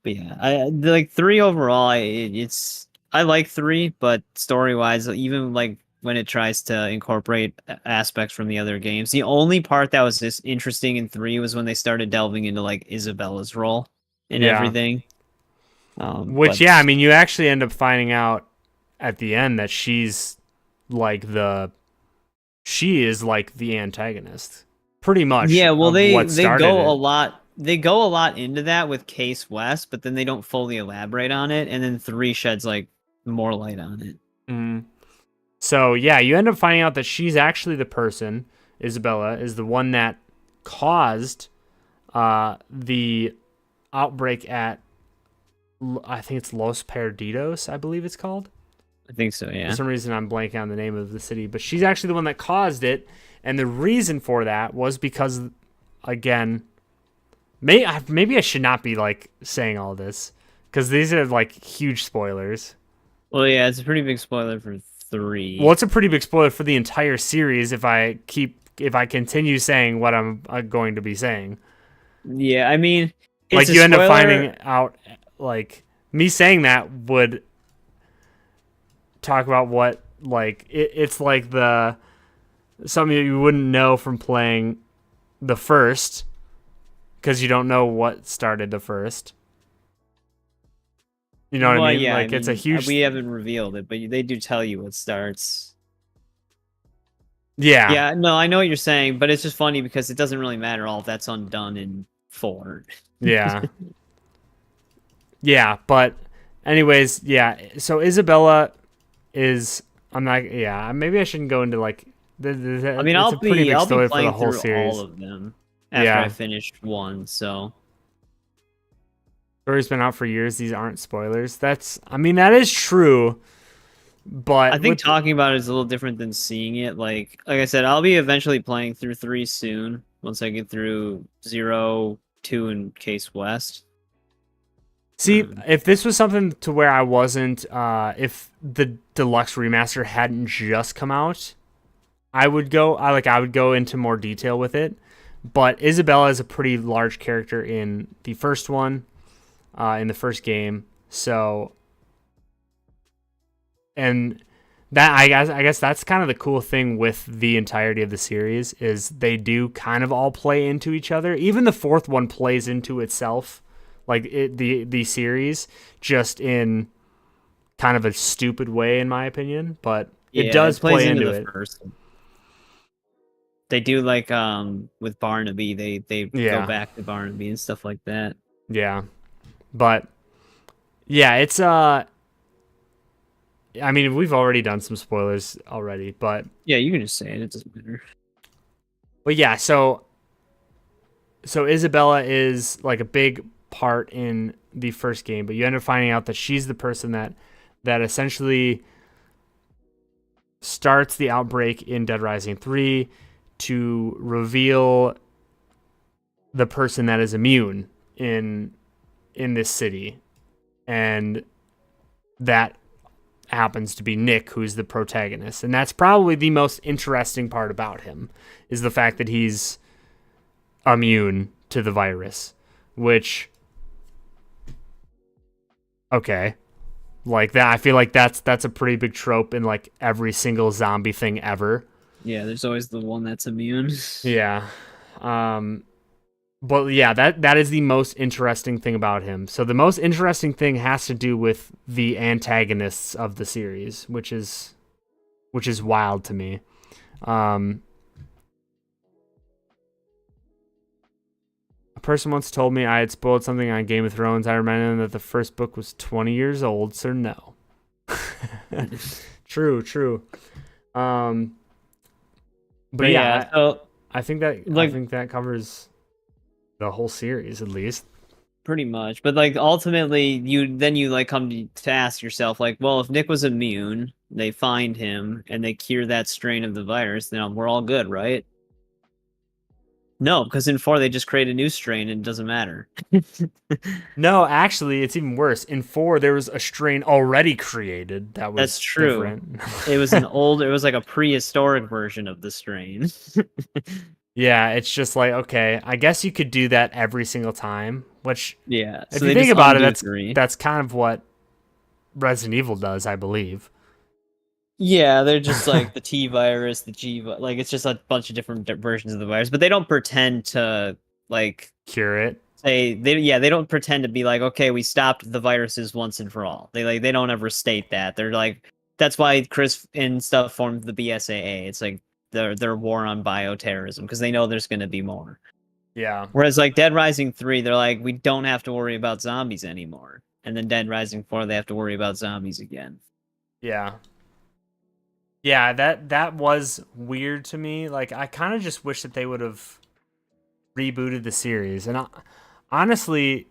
But yeah, like 3 overall, I like 3, but story wise, even like when it tries to incorporate aspects from the other games, the only part that was just interesting in 3 was when they started delving into like Isabella's role and yeah. everything. Which, But yeah, I mean, you actually end up finding out at the end that like she is like the antagonist, pretty much, yeah, well, of what they started go a it. lot. They go a lot into that with Case West, but then they don't fully elaborate on it, and then 3 sheds like more light on it. Mm. So yeah, you end up finding out that she's actually the person. Isabella is the one that caused the outbreak at, I think it's Los Perdidos, I believe it's called. I think so, For yeah. some reason, I'm blanking on the name of the city, but she's actually the one that caused it, and the reason for that was because, again, maybe I should not be like saying all this because these are like huge spoilers. Well, yeah, it's a pretty big spoiler for 3. Well, it's a pretty big spoiler for the entire series if I continue saying what I'm going to be saying. Yeah, I mean, it's Like, a you end up spoiler. finding out, like, me saying that would talk about what, like, it's like something that you wouldn't know from playing the first, because you don't know what started the first. You know what I mean? Yeah, Like, it's a huge... We haven't revealed it, but they do tell you what starts. Yeah. Yeah, no, I know what you're saying, but it's just funny because it doesn't really matter all if that's undone in 4. Yeah. Yeah, but anyways, yeah. So Isabella is... I'm not... Yeah, maybe I shouldn't go into, like... I mean, it's a pretty big I'll be story for the playing whole through series. all of them after I finish 1, so... Story's been out for years. These aren't spoilers. I mean, that is true, but... I think talking about it is a little different than seeing it. Like I said, I'll be eventually playing through 3 soon, once I get through 0, 2, and Case West. See, if this was something to where I wasn't... if the Deluxe Remaster hadn't just come out, I would go into more detail with it. But Isabella is a pretty large character in the first one. In the first game, so, and that I guess that's kind of the cool thing with the entirety of the series is they do kind of all play into each other. Even the fourth one plays into itself, like the series, just in kind of a stupid way, in my opinion. But it does play into it. First. They do like with Barnaby, they go back to Barnaby and stuff like that. Yeah. But yeah, it's I mean, we've already done some spoilers already, but yeah, you can just say it. It doesn't matter. But yeah, so Isabella is like a big part in the first game, but you end up finding out that she's the person that essentially starts the outbreak in Dead Rising 3 to reveal the person that is immune in this city, and that happens to be Nick, who's the protagonist. And that's probably the most interesting part about him, is the fact that he's immune to the virus, which, okay, like that, I feel like that's a pretty big trope in like every single zombie thing ever. Yeah, there's always the one that's immune. Yeah. But yeah, that is the most interesting thing about him. So the most interesting thing has to do with the antagonists of the series, which is wild to me. A person once told me I had spoiled something on Game of Thrones. I reminded them that the first book was 20 years old, so no. True. But yeah, so, I think that covers the whole series, at least. Pretty much. But like ultimately you like come to ask yourself, like, well, if Nick was immune, they find him and they cure that strain of the virus, then we're all good, right? No, because in 4 they just create a new strain and it doesn't matter. No, actually, it's even worse. In 4 there was a strain already created that was That's true. Different. It was like a prehistoric version of the strain. Yeah, it's just like, okay, I guess you could do that every single time, which, yeah, if you think about it, that's kind of what Resident Evil does, I believe. Yeah, they're just like the T virus, the G, like it's just a bunch of different versions of the virus, but they don't pretend to like cure it. They don't pretend to be like, okay, we stopped the viruses once and for all. They don't ever state that. They're like, that's why Chris and stuff formed the BSAA. It's like their war on bioterrorism because they know there's going to be more. Yeah. Whereas like Dead Rising 3, they're like, we don't have to worry about zombies anymore. And then Dead Rising 4, they have to worry about zombies again. Yeah. Yeah, that was weird to me. Like, I kind of just wish that they would have rebooted the series. And honestly,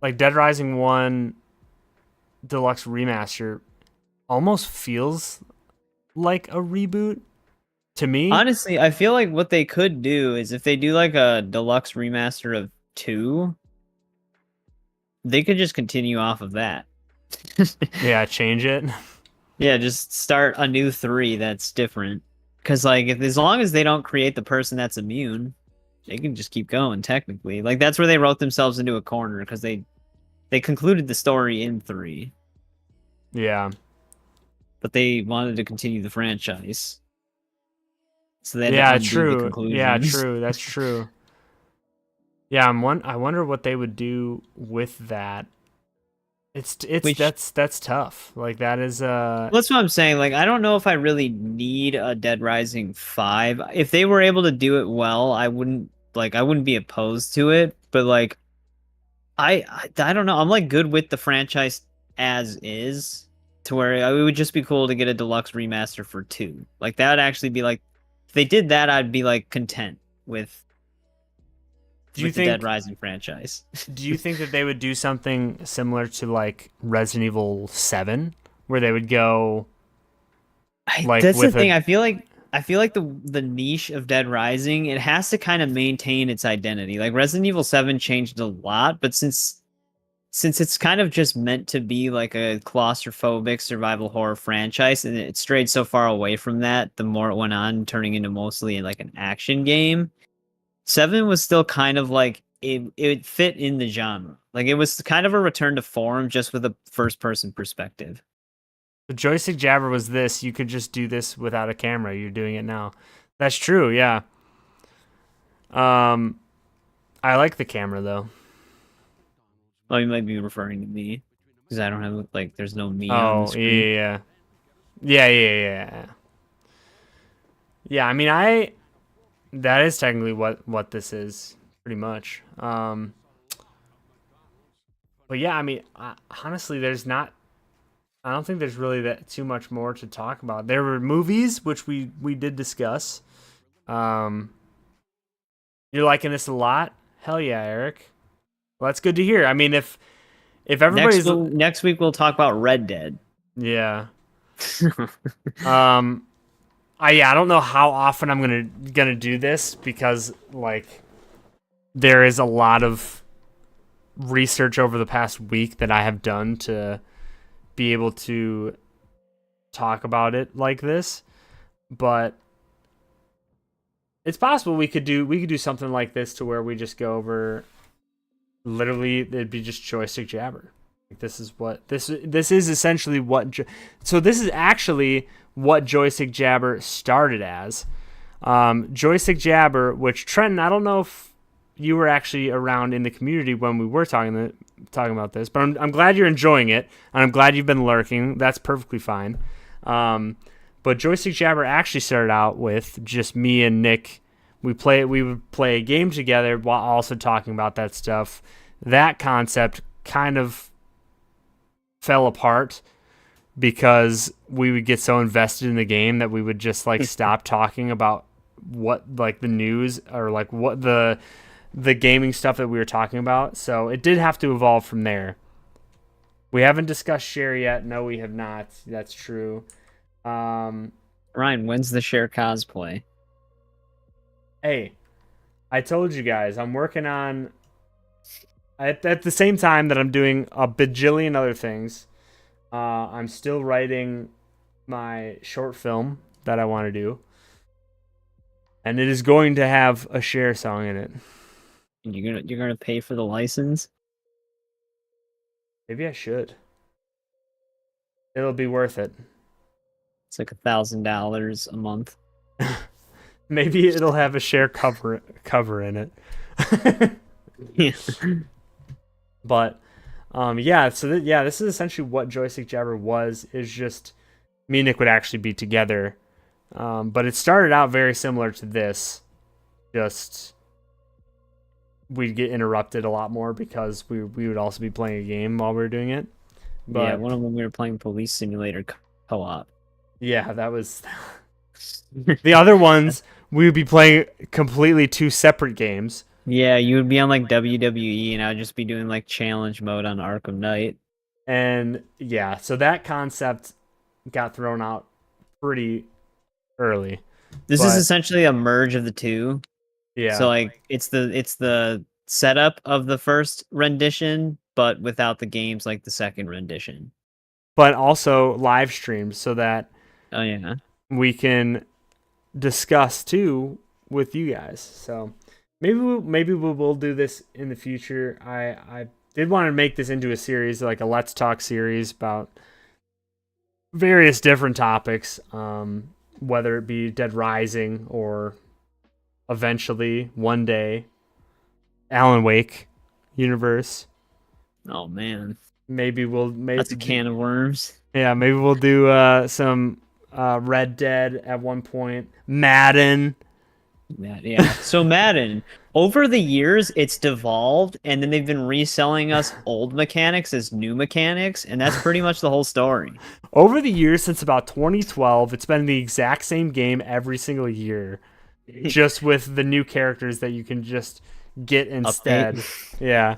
like Dead Rising 1 Deluxe Remaster almost feels like a reboot to me. Honestly, I feel like what they could do is if they do like a Deluxe Remaster of 2, they could just continue off of that. Yeah, change it. Yeah, just start a new 3 that's different. Because like, if as long as they don't create the person that's immune, they can just keep going. Technically, like that's where they wrote themselves into a corner because they concluded the story in 3, Yeah. but they wanted to continue the franchise, so they had to Yeah, undo the true. Yeah, conclusions. true. That's true. Yeah, I wonder what they would do with that. It's Which that's tough. Like that is That's what I'm saying. Like, I don't know if I really need a Dead Rising 5. If they were able to do it well, I wouldn't be opposed to it. But like, I don't know. I'm like good with the franchise as is, to where it would just be cool to get a deluxe remaster for 2. Like that would actually be like, if they did that, I'd be like content do you with the Dead think Rising franchise. do you think that they would do something similar to like Resident Evil 7 where they would go like That's the with a thing. I feel like the niche of Dead Rising, it has to kind of maintain its identity. Like Resident Evil 7 changed a lot, but since it's kind of just meant to be like a claustrophobic survival horror franchise, and it strayed so far away from that, the more it went on, turning into mostly like an action game. 7 was still kind of like it fit in the genre. Like it was kind of a return to form, just with a first person perspective. the joystick jabber was this. You could just do this without a camera. You're doing it now. That's true. Yeah. Um, I like the camera though. Oh, you might be referring to me because I don't have like there's no me on the Oh screen. yeah. Yeah. I mean, that is technically what this is pretty much. But yeah, I mean, honestly, there's not. I don't think there's really that too much more to talk about. There were movies which we did discuss. Um, you're liking this a lot? Hell yeah, Eric. Well, that's good to hear. I mean, if everybody's Next week we'll talk about Red Dead. yeah. Um, I don't know how often I'm gonna do this because like there is a lot of research over the past week that I have done to be able to talk about it like this, but it's possible we could do something like this to where we just go over literally it'd be just joystick jabber. Like this is what this is essentially so this is actually what joystick jabber started as. Joystick jabber, which Trenton, I don't know if you were actually around in the community when we were talking about this, but I'm glad you're enjoying it, and I'm glad you've been lurking. That's perfectly fine. But Joystick Jabber actually started out with just me and Nick. We would play a game together while also talking about that stuff. That concept kind of fell apart because we would get so invested in the game that we would just like stop talking about what like the news or like what the gaming stuff that we were talking about. So it did have to evolve from there. We haven't discussed share yet. No, we have not. That's true. Ryan, when's the share cosplay? Hey, I told you guys I'm working on at the same time that I'm doing a bajillion other things. I'm still writing my short film that I want to do, and it is going to have a share song in it. And you're gonna pay for the license? Maybe I should. It'll be worth it. It's like $1,000 a month. Maybe it'll have a share cover in it. Yeah. But yeah, so this is essentially what Joystick Jabber was. Is just me and Nick would actually be together. But it started out very similar to this. Just we'd get interrupted a lot more because we would also be playing a game while we were doing it. But yeah, one of them we were playing Police Simulator co-op. Yeah, that was the other ones. We would be playing completely two separate games. Yeah, you would be on like WWE, and I would just be doing like challenge mode on Arkham Knight. And yeah, so that concept got thrown out pretty early. This is essentially a merge of the two. Yeah. So like it's the setup of the first rendition, but without the games like the second rendition. but also live streams so that Oh yeah. we can discuss too with you guys. So maybe we will do this in the future. I did want to make this into a series, like a Let's Talk series about various different topics, whether it be Dead Rising or eventually one day Alan Wake universe. Oh man, Maybe that's a can of worms. yeah, maybe we'll do some Red Dead at one point. Madden. Yeah. So Madden, over the years, it's devolved, and then they've been reselling us old mechanics as new mechanics, and that's pretty much the whole story. Over the years since about 2012, it's been the exact same game every single year, just with the new characters that you can just get instead. Yeah.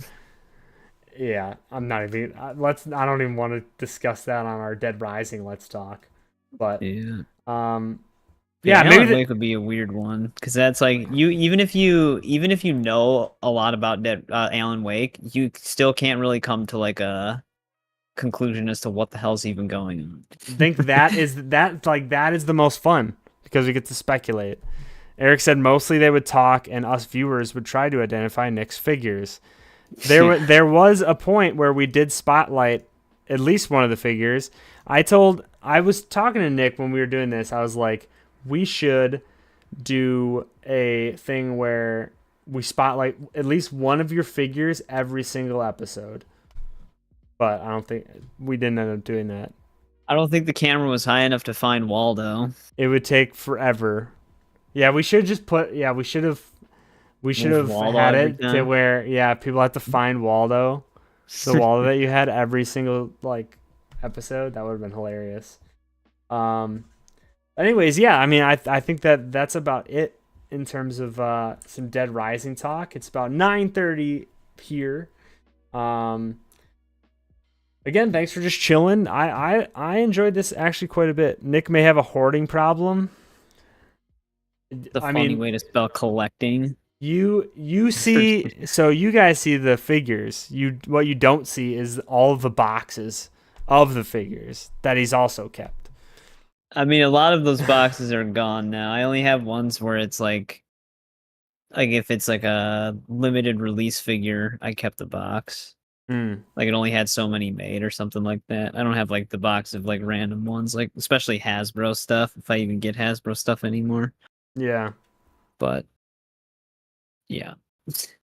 Yeah, I'm not even. I don't even want to discuss that on our Dead Rising Let's Talk. But Yeah. yeah, Alan maybe Wake would be a weird one because that's like even if you know a lot about Alan Wake, you still can't really come to like a conclusion as to what the hell's even going on. I think that is the most fun because we get to speculate. Eric said mostly they would talk and us viewers would try to identify Nick's figures. There was a point where we did spotlight at least one of the figures. I was talking to Nick when we were doing this. I was like, we should do a thing where we spotlight at least one of your figures every single episode. But I don't think we didn't end up doing that. I don't think the camera was high enough to find Waldo. It would take forever. Yeah, we should just put. Yeah, we should have had it to where people have to find Waldo, the Waldo that you had every single like episode. That would have been hilarious. Anyways, yeah, I mean, I think that's about it in terms of some Dead Rising talk. It's about 9:30 here. Again, thanks for just chilling. I enjoyed this actually quite a bit. Nick may have a hoarding problem. The funny way to spell collecting. You see, so you guys see the figures. What you don't see is all of the boxes of the figures that he's also kept. I mean, a lot of those boxes are gone now. I only have ones where it's like if it's like a limited release figure, I kept the box. Like it only had so many made or something like that. I don't have like the box of like random ones, like especially Hasbro stuff, if I even get Hasbro stuff anymore. Yeah. But yeah.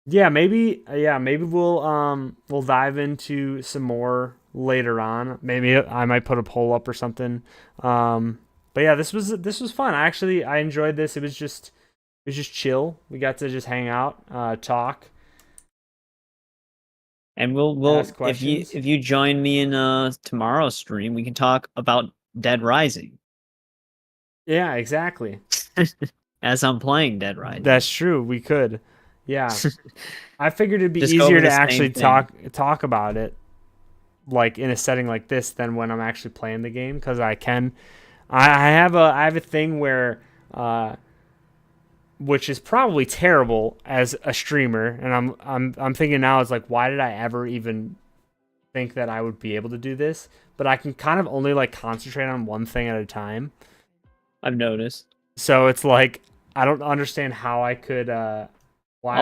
Maybe we'll dive into some more later on. Maybe I might put a poll up or something. But yeah, this was fun. I enjoyed this. It was just chill. We got to just hang out, talk. And we'll if you join me in tomorrow's stream, we can talk about Dead Rising. Yeah, exactly. As I'm playing Dead Rising. That's true. We could. Yeah. I figured it'd be easier to actually talk about it like in a setting like this than when I'm actually playing the game because I have a thing where which is probably terrible as a streamer, and I'm thinking now it's like why did I ever even think that I would be able to do this? But I can kind of only like concentrate on one thing at a time. I've noticed. So it's like I don't understand how I could I'll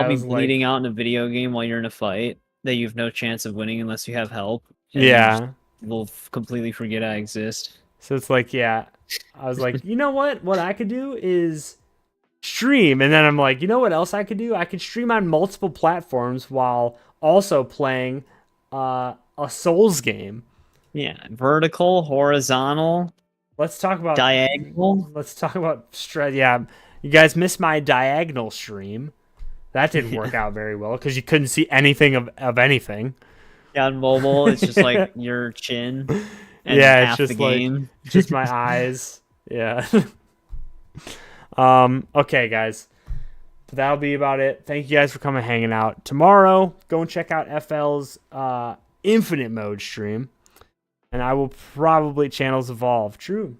be bleeding out in a video game while you're in a fight that you have no chance of winning unless you have help. Yeah. We'll completely forget I exist. So it's like, yeah. I was like, you know what? What I could do is stream. And then I'm like, you know what else I could do? I could stream on multiple platforms while also playing a Souls game. Yeah. Vertical, horizontal. Let's talk about diagonal. Let's talk about yeah. You guys missed my diagonal stream. That didn't work out very well because you couldn't see anything of anything. Yeah, on mobile, it's just like your chin. And yeah, half it's just the like game. just my eyes. Yeah. Okay, guys. But that'll be about it. Thank you guys for coming hanging out. Tomorrow, go and check out FL's Infinite Mode stream. And I will probably Channels Evolve. True.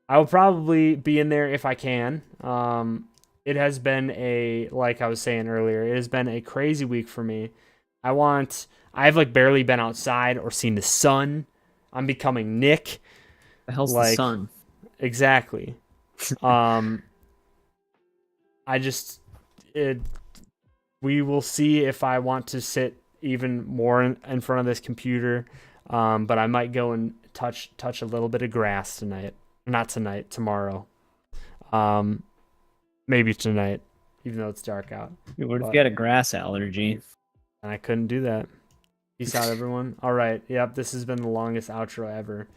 I will probably be in there if I can. It has been like I was saying earlier, it has been a crazy week for me. I've like barely been outside or seen the sun I'm becoming Nick. The hell's the Like, sun? exactly. I just we will see if I want to sit even more in front of this computer. But I might go and touch a little bit of grass tonight. Not tonight, tomorrow. Maybe tonight, even though it's dark out. What if you had a grass allergy? And I couldn't do that. Peace out, everyone. All right. Yep, this has been the longest outro ever.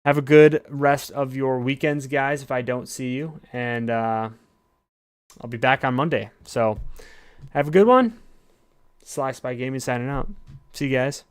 Have a good rest of your weekends, guys, if I don't see you. And I'll be back on Monday. So have a good one. Sly Spy Gaming signing out. See you guys.